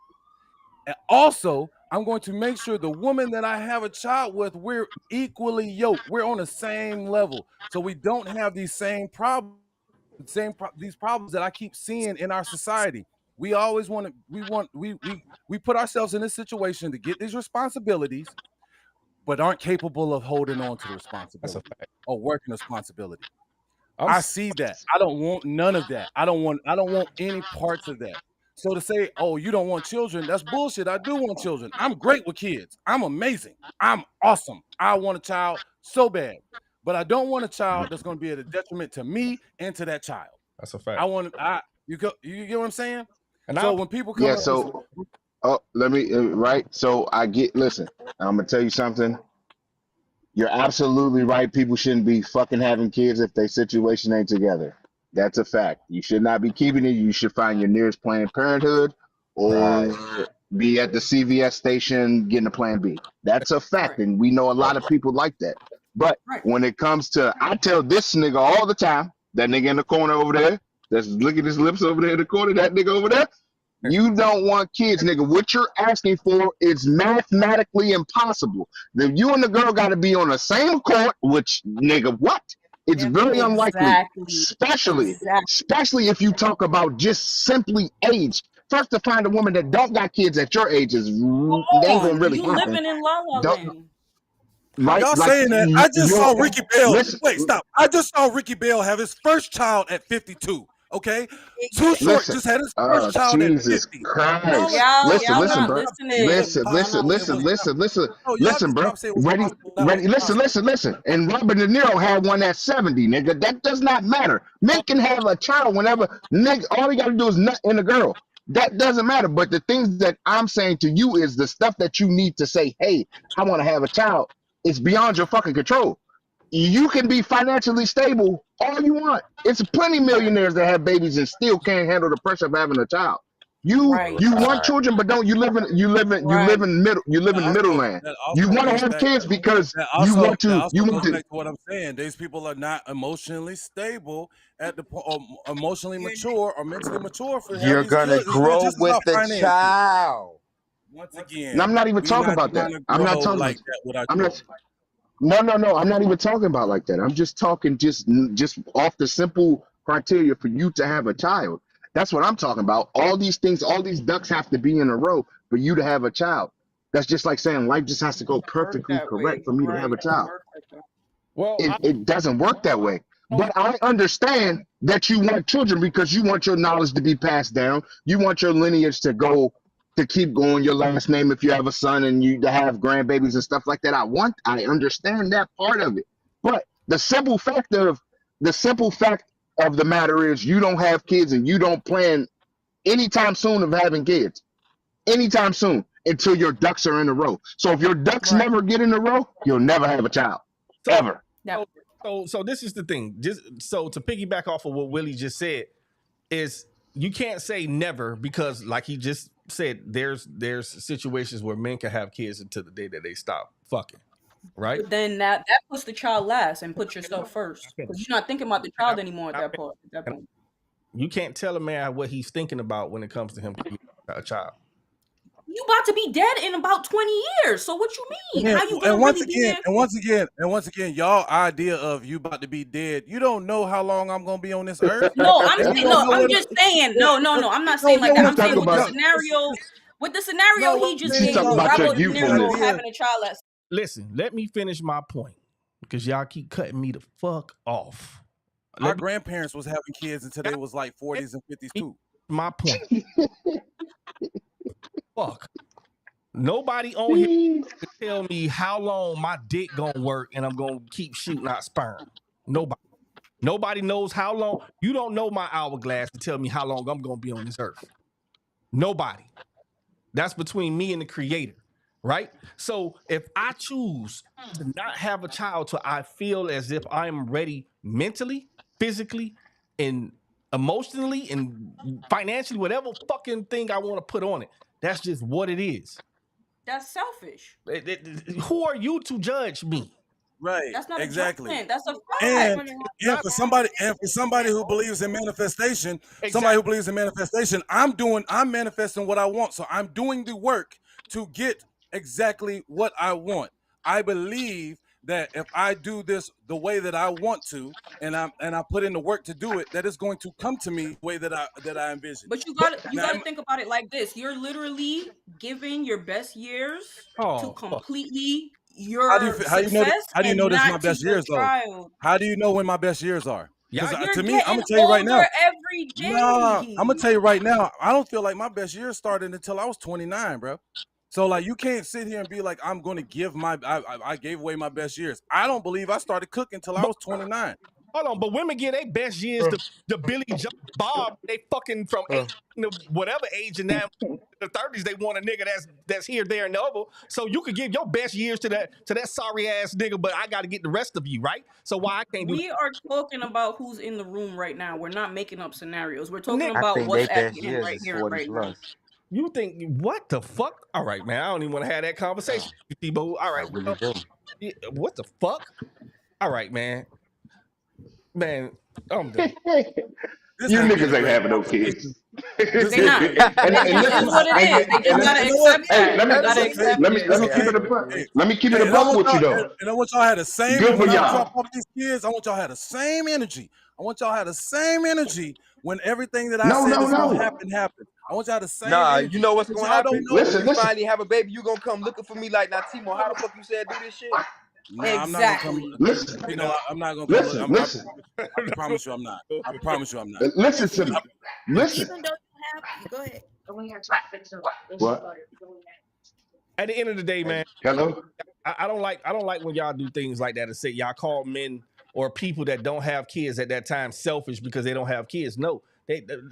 Speaker 2: And also, I'm going to make sure the woman that I have a child with, we're equally yoked. We're on the same level. So we don't have these same problems. the same these problems that I keep seeing in our society. We always want to we put ourselves in this situation to get these responsibilities, but aren't capable of holding on to the
Speaker 1: That's a
Speaker 2: responsibility
Speaker 1: fact.
Speaker 2: or working responsibility.
Speaker 1: I'm
Speaker 2: I
Speaker 1: s-
Speaker 2: see that. I don't want none of that. I don't want any parts of that. So to say, oh, you don't want children, that's bullshit. I do want children. I'm great with kids. I'm amazing. I'm awesome. I want a child so bad. But I don't want a child that's going to be at a detriment to me and to that child.
Speaker 1: That's a
Speaker 2: I
Speaker 1: fact.
Speaker 2: want you get what I'm saying?
Speaker 1: And
Speaker 2: So
Speaker 1: I
Speaker 2: when people come
Speaker 3: Yeah.
Speaker 2: up with
Speaker 3: So, let me right. So listen. I'm gonna tell you something. You're absolutely right. People shouldn't be fucking having kids if their situation ain't together. That's a fact. You should not be keeping it. You should find your nearest Planned Parenthood
Speaker 10: Right.
Speaker 3: or be at the CVS station getting a Plan B. That's a fact.
Speaker 7: Right.
Speaker 3: And we know a lot of people like that. But
Speaker 7: Right.
Speaker 3: when it comes to, I tell this nigga all the time, that nigga in the corner over there, that's licking his lips over there in the corner, that nigga over there, you don't want kids, nigga. What you're asking for is mathematically impossible. Then you and the girl got to be on the same court, which, nigga, what? It's very unlikely,
Speaker 7: Exactly.
Speaker 3: especially if you talk about just simply age. First, to find a woman that don't got kids at your age is
Speaker 7: Come
Speaker 3: ain't gonna
Speaker 7: on,
Speaker 3: really
Speaker 7: you
Speaker 3: happen.
Speaker 7: living in La La
Speaker 3: Don't
Speaker 7: Land.
Speaker 3: right?
Speaker 2: y'all
Speaker 3: Like
Speaker 2: saying that, I just saw
Speaker 3: you're
Speaker 2: Ricky Bell.
Speaker 3: listen,
Speaker 2: Wait, stop. I just saw Ricky Bell have his first child at 52. Okay, Too Short
Speaker 3: listen.
Speaker 2: just had his first child at
Speaker 3: Jesus
Speaker 2: 50.
Speaker 3: Christ!
Speaker 7: Y'all
Speaker 3: Listen,
Speaker 7: not
Speaker 3: bro.
Speaker 7: listening.
Speaker 3: Listen, bro. Ready. Listen. And Robert De Niro had one at 70, nigga. That does not matter. Men can have a child whenever, nigga. All you gotta do is nut in a girl. That doesn't matter. But the things that I'm saying to you is the stuff that you need to say. Hey, I want to have a child. It's beyond your fucking control. You can be financially stable all you want. It's plenty millionaires that have babies and still can't handle the pressure of having a child. You
Speaker 7: Right.
Speaker 3: want children, but don't
Speaker 7: Right.
Speaker 3: you live in middle land.
Speaker 2: That
Speaker 3: You
Speaker 2: also
Speaker 3: want to
Speaker 2: goes
Speaker 3: have
Speaker 2: back.
Speaker 3: kids because
Speaker 2: That
Speaker 3: you
Speaker 2: also
Speaker 3: want
Speaker 2: goes
Speaker 3: to.
Speaker 2: back to what I'm saying. These people are not emotionally stable at the point, or emotionally mature or mentally mature for
Speaker 10: You're
Speaker 2: having
Speaker 10: gonna
Speaker 2: children. It's not
Speaker 10: grow
Speaker 2: just
Speaker 10: with
Speaker 2: about
Speaker 10: the
Speaker 2: finances.
Speaker 10: child.
Speaker 2: Once
Speaker 3: And
Speaker 2: again,
Speaker 3: I'm not even
Speaker 2: we
Speaker 3: talking
Speaker 2: not
Speaker 3: about that.
Speaker 2: gonna
Speaker 3: I'm not
Speaker 2: grow
Speaker 3: talking
Speaker 2: like
Speaker 3: about.
Speaker 2: that with our
Speaker 3: I'm
Speaker 2: children.
Speaker 3: not. No. I'm not even talking about like that. I'm just talking just off the simple criteria for you to have a child. That's what I'm talking about. All these things, all these ducks have to be in a row for you to have a child. That's just like saying life just has to go
Speaker 7: Work
Speaker 3: perfectly
Speaker 7: that way.
Speaker 3: correct for me to have
Speaker 7: Right.
Speaker 3: a child.
Speaker 7: Work like that.
Speaker 1: well,
Speaker 3: It doesn't work that way.
Speaker 1: know you
Speaker 3: But I understand that you want children because you want your knowledge to be passed down. You want your lineage to keep going, your last name if you have a son and you to have grandbabies and stuff like that. I understand that part of it. But the simple fact of the matter is you don't have kids and you don't plan anytime soon of having kids. Anytime soon until your ducks are in a row. So if your ducks
Speaker 7: Right.
Speaker 3: never get in a row, you'll never have a child.
Speaker 1: so
Speaker 3: Ever.
Speaker 7: That
Speaker 1: so this is the thing. Just so to piggyback off of what Willie just said is you can't say never because like he just said, there's situations where men can have kids until the day that they stop fucking. Right?
Speaker 7: But then that puts the child last and puts yourself first because you're not thinking about the child anymore at that point.
Speaker 1: You can't tell a man what he's thinking about when it comes to him creating a child.
Speaker 7: You about to be dead in about 20 years. So what you mean?
Speaker 2: Yeah,
Speaker 7: How you gonna
Speaker 2: and once
Speaker 7: really be
Speaker 2: again, and once again, y'all idea of you about to be dead. You don't know how long I'm gonna be on this earth.
Speaker 7: No, I'm
Speaker 2: And you
Speaker 7: saying
Speaker 2: don't
Speaker 7: no.
Speaker 2: know
Speaker 7: I'm
Speaker 2: what
Speaker 7: just saying no. I'm not saying like that. I'm saying with the scenario he just
Speaker 3: She's
Speaker 7: gave
Speaker 3: talking
Speaker 7: with
Speaker 3: about your
Speaker 7: Robert De
Speaker 3: youthfulness.
Speaker 7: Niro having a child at
Speaker 1: Listen, let me finish my point because y'all keep cutting me the fuck off.
Speaker 2: Our grandparents was having kids until they was like 40s and 50s too.
Speaker 1: My point. Fuck. Nobody on here can tell me how long my dick gonna work and I'm gonna keep shooting out sperm. Nobody knows how long. You don't know my hourglass to tell me how long I'm gonna be on this earth. Nobody. That's between me and the creator, right? So if I choose to not have a child till I feel as if I'm ready mentally, physically, and emotionally, and financially, whatever fucking thing I want to put on it, that's just what it is.
Speaker 7: That's selfish.
Speaker 1: Who are you to judge me?
Speaker 2: Right.
Speaker 7: That's not
Speaker 2: exactly.
Speaker 7: a judgment. That's a fact.
Speaker 2: And for somebody who believes in manifestation, I'm manifesting what I want. So I'm doing the work to get exactly what I want. I believe that if I do this the way that I want to, and I put in the work to do it, that it's going to come to me the way that I envision.
Speaker 7: But you
Speaker 2: Now,
Speaker 7: gotta think about it like this. You're literally giving your best years to
Speaker 1: Oh, fuck.
Speaker 7: completely
Speaker 2: how do
Speaker 7: your
Speaker 2: you know?
Speaker 7: success
Speaker 2: How do you
Speaker 7: and
Speaker 2: know this is my
Speaker 7: not to
Speaker 2: best
Speaker 7: your
Speaker 2: years though?
Speaker 7: child.
Speaker 2: How do you know when my best years are? Because
Speaker 1: Y'all,
Speaker 7: You're
Speaker 2: to me, I'm
Speaker 7: getting
Speaker 2: gonna tell you right now.
Speaker 7: older every
Speaker 2: Nah,
Speaker 7: day.
Speaker 2: I'm gonna tell you right now. I don't feel like my best years started until I was 29, bro. So like, you can't sit here and be like, I'm gonna give I gave away my best years. I don't believe I started cooking until I was 29.
Speaker 1: hold on, but women get their best years to Billy Joe Bob. They fucking from 18 to whatever age, and now in the 30s they want a nigga that's here, there, and the other. So you could give your best years to that sorry ass nigga, but I got to get the rest of you, right? So why I can't do
Speaker 7: We are talking about who's in the room right now. We're not making up scenarios. We're talking
Speaker 1: Nick,
Speaker 10: I
Speaker 7: about
Speaker 10: think
Speaker 7: what's
Speaker 10: they best
Speaker 7: happening
Speaker 10: years
Speaker 7: right
Speaker 10: is
Speaker 7: here and
Speaker 10: 40
Speaker 7: right now.
Speaker 10: plus.
Speaker 1: You think what the fuck? All right, man. I don't even want to have that conversation, T-Bo. All
Speaker 10: I
Speaker 1: right,
Speaker 10: really do.
Speaker 1: yeah, what the fuck? All right, man. Man, I'm done.
Speaker 2: This
Speaker 3: You
Speaker 2: has been
Speaker 3: niggas
Speaker 2: a
Speaker 3: ain't
Speaker 2: great
Speaker 3: having no
Speaker 2: conversation.
Speaker 3: kids.
Speaker 7: They not.
Speaker 3: And
Speaker 7: It is
Speaker 3: listen,
Speaker 7: what it is. They just gotta
Speaker 2: You know what?
Speaker 7: accept
Speaker 3: hey,
Speaker 7: that.
Speaker 3: let me
Speaker 7: You gotta
Speaker 2: That's okay.
Speaker 7: accept
Speaker 3: let me
Speaker 7: it.
Speaker 3: let me
Speaker 2: That's
Speaker 3: keep
Speaker 2: okay.
Speaker 3: it a buck.
Speaker 2: Hey,
Speaker 3: Let me keep it
Speaker 2: hey,
Speaker 3: a buck with you though.
Speaker 2: and I want y'all to have the same
Speaker 3: Good for
Speaker 2: when I
Speaker 3: y'all.
Speaker 2: drop off these kids. I want y'all to have the same energy. I want y'all to have the same energy when everything that I
Speaker 3: No,
Speaker 2: said
Speaker 3: no,
Speaker 2: is gonna
Speaker 3: no.
Speaker 2: happen. I want y'all to have the same
Speaker 10: Nah,
Speaker 2: energy.
Speaker 10: you know what's
Speaker 2: Because
Speaker 10: gonna
Speaker 2: y'all don't
Speaker 10: happen?
Speaker 2: know.
Speaker 10: When
Speaker 3: Listen,
Speaker 10: we
Speaker 3: listen.
Speaker 10: finally have a baby, you gonna come looking for me like, now, Timo, how the fuck you said do this shit?
Speaker 2: Nah, I'm not gonna come.
Speaker 7: Exactly.
Speaker 3: Listen.
Speaker 2: You know, I'm not gonna come.
Speaker 3: Listen, listen.
Speaker 2: I promise you, I'm not. I promise you, I'm not.
Speaker 3: Listen to me. Listen.
Speaker 5: Even though you have, go ahead.
Speaker 3: What?
Speaker 1: At the end of the day, man,
Speaker 3: Hello?
Speaker 1: I don't like when y'all do things like that and say y'all call men or people that don't have kids at that time selfish because they don't have kids. No,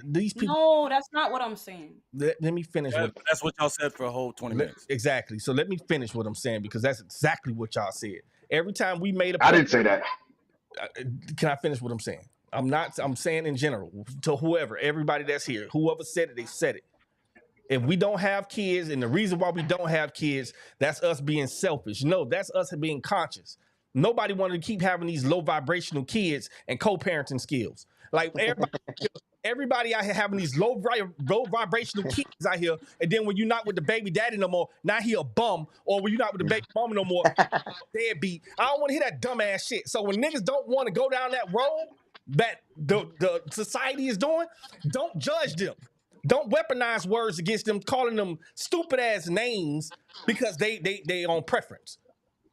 Speaker 1: these people.
Speaker 7: No, that's not what I'm saying.
Speaker 1: Let me finish what
Speaker 2: That's what y'all said for a whole 20 minutes.
Speaker 1: exactly. So let me finish what I'm saying because that's exactly what y'all said. Every time we made a
Speaker 3: I
Speaker 1: play,
Speaker 3: didn't say that.
Speaker 1: can I finish what I'm saying? I'm saying in general to whoever, everybody that's here, whoever said it, they said it. If we don't have kids, and the reason why we don't have kids, that's us being selfish. No, that's us being conscious. Nobody wanted to keep having these low vibrational kids and co-parenting skills. Like everybody out here having these low vibrational kids out here, and then when you're not with the baby daddy no more, now he a bum, or when you're not with the baby mama no more, deadbeat. I don't want to hear that dumbass shit. So when niggas don't want to go down that road that the society is doing, don't judge them. Don't weaponize words against them, calling them stupid ass names because they on preference.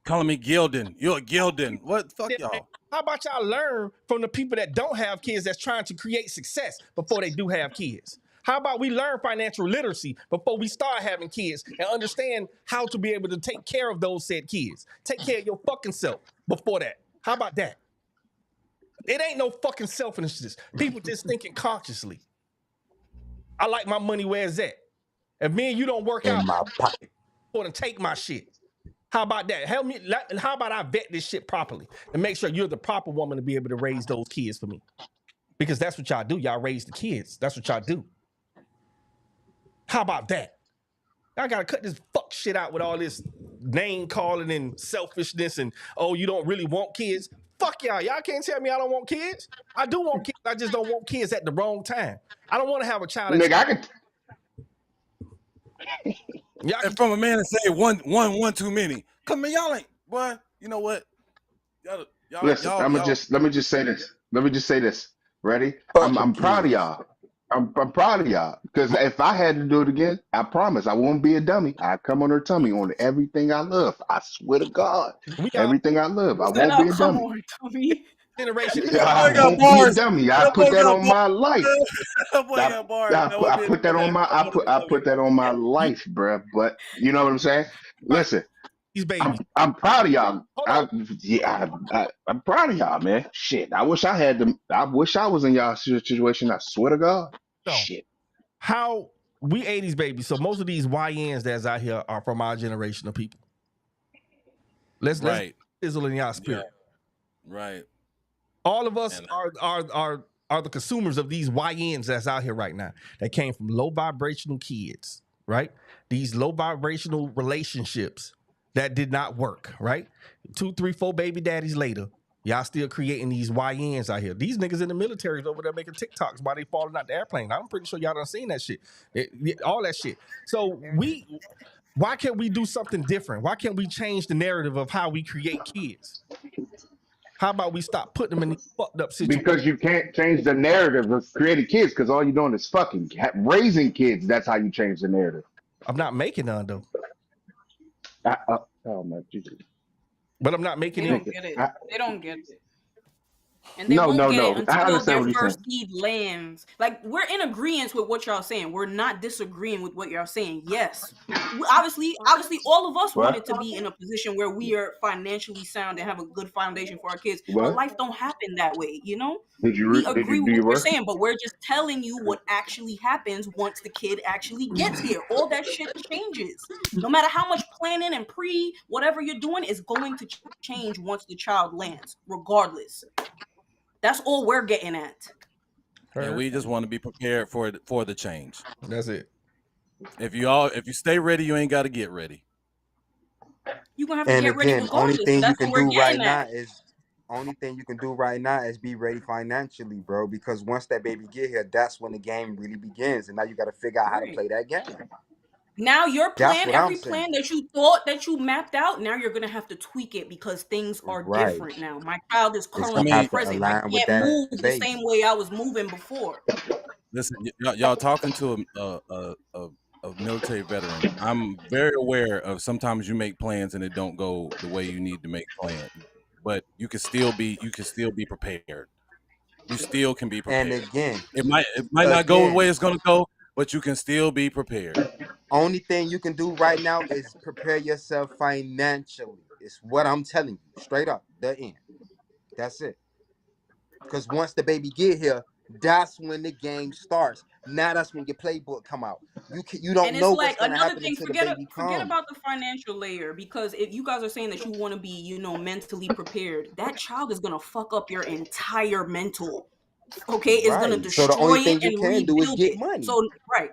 Speaker 2: Calling me Gildan. You're a Gildan. What? Fuck y'all.
Speaker 1: How about y'all learn from the people that don't have kids that's trying to create success before they do have kids? How about we learn financial literacy before we start having kids and understand how to be able to take care of those said kids? Take care of your fucking self before that. How about that? It ain't no fucking selfishness. People just thinking consciously. I like my money where it's at. If me and you don't work out,
Speaker 10: In my pocket.
Speaker 1: I'm gonna take my shit. How about that? Help me. How about I vet this shit properly and make sure you're the proper woman to be able to raise those kids for me? Because that's what y'all do. Y'all raise the kids. That's what y'all do. How about that? I gotta cut this fuck shit out with all this name calling and selfishness and oh, you don't really want kids. Fuck y'all. Y'all can't tell me I don't want kids. I do want kids. I just don't want kids at the wrong time. I don't want to have a child.
Speaker 3: Nigga, I could.
Speaker 2: And from a man to say one too many. Come on, y'all ain't. Boy, you know what? Y'all,
Speaker 3: Listen, let me just say this. Let me just say this. Ready? I'm proud of y'all. I'm proud of y'all because if I had to do it again, I promise I won't be a dummy. I come on her tummy on everything I love. I swear to God, everything I love. I won't be a dummy.
Speaker 1: Generation.
Speaker 3: I won't be a dummy. I put that on my life. I put that on my. I put that on my life, bruh. But you know what I'm saying? Listen,
Speaker 1: these babies.
Speaker 3: I'm proud of y'all. I'm proud of y'all, man. Shit, I wish I had them. I wish I was in y'all situation. I swear to God. Shit.
Speaker 1: How we 80s babies, so most of these YNs that's out here are from our generation of people. Let's sizzle in y'all spirit.
Speaker 2: Yeah. Right.
Speaker 1: All of us are the consumers of these YNs that's out here right now that came from low vibrational kids, right? These low vibrational relationships that did not work, right? 2, 3, 4 baby daddies later, y'all still creating these YNs out here. These niggas in the military is over there making TikToks while they falling out the airplane. I'm pretty sure y'all done seen that shit. All that shit. So Why can't we do something different? Why can't we change the narrative of how we create kids? How about we stop putting them in these fucked up situations?
Speaker 3: Because you can't change the narrative of creating kids because all you're doing is fucking raising kids. That's how you change the narrative.
Speaker 1: I'm not making none though.
Speaker 3: Oh my Jesus!
Speaker 1: But I'm not making
Speaker 4: They
Speaker 1: it.
Speaker 4: don't get it. They don't get it. And they
Speaker 3: No,
Speaker 4: won't
Speaker 3: no,
Speaker 4: get
Speaker 3: no.
Speaker 4: it
Speaker 3: I
Speaker 4: until
Speaker 3: understand
Speaker 4: their
Speaker 3: what you're
Speaker 4: first
Speaker 3: saying.
Speaker 4: seed lands. Like, we're in agreement with what y'all saying. We're not disagreeing with what y'all saying. Yes. Obviously, all of us
Speaker 3: What?
Speaker 4: wanted to be in a position where we are financially sound and have a good foundation for our kids. But
Speaker 3: What?
Speaker 4: life don't happen that way, you know?
Speaker 3: Did you
Speaker 4: We agree
Speaker 3: do
Speaker 4: with
Speaker 3: your
Speaker 4: what you're
Speaker 3: work?
Speaker 4: saying, but we're just telling you what actually happens once the kid actually gets here. All that shit changes. No matter how much planning and whatever you're doing is going to change once the child lands, regardless. That's all we're getting at.
Speaker 2: And we just want to be prepared for the change.
Speaker 1: That's it.
Speaker 2: If you stay ready, you ain't got to get ready.
Speaker 4: You're gonna have to
Speaker 10: And
Speaker 4: get ready
Speaker 10: again,
Speaker 4: regardless. So that's what we're getting at.
Speaker 10: only thing you can do right now is be ready financially, bro. Because once that baby get here, that's when the game really begins, and now you got to figure out how to
Speaker 4: Right.
Speaker 10: play that game.
Speaker 4: Now your
Speaker 10: That's
Speaker 4: plan,
Speaker 10: what
Speaker 4: every
Speaker 10: I'm saying.
Speaker 4: plan that you thought that you mapped out, now you're gonna have to tweak it because things are
Speaker 10: Right.
Speaker 4: different now. My child is
Speaker 10: It's gonna
Speaker 4: currently
Speaker 10: have to
Speaker 4: present. I
Speaker 10: align with
Speaker 4: can't
Speaker 10: that
Speaker 4: move the
Speaker 10: baby.
Speaker 4: same way I was moving before.
Speaker 2: Listen, y'all talking to a military veteran. I'm very aware of sometimes you make plans and it don't go the way you need to make plans, but you can still be prepared. You still can be
Speaker 10: And
Speaker 2: prepared.
Speaker 10: again,
Speaker 2: It might not go the
Speaker 10: again,
Speaker 2: way it's gonna go, but you can still be prepared.
Speaker 10: only thing you can do right now is prepare yourself financially. It's what I'm telling you, straight up, the end. That's it. Because once the baby get here, that's when the game starts. Now that's when your playbook come out. You don't
Speaker 4: And it's
Speaker 10: know what's
Speaker 4: like
Speaker 10: gonna
Speaker 4: another
Speaker 10: happen
Speaker 4: thing.
Speaker 10: until the baby
Speaker 4: Forget
Speaker 10: comes.
Speaker 4: about the financial layer, because if you guys are saying that you want to be, mentally prepared, that child is gonna fuck up your entire mental. Okay, it's gonna
Speaker 10: Right. So the only
Speaker 4: destroy it
Speaker 10: thing you
Speaker 4: and
Speaker 10: can do is
Speaker 4: rebuild
Speaker 10: get
Speaker 4: it.
Speaker 10: money.
Speaker 4: So right.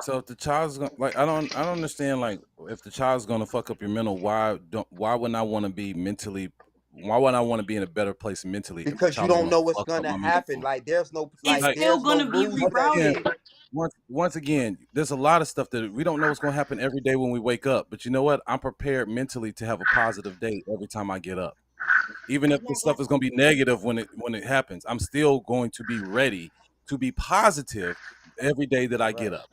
Speaker 2: So if the child's gonna, like, I don't understand, like, if the child's gonna fuck up your mental, why wouldn't I want to be mentally? Why wouldn't I want to be in a better place mentally if the
Speaker 10: Because you
Speaker 2: child's
Speaker 10: don't
Speaker 2: gonna
Speaker 10: know what's
Speaker 2: fuck up
Speaker 10: gonna
Speaker 2: my
Speaker 10: happen.
Speaker 2: mental?
Speaker 10: Like there's no
Speaker 4: It's
Speaker 2: Like,
Speaker 4: still
Speaker 10: there's no
Speaker 4: gonna be
Speaker 10: rules to that
Speaker 2: again,
Speaker 10: shit.
Speaker 4: rerouted.
Speaker 2: once again, there's a lot of stuff that we don't know what's gonna happen every day when we wake up. But you know what? I'm prepared mentally to have a positive day every time I get up. Even if the stuff is gonna be negative when it happens, I'm still going to be ready to be positive every day that I get
Speaker 10: Right.
Speaker 2: up.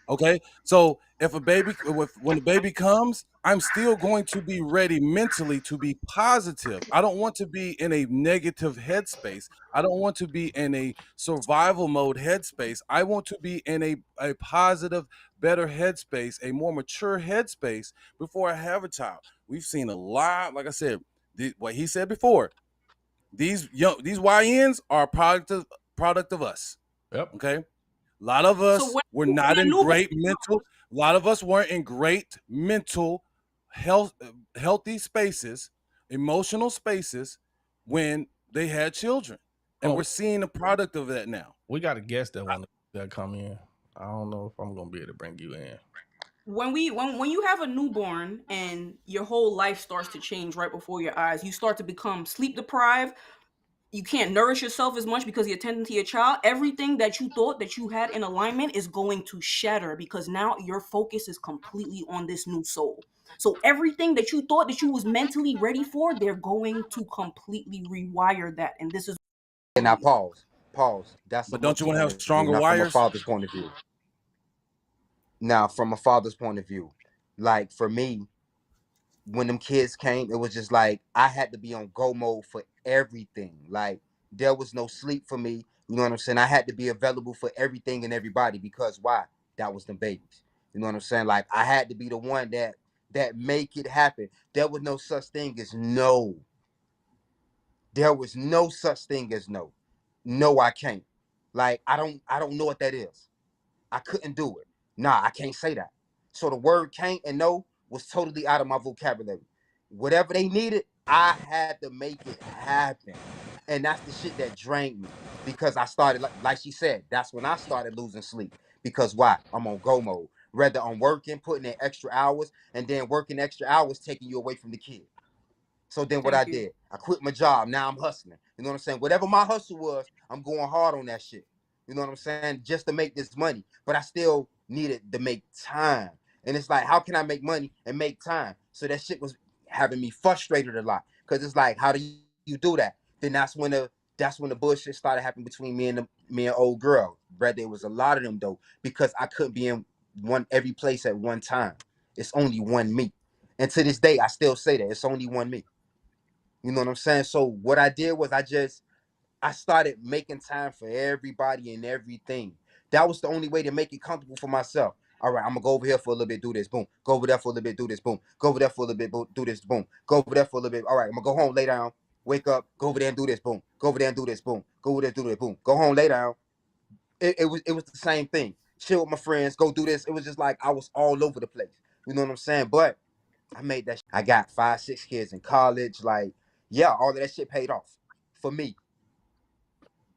Speaker 2: Okay, so when the baby comes, I'm still going to be ready mentally to be positive. I don't want to be in a negative headspace. I don't want to be in a survival mode headspace. I want to be in a positive, better headspace, a more mature headspace before I have a child. We've seen a lot, like I said, what he said before. These YNs are a product of us.
Speaker 1: Yep.
Speaker 2: Okay. A lot of
Speaker 4: So
Speaker 2: us were not in great mental. A lot of us weren't in great mental healthy spaces, emotional spaces when they had children, and we're seeing the product of that now.
Speaker 1: We got a guest that want to come in. I don't know if I'm gonna be able to bring you in.
Speaker 4: When you have a newborn and your whole life starts to change right before your eyes, you start to become sleep deprived. You can't nourish yourself as much because you're tending to your child. Everything that you thought that you had in alignment is going to shatter because now your focus is completely on this new soul. So everything that you thought that you was mentally ready for, they're going to completely rewire that. And this is
Speaker 10: And now pause. That's
Speaker 2: But
Speaker 10: from a
Speaker 2: don't you want to have
Speaker 10: point of view,
Speaker 2: stronger
Speaker 10: not from a
Speaker 2: wires?
Speaker 10: father's point of view. Now, from a father's point of view, like for me, when them kids came, it was just like I had to be on go mode for everything. Like there was no sleep for me. You know what I'm saying? I had to be available for everything and everybody because why? That was the babies. You know what I'm saying? Like I had to be the one that make it happen. There was no such thing as no. There was no such thing as no. No, I can't. Like I don't know what that is. I couldn't do it. Nah, I can't say that. So the word can't and no was totally out of my vocabulary. Whatever they needed, I had to make it happen. And that's the shit that drained me because I started, like she said, that's when I started losing sleep. Because why? I'm on go mode. Rather I'm working, putting in extra hours, and then working extra hours taking you away from the kid. So then what I
Speaker 4: Thank you.
Speaker 10: did, I quit my job. Now I'm hustling. You know what I'm saying? Whatever my hustle was, I'm going hard on that shit. You know what I'm saying? Just to make this money. But I still needed to make time. And it's like, how can I make money and make time? So that shit was having me frustrated a lot. Cause it's like, how do you do that? Then that's when the bullshit started happening between me and old girl. Brother, there was a lot of them though, because I couldn't be in every place at one time. It's only one me. And to this day, I still say that it's only one me. You know what I'm saying? So what I did was I started making time for everybody and everything. That was the only way to make it comfortable for myself. All right, I'm gonna go over here for a little bit, do this, boom. Go over there for a little bit, do this, boom. Go over there for a little bit, do this, boom. Go over there for a little bit. All right, I'm gonna go home, lay down, wake up, go over there and do this, boom. Go over there and do this, boom. Go over there, do this, boom. Go home, lay down. It was the same thing. Chill with my friends, go do this. It was just like I was all over the place. You know what I'm saying? But I made that. I got 5, 6 kids in college. Like, yeah, all of that shit paid off for me.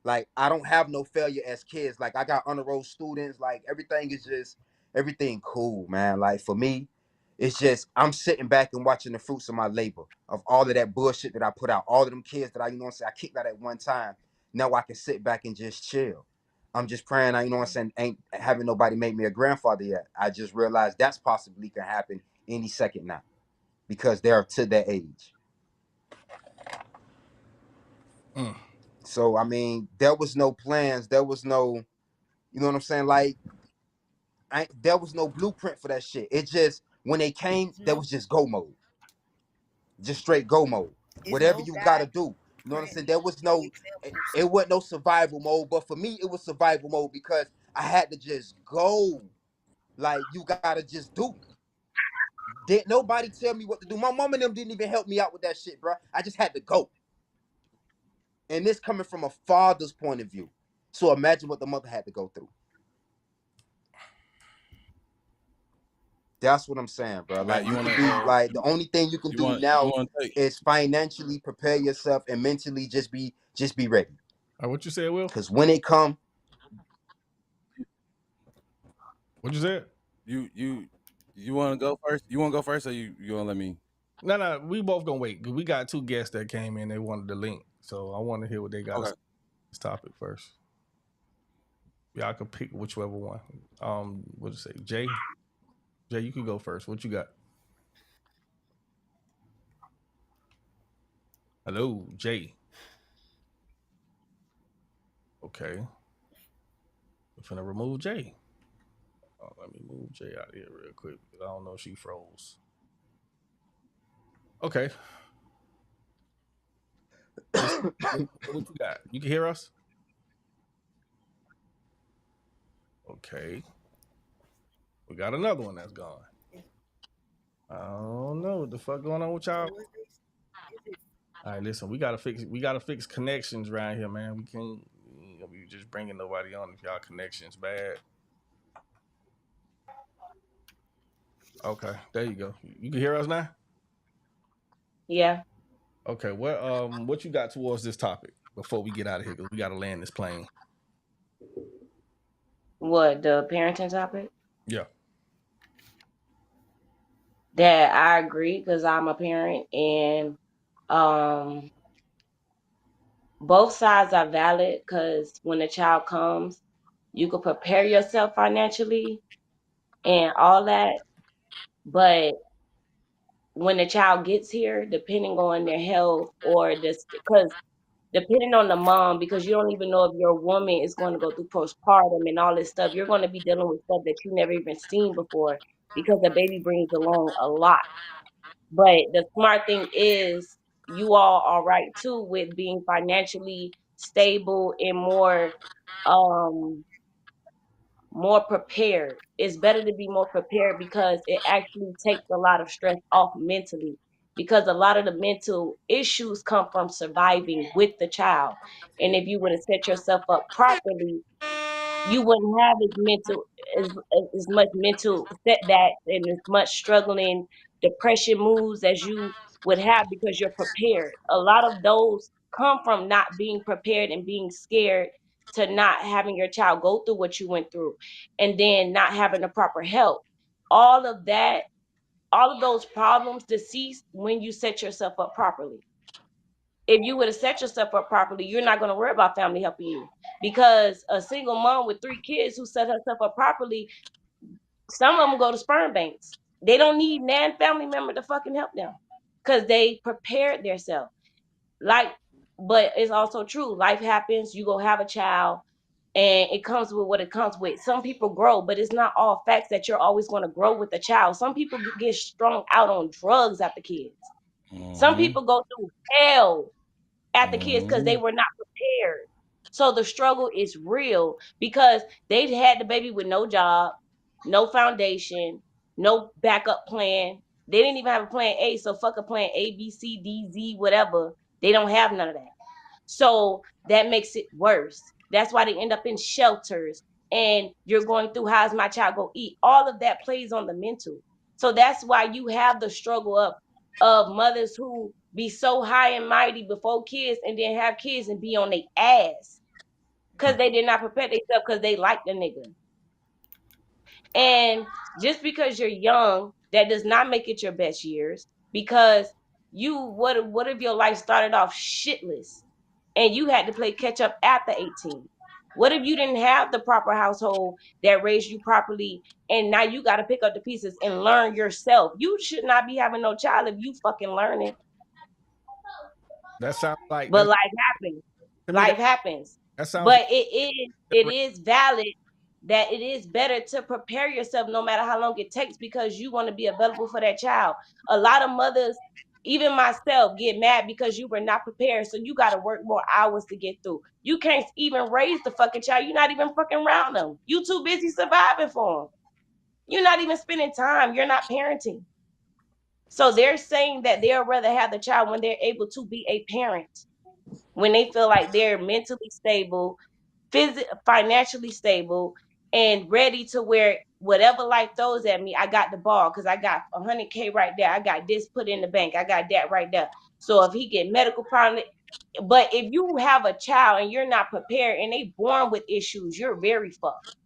Speaker 10: Like, I don't have no failure as kids. Like, I got honor roll students. Like, everything cool, man. Like, for me, it's just I'm sitting back and watching the fruits of my labor, of all of that bullshit that I put out, all of them kids that I kicked out at one time. Now I can sit back and just chill. I'm just praying, ain't having nobody make me a grandfather yet. I just realized that's possibly can happen any second now because they're to that age.
Speaker 1: Mm.
Speaker 10: So, I mean, there was no plans. There was no, you know what I'm saying? Like, there was no blueprint for that shit. It just, when they came, there was just go mode. Just straight go mode.
Speaker 5: It's
Speaker 10: Whatever
Speaker 5: no
Speaker 10: you gotta
Speaker 5: guide,
Speaker 10: do. You know what I'm saying?
Speaker 5: friend,
Speaker 10: There was
Speaker 5: no
Speaker 10: no,
Speaker 5: examples.
Speaker 10: it wasn't no survival mode. But for me, it was survival mode because I had to just go. Like, you gotta just do. Didn't nobody tell me what to do. My mom and them didn't even help me out with that shit, bro. I just had to go. And this coming from a father's point of view. So imagine what the mother had to go through. That's what I'm saying, bro.
Speaker 2: Matt,
Speaker 10: Like,
Speaker 2: you
Speaker 10: you
Speaker 2: wanna
Speaker 10: can do, like, the only thing you can
Speaker 2: you
Speaker 10: do
Speaker 2: want you
Speaker 10: now
Speaker 2: wanna take
Speaker 10: is financially prepare yourself and mentally just be ready.
Speaker 1: All right, what you said, Will?
Speaker 10: Cause when it come,
Speaker 1: What you said?
Speaker 2: you wanna go first? You wanna go first, or you wanna let me?
Speaker 1: No, we both gonna wait because we got 2 guests that came in. They wanted the link, so I want to hear what they got to
Speaker 2: Okay.
Speaker 1: say on this topic first. Y'all can pick whichever one. What you say, Jay? Jay, you can go first. What you got? Hello, Jay. Okay, we're finna remove Jay. Oh, let me move Jay out of here real quick because I don't know if she froze. Okay. What you got? You can hear us? Okay. We got another one that's gone. I don't know what the fuck going on with y'all.
Speaker 5: So is it
Speaker 1: All right, listen, we gotta fix connections around here, man. We can't be just bringing nobody on if y'all connections bad. Okay, there you go. You can hear us now?
Speaker 11: Yeah.
Speaker 1: Okay, what you got towards this topic before we get out of here? Because we gotta land this plane.
Speaker 11: What, the parenting topic?
Speaker 1: Yeah.
Speaker 11: That I agree because I'm a parent and um both sides are valid because when a child comes, you can prepare yourself financially and all that. But when the child gets here, depending on their health or this, because depending on the mom, because you don't even know if your woman is going to go through postpartum and all this stuff, you're going to be dealing with stuff that you never even seen before because the baby brings along a lot. But the smart thing is you all are right too with being financially stable and um more prepared. It's better to be more prepared because it actually takes a lot of stress off mentally because a lot of the mental issues come from surviving with the child. And if you would have set yourself up properly, you wouldn't have as much mental setbacks and as much struggling depression moves as you would have because you're prepared. A lot of those come from not being prepared and being scared to not having your child go through what you went through and then not having the proper help. All of that, all of those problems decease when you set yourself up properly. if you would have set yourself up properly, you're not going to worry about family helping you. Because a single mom with 3 kids who set herself up properly, some of them go to sperm banks. They don't need nan family member to fucking help them because they prepared themselves. Like, but it's also true. Life happens. You go have a child, and it comes with what it comes with. Some people grow, but it's not all facts that you're always going to grow with a child. Some people get strung out on drugs after kids. Some people go through hell after kids because they were not prepared. So the struggle is real because they had the baby with no job, no foundation, no backup plan. They didn't even have a plan A, so fuck a plan A, B, C, D, Z, whatever. They don't have none of that. So that makes it worse. That's why they end up in shelters and you're going through how's my child go eat. All of that plays on the mental. So that's why you have the struggle of mothers who be so high and mighty before kids and then have kids and be on their ass because they did not prepare themselves because they like the nigga. And just because you're young, that does not make it your best years because what if your life started off shitless and you had to play catch up after 18? What if you didn't have the proper household that raised you properly and now you got to pick up the pieces and learn yourself? You should not be having no child if you fucking learning.
Speaker 1: That sounds like
Speaker 11: But
Speaker 1: that,
Speaker 11: life happens.
Speaker 1: to me.
Speaker 11: Life happens.
Speaker 1: That sounds.
Speaker 11: But it is valid that it is better to prepare yourself no matter how long it takes because you want to be available for that child. A lot of mothers, even myself, get mad because you were not prepared. So you got to work more hours to get through. You can't even raise the fucking child. You're not even fucking around them. You too busy surviving for them. You're not even spending time. You're not parenting. So they're saying that they'll rather have the child when they're able to be a parent, when they feel like they're mentally stable, financially stable, and ready to where whatever life throws at me, I got the ball because I got 100K right there. I got this put in the bank. I got that right there. So if he get medical problem, but if you have a child and you're not prepared and they born with issues, you're very fucked.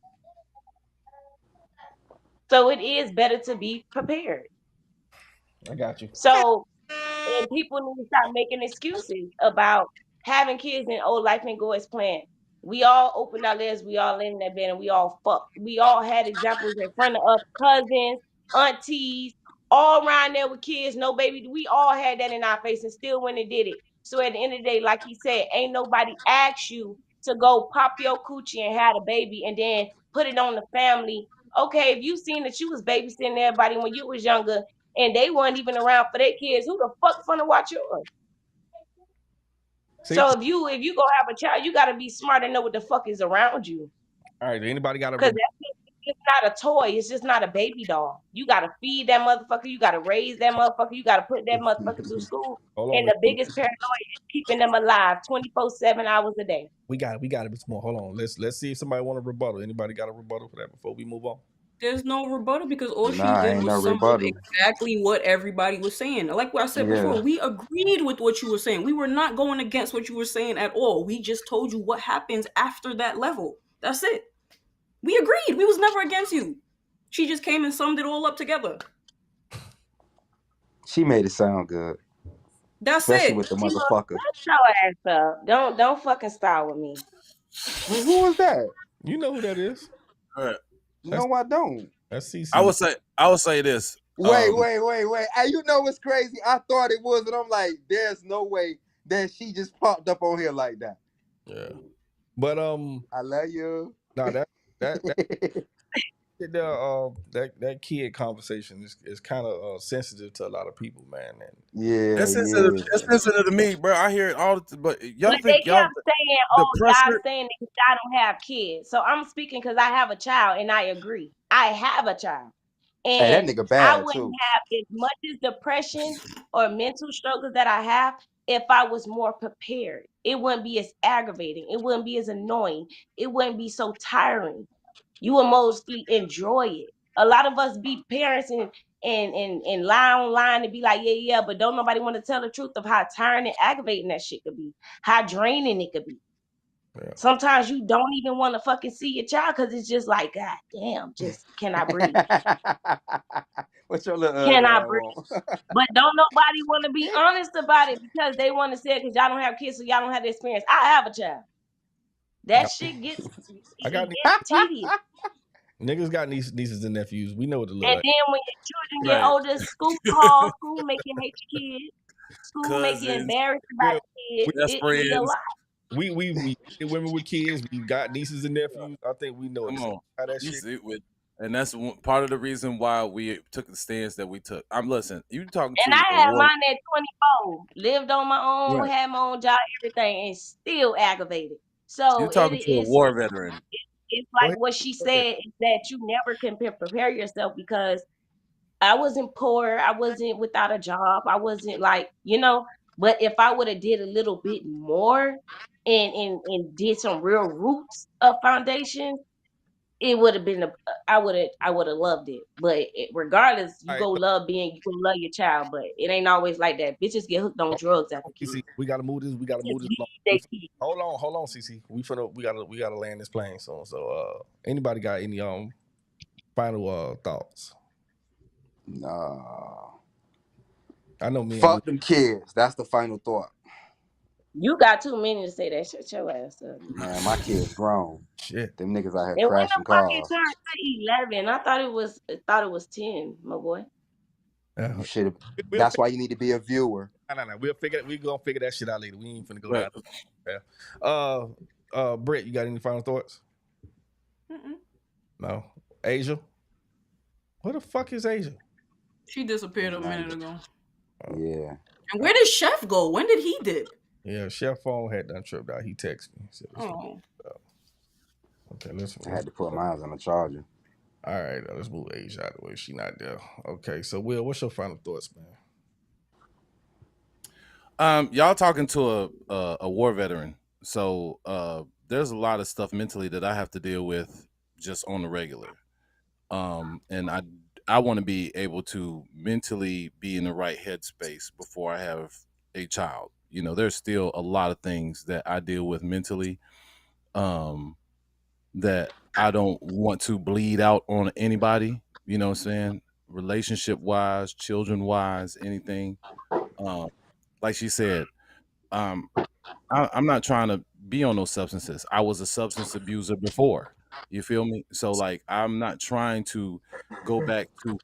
Speaker 11: So it is better to be prepared.
Speaker 1: I got you.
Speaker 11: So, and people need to stop making excuses about having kids and life ain't go as planned. We all opened our lips, we all in that bed, and we all fucked. We all had examples in front of us, cousins, aunties, all around there with kids, no baby. We all had that in our face and still went and did it. So at the end of the day, like he said, ain't nobody asked you to go pop your coochie and have a baby and then put it on the family. Okay, if you seen that you was babysitting everybody when you was younger and they weren't even around for their kids, who the fuck gonna watch yours?
Speaker 1: See?
Speaker 11: So if you go have a child, you gotta be smart and know what the fuck is around you.
Speaker 1: All right, anybody got a
Speaker 11: Because it's not a toy, it's just not a baby doll. You gotta feed that motherfucker, you gotta raise that motherfucker, you gotta put that motherfucker through school. And the biggest paranoia is keeping them alive 24/7 hours a day.
Speaker 1: We got it. It's more. Hold on. Let's see if somebody want a rebuttal. Anybody got a rebuttal for that before we move on?
Speaker 7: There's no rebuttal because all she
Speaker 10: Nah,
Speaker 7: did
Speaker 10: ain't
Speaker 7: was
Speaker 10: no
Speaker 7: sum up
Speaker 10: rebuttal.
Speaker 7: exactly what everybody was saying. Like what I said
Speaker 10: Yeah.
Speaker 7: before, we agreed with what you were saying. We were not going against what you were saying at all. We just told you what happens after that level. That's it. We agreed. We was never against you. She just came and summed it all up together.
Speaker 10: She made it sound good.
Speaker 7: That's
Speaker 10: Especially
Speaker 7: it.
Speaker 10: with the motherfucker.
Speaker 11: Shut your ass up. Don't fucking start with me.
Speaker 10: Who was that?
Speaker 1: You know who that is?
Speaker 10: No, I don't.
Speaker 1: That's CC.
Speaker 2: I would say this.
Speaker 6: Wait. Hey, you know what's crazy? I thought it was, and I'm like, there's no way that she just popped up on here like that.
Speaker 1: Yeah. But
Speaker 6: I love you.
Speaker 1: no, that kid conversation is kind of sensitive to a lot of people, man. And
Speaker 6: Yeah,
Speaker 2: That's sensitive to me, bro. I hear it all, but y'all
Speaker 11: But
Speaker 2: think
Speaker 11: they
Speaker 2: y'all
Speaker 11: kept saying,
Speaker 2: the
Speaker 11: y'all
Speaker 2: pressure.
Speaker 11: saying that I don't have kids. So I'm speaking because I have a child and I agree. I have a child.
Speaker 10: Hey, that
Speaker 11: And
Speaker 10: nigga
Speaker 11: I
Speaker 10: bad
Speaker 11: wouldn't
Speaker 10: too.
Speaker 11: have as much as depression or mental struggles that I have if I was more prepared. It wouldn't be as aggravating. It wouldn't be as annoying. It wouldn't be so tiring. You would mostly enjoy it. A lot of us be parents and lie online and be like, yeah, but don't nobody want to tell the truth of how tiring and aggravating that shit could be, how draining it could be.
Speaker 1: Yeah.
Speaker 11: Sometimes you don't even want to fucking see your child because it's just like, God damn, just can I breathe?
Speaker 10: What
Speaker 6: your little
Speaker 11: cannot
Speaker 6: ass
Speaker 11: breathe.
Speaker 6: on.
Speaker 11: But don't nobody want to be honest about it because they want to say it because y'all don't have kids, so y'all don't have the experience. I have a child. That
Speaker 1: No.
Speaker 11: shit gets
Speaker 1: I got
Speaker 11: tedious.
Speaker 1: niggas got nieces and nephews. We know what it look
Speaker 11: And
Speaker 1: like.
Speaker 11: then when your children get
Speaker 2: Right.
Speaker 11: older, school calls, school make you hate your kids, school make you
Speaker 2: Cousins,
Speaker 11: embarrassed
Speaker 1: Yeah,
Speaker 11: about your kids.
Speaker 2: best
Speaker 11: It be a
Speaker 2: friends.
Speaker 11: lot.
Speaker 1: we women with kids. We got nieces and nephews. I think we know
Speaker 2: Come on.
Speaker 1: how that
Speaker 2: You
Speaker 1: shit.
Speaker 2: see with, and that's part of the reason why we took the stance that we took. I'm listen. You talking
Speaker 11: And
Speaker 2: to
Speaker 11: I
Speaker 2: a
Speaker 11: had
Speaker 2: war,
Speaker 11: mine at 24, lived on my own,
Speaker 2: right?
Speaker 11: had my own job, everything, and still aggravated.
Speaker 2: So
Speaker 11: So
Speaker 2: you talking to a war veteran.
Speaker 11: it's
Speaker 1: Go
Speaker 11: like
Speaker 1: ahead.
Speaker 11: what she
Speaker 1: Go ahead.
Speaker 11: said is that you never can prepare yourself because I wasn't poor, I wasn't without a job, I wasn't like, but if I would have did a little bit more and did some real roots of foundation, it would have been I would have loved it. But regardless,
Speaker 1: All
Speaker 11: you
Speaker 1: right,
Speaker 11: go love your child, but it ain't always like that. Bitches get hooked on drugs after kids.
Speaker 1: CC, we gotta move this. We gotta move
Speaker 11: Just
Speaker 1: this.
Speaker 11: leave
Speaker 1: Along.
Speaker 11: they kids.
Speaker 1: Hold on, CC. We gotta land this plane soon. So anybody got any final thoughts?
Speaker 6: Nah.
Speaker 1: I know me and
Speaker 6: Fuck them kids. That's the final thought.
Speaker 11: You got too many to say that. Shut your ass up.
Speaker 6: Man, my kids grown.
Speaker 1: shit.
Speaker 6: Them niggas out here
Speaker 11: And when
Speaker 6: crashing
Speaker 11: the fuck it
Speaker 6: cars.
Speaker 11: turned to 11? I thought it was 10, my boy.
Speaker 6: You should have.
Speaker 1: We'll
Speaker 6: That's why you need to be a viewer.
Speaker 1: No. We're gonna figure that shit out later. We ain't finna go
Speaker 2: Right.
Speaker 1: down. Yeah. Brett, you got any final thoughts?
Speaker 4: Mm-mm.
Speaker 1: No. Asia? Where the fuck is Asia?
Speaker 4: She disappeared a minute ago.
Speaker 6: Yeah.
Speaker 4: And where did Chef go? When did he dip?
Speaker 1: Yeah, Chef phone had done tripped out. He texted me. Said,
Speaker 4: Oh.
Speaker 1: okay, let's.
Speaker 6: I had to put mine on the charger.
Speaker 1: All right, let's move Asia out of the way. She not there. Okay, so Will, what's your final thoughts, man?
Speaker 2: Y'all talking to a war veteran, so there's a lot of stuff mentally that I have to deal with just on the regular, and I want to be able to mentally be in the right headspace before I have a child. There's still a lot of things that I deal with mentally, that I don't want to bleed out on anybody. You know what I'm saying? Relationship wise, children wise, anything. Like she said, I'm not trying to be on those substances. I was a substance abuser before. You feel me? So like, I'm not trying to go back to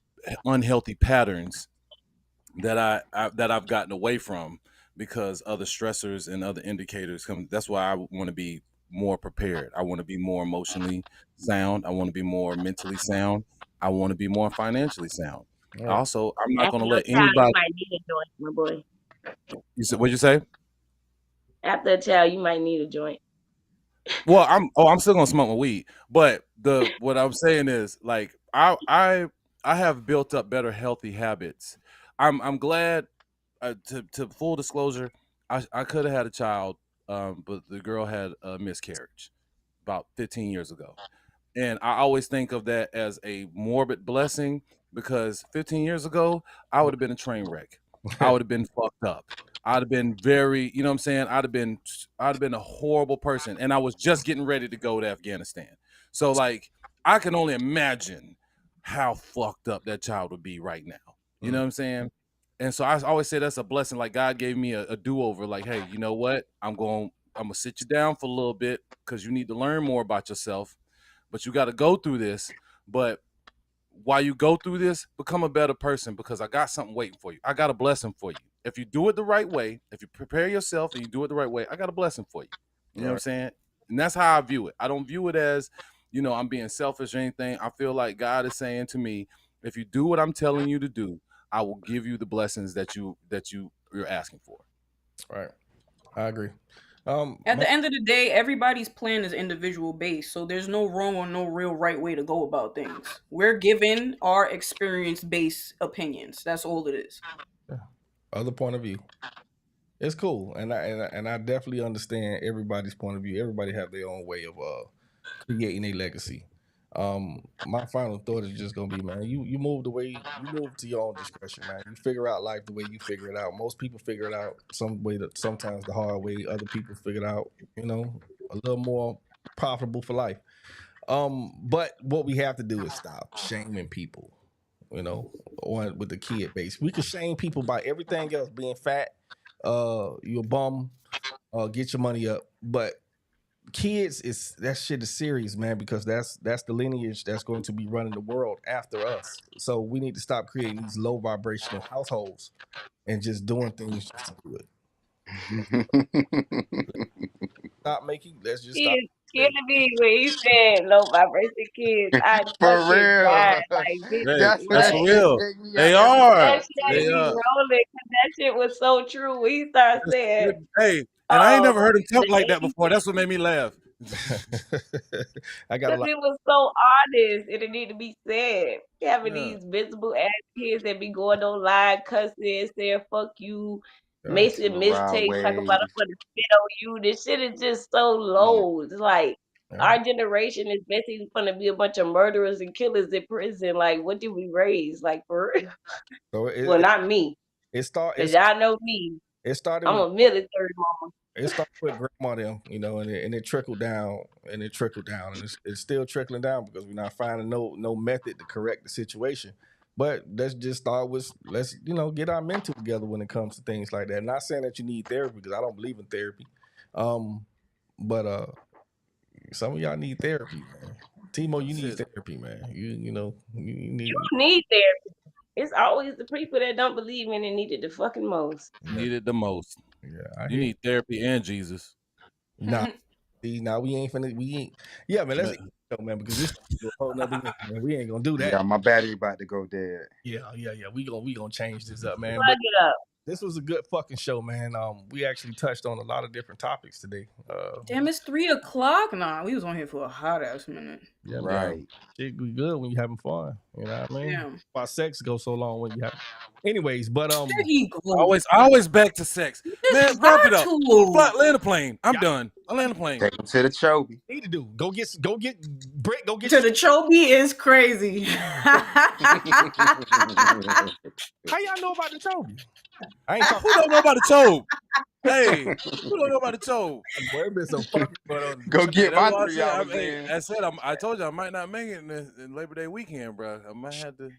Speaker 2: unhealthy patterns that I've gotten away from because other stressors and other indicators come. That's why I want to be more prepared. I want to be more emotionally sound. I want to be more mentally sound. I want to be more financially sound.
Speaker 1: All right.
Speaker 2: Also, I'm not
Speaker 11: After
Speaker 2: going to
Speaker 11: your
Speaker 2: let
Speaker 11: child,
Speaker 2: anybody.
Speaker 11: you might need a joint, my boy.
Speaker 2: You said, what'd you say?
Speaker 11: After a child, you might need a joint.
Speaker 2: Well, I'm still gonna smoke my weed, but what I'm saying is like I have built up better healthy habits. I'm glad. To full disclosure, I could have had a child, but the girl had a miscarriage about 15 years ago, and I always think of that as a morbid blessing because 15 years ago I would have been a train wreck. I would have been fucked up. I'd have been very, you know what I'm saying? I'd have been a horrible person. And I was just getting ready to go to Afghanistan. So like, I can only imagine how fucked up that child would be right now. You know what I'm saying? And so I always say that's a blessing. Like God gave me a do-over. Like, hey, you know what? I'm gonna sit you down for a little bit because you need to learn more about yourself. But you got to go through this. But while you go through this, become a better person because I got something waiting for you. I got a blessing for you. If you do it the right way, if you prepare yourself and you do it the right way, I got a blessing for you. You know what I'm saying? And that's how I view it. I don't view it as, I'm being selfish or anything. I feel like God is saying to me, if you do what I'm telling you to do, I will give you the blessings that you're asking for.
Speaker 1: Right. I agree.
Speaker 4: At the end of the day, everybody's plan is individual based, so there's no wrong or no real right way to go about things. We're given our experience based opinions. That's all it is.
Speaker 1: Other point of view. It's cool, and I definitely understand everybody's point of view. Everybody have their own way of creating a legacy. My final thought is just gonna be, man, you move the way you move to your own discretion, man. You figure out life the way you figure it out. Most people figure it out sometimes the hard way. Other people figure it out, a little more profitable for life. But what we have to do is stop shaming people. you know, on with the kid base. We could shame people by everything else, being fat, you're a bum, get your money up. But kids, that shit is serious, man, because that's the lineage that's going to be running the world after us. So we need to stop creating these low vibrational households and just doing things just to do it. Stop making. Let's just stop.
Speaker 11: Kids killing me when he said low vibration kids. I
Speaker 10: For
Speaker 11: fucking died.
Speaker 10: real.
Speaker 11: Like, bitch,
Speaker 2: Hey,
Speaker 10: That's what
Speaker 2: that's
Speaker 10: that
Speaker 2: for
Speaker 11: what?
Speaker 10: shit
Speaker 2: real.
Speaker 10: take me
Speaker 2: They
Speaker 10: out every
Speaker 2: are.
Speaker 11: That
Speaker 10: time.
Speaker 11: shit had
Speaker 2: They
Speaker 11: me
Speaker 2: are.
Speaker 11: rolling because that shit was so true. When he started saying,
Speaker 2: Hey, and I ain't never heard him
Speaker 11: the
Speaker 2: talk like that
Speaker 11: lady,
Speaker 2: before. That's what made me laugh.
Speaker 1: I got a
Speaker 11: because
Speaker 1: lot.
Speaker 11: it was so honest and it needed to be said. Having
Speaker 2: Yeah.
Speaker 11: these visible ass kids that be going online cussing, saying fuck you,
Speaker 1: Yeah.
Speaker 11: Mason
Speaker 10: Raw
Speaker 11: mistakes, talking about I'm
Speaker 10: wave.
Speaker 11: gonna spit on you. This shit is just so low. It's like
Speaker 1: Yeah.
Speaker 11: our generation is basically gonna be a bunch of murderers and killers in prison. Like, what did we raise? Like, for real?
Speaker 1: So
Speaker 11: Well, not me,
Speaker 1: it
Speaker 11: because y'all know me.
Speaker 1: started
Speaker 11: I'm
Speaker 1: with
Speaker 11: a military mama.
Speaker 1: it started with grandma them, you know, and it trickled down, and it's still trickling down because we're not finding no method to correct the situation. But let's just start with let's get our mental together when it comes to things like that. I'm not saying that you need therapy because I don't believe in therapy, but some of y'all need therapy, man. Timo, you need therapy, man. You need.
Speaker 11: You need therapy. It's always the people that don't believe in it needed the fucking most.
Speaker 2: Needed the most.
Speaker 1: Yeah,
Speaker 2: You need therapy and Jesus.
Speaker 1: Nah, see, now we ain't. Yeah, man. Let's end the show, man, because this is a whole nother week, man. We ain't gonna do that.
Speaker 10: Yeah, my battery about to go dead.
Speaker 1: Yeah. We gonna change this up, man.
Speaker 11: Plug
Speaker 1: But
Speaker 11: it up.
Speaker 1: this was a good fucking show, man. We actually touched on a lot of different topics today.
Speaker 7: Damn, it's 3:00. Nah, we was on here for a hot ass minute.
Speaker 1: Yeah, man.
Speaker 10: Right.
Speaker 1: Shit be good when you having fun. You know what I mean?
Speaker 7: Yeah.
Speaker 1: Why sex goes so long when you have. Anyways, but
Speaker 7: There he goes.
Speaker 2: Always back to sex. Man, wrap it up.
Speaker 7: Fly,
Speaker 2: land a plane. I'm done. I land a plane.
Speaker 10: Take him to the Chobe.
Speaker 1: Need to do. Go get Britt. Go get
Speaker 7: to the Chobe is crazy.
Speaker 1: How y'all know about the Chobe? I ain't talking.
Speaker 2: Who don't know about the Chobe? Hey, who don't know about the Chobe?
Speaker 1: Boy, been some fucking fun on the
Speaker 10: Go
Speaker 1: Chobe.
Speaker 10: get
Speaker 2: That's
Speaker 10: my
Speaker 2: what I
Speaker 10: 3
Speaker 2: said.
Speaker 10: hours in.
Speaker 2: I said I told you I might not make it in Labor Day weekend, bro. I might have to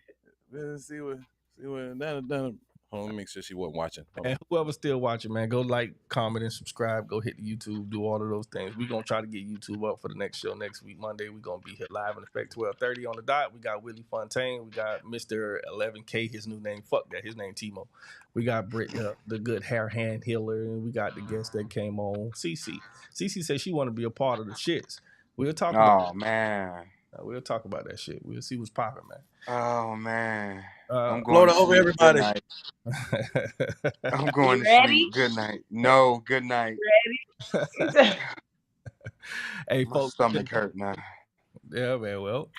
Speaker 2: see what done. Hold on, let me make sure she wasn't watching.
Speaker 1: And whoever's still watching, man, go like, comment, and subscribe. Go hit the YouTube, do all of those things. We're going to try to get YouTube up for the next show next week, Monday. We're going to be hit live in effect 12:30 on the dot. We got Willie Fontaine. We got Mr. 11K, his new name. Fuck that. His name Timo. We got Britt, the good hair hand healer. And we got the guest that came on, Cece. Cece said she want to be a part of the shits. We'll talk about
Speaker 10: man.
Speaker 1: We'll talk about that shit. We'll see what's popping, man.
Speaker 10: Oh man. I'm
Speaker 2: Blow
Speaker 10: going
Speaker 2: it
Speaker 10: to
Speaker 2: over
Speaker 10: sleep.
Speaker 2: everybody.
Speaker 10: Good night. I'm going to
Speaker 11: ready?
Speaker 10: sleep. Good night. No, good night.
Speaker 11: Ready?
Speaker 1: Hey,
Speaker 10: My
Speaker 1: folks.
Speaker 10: stomach hurt now.
Speaker 1: Yeah, man. Well.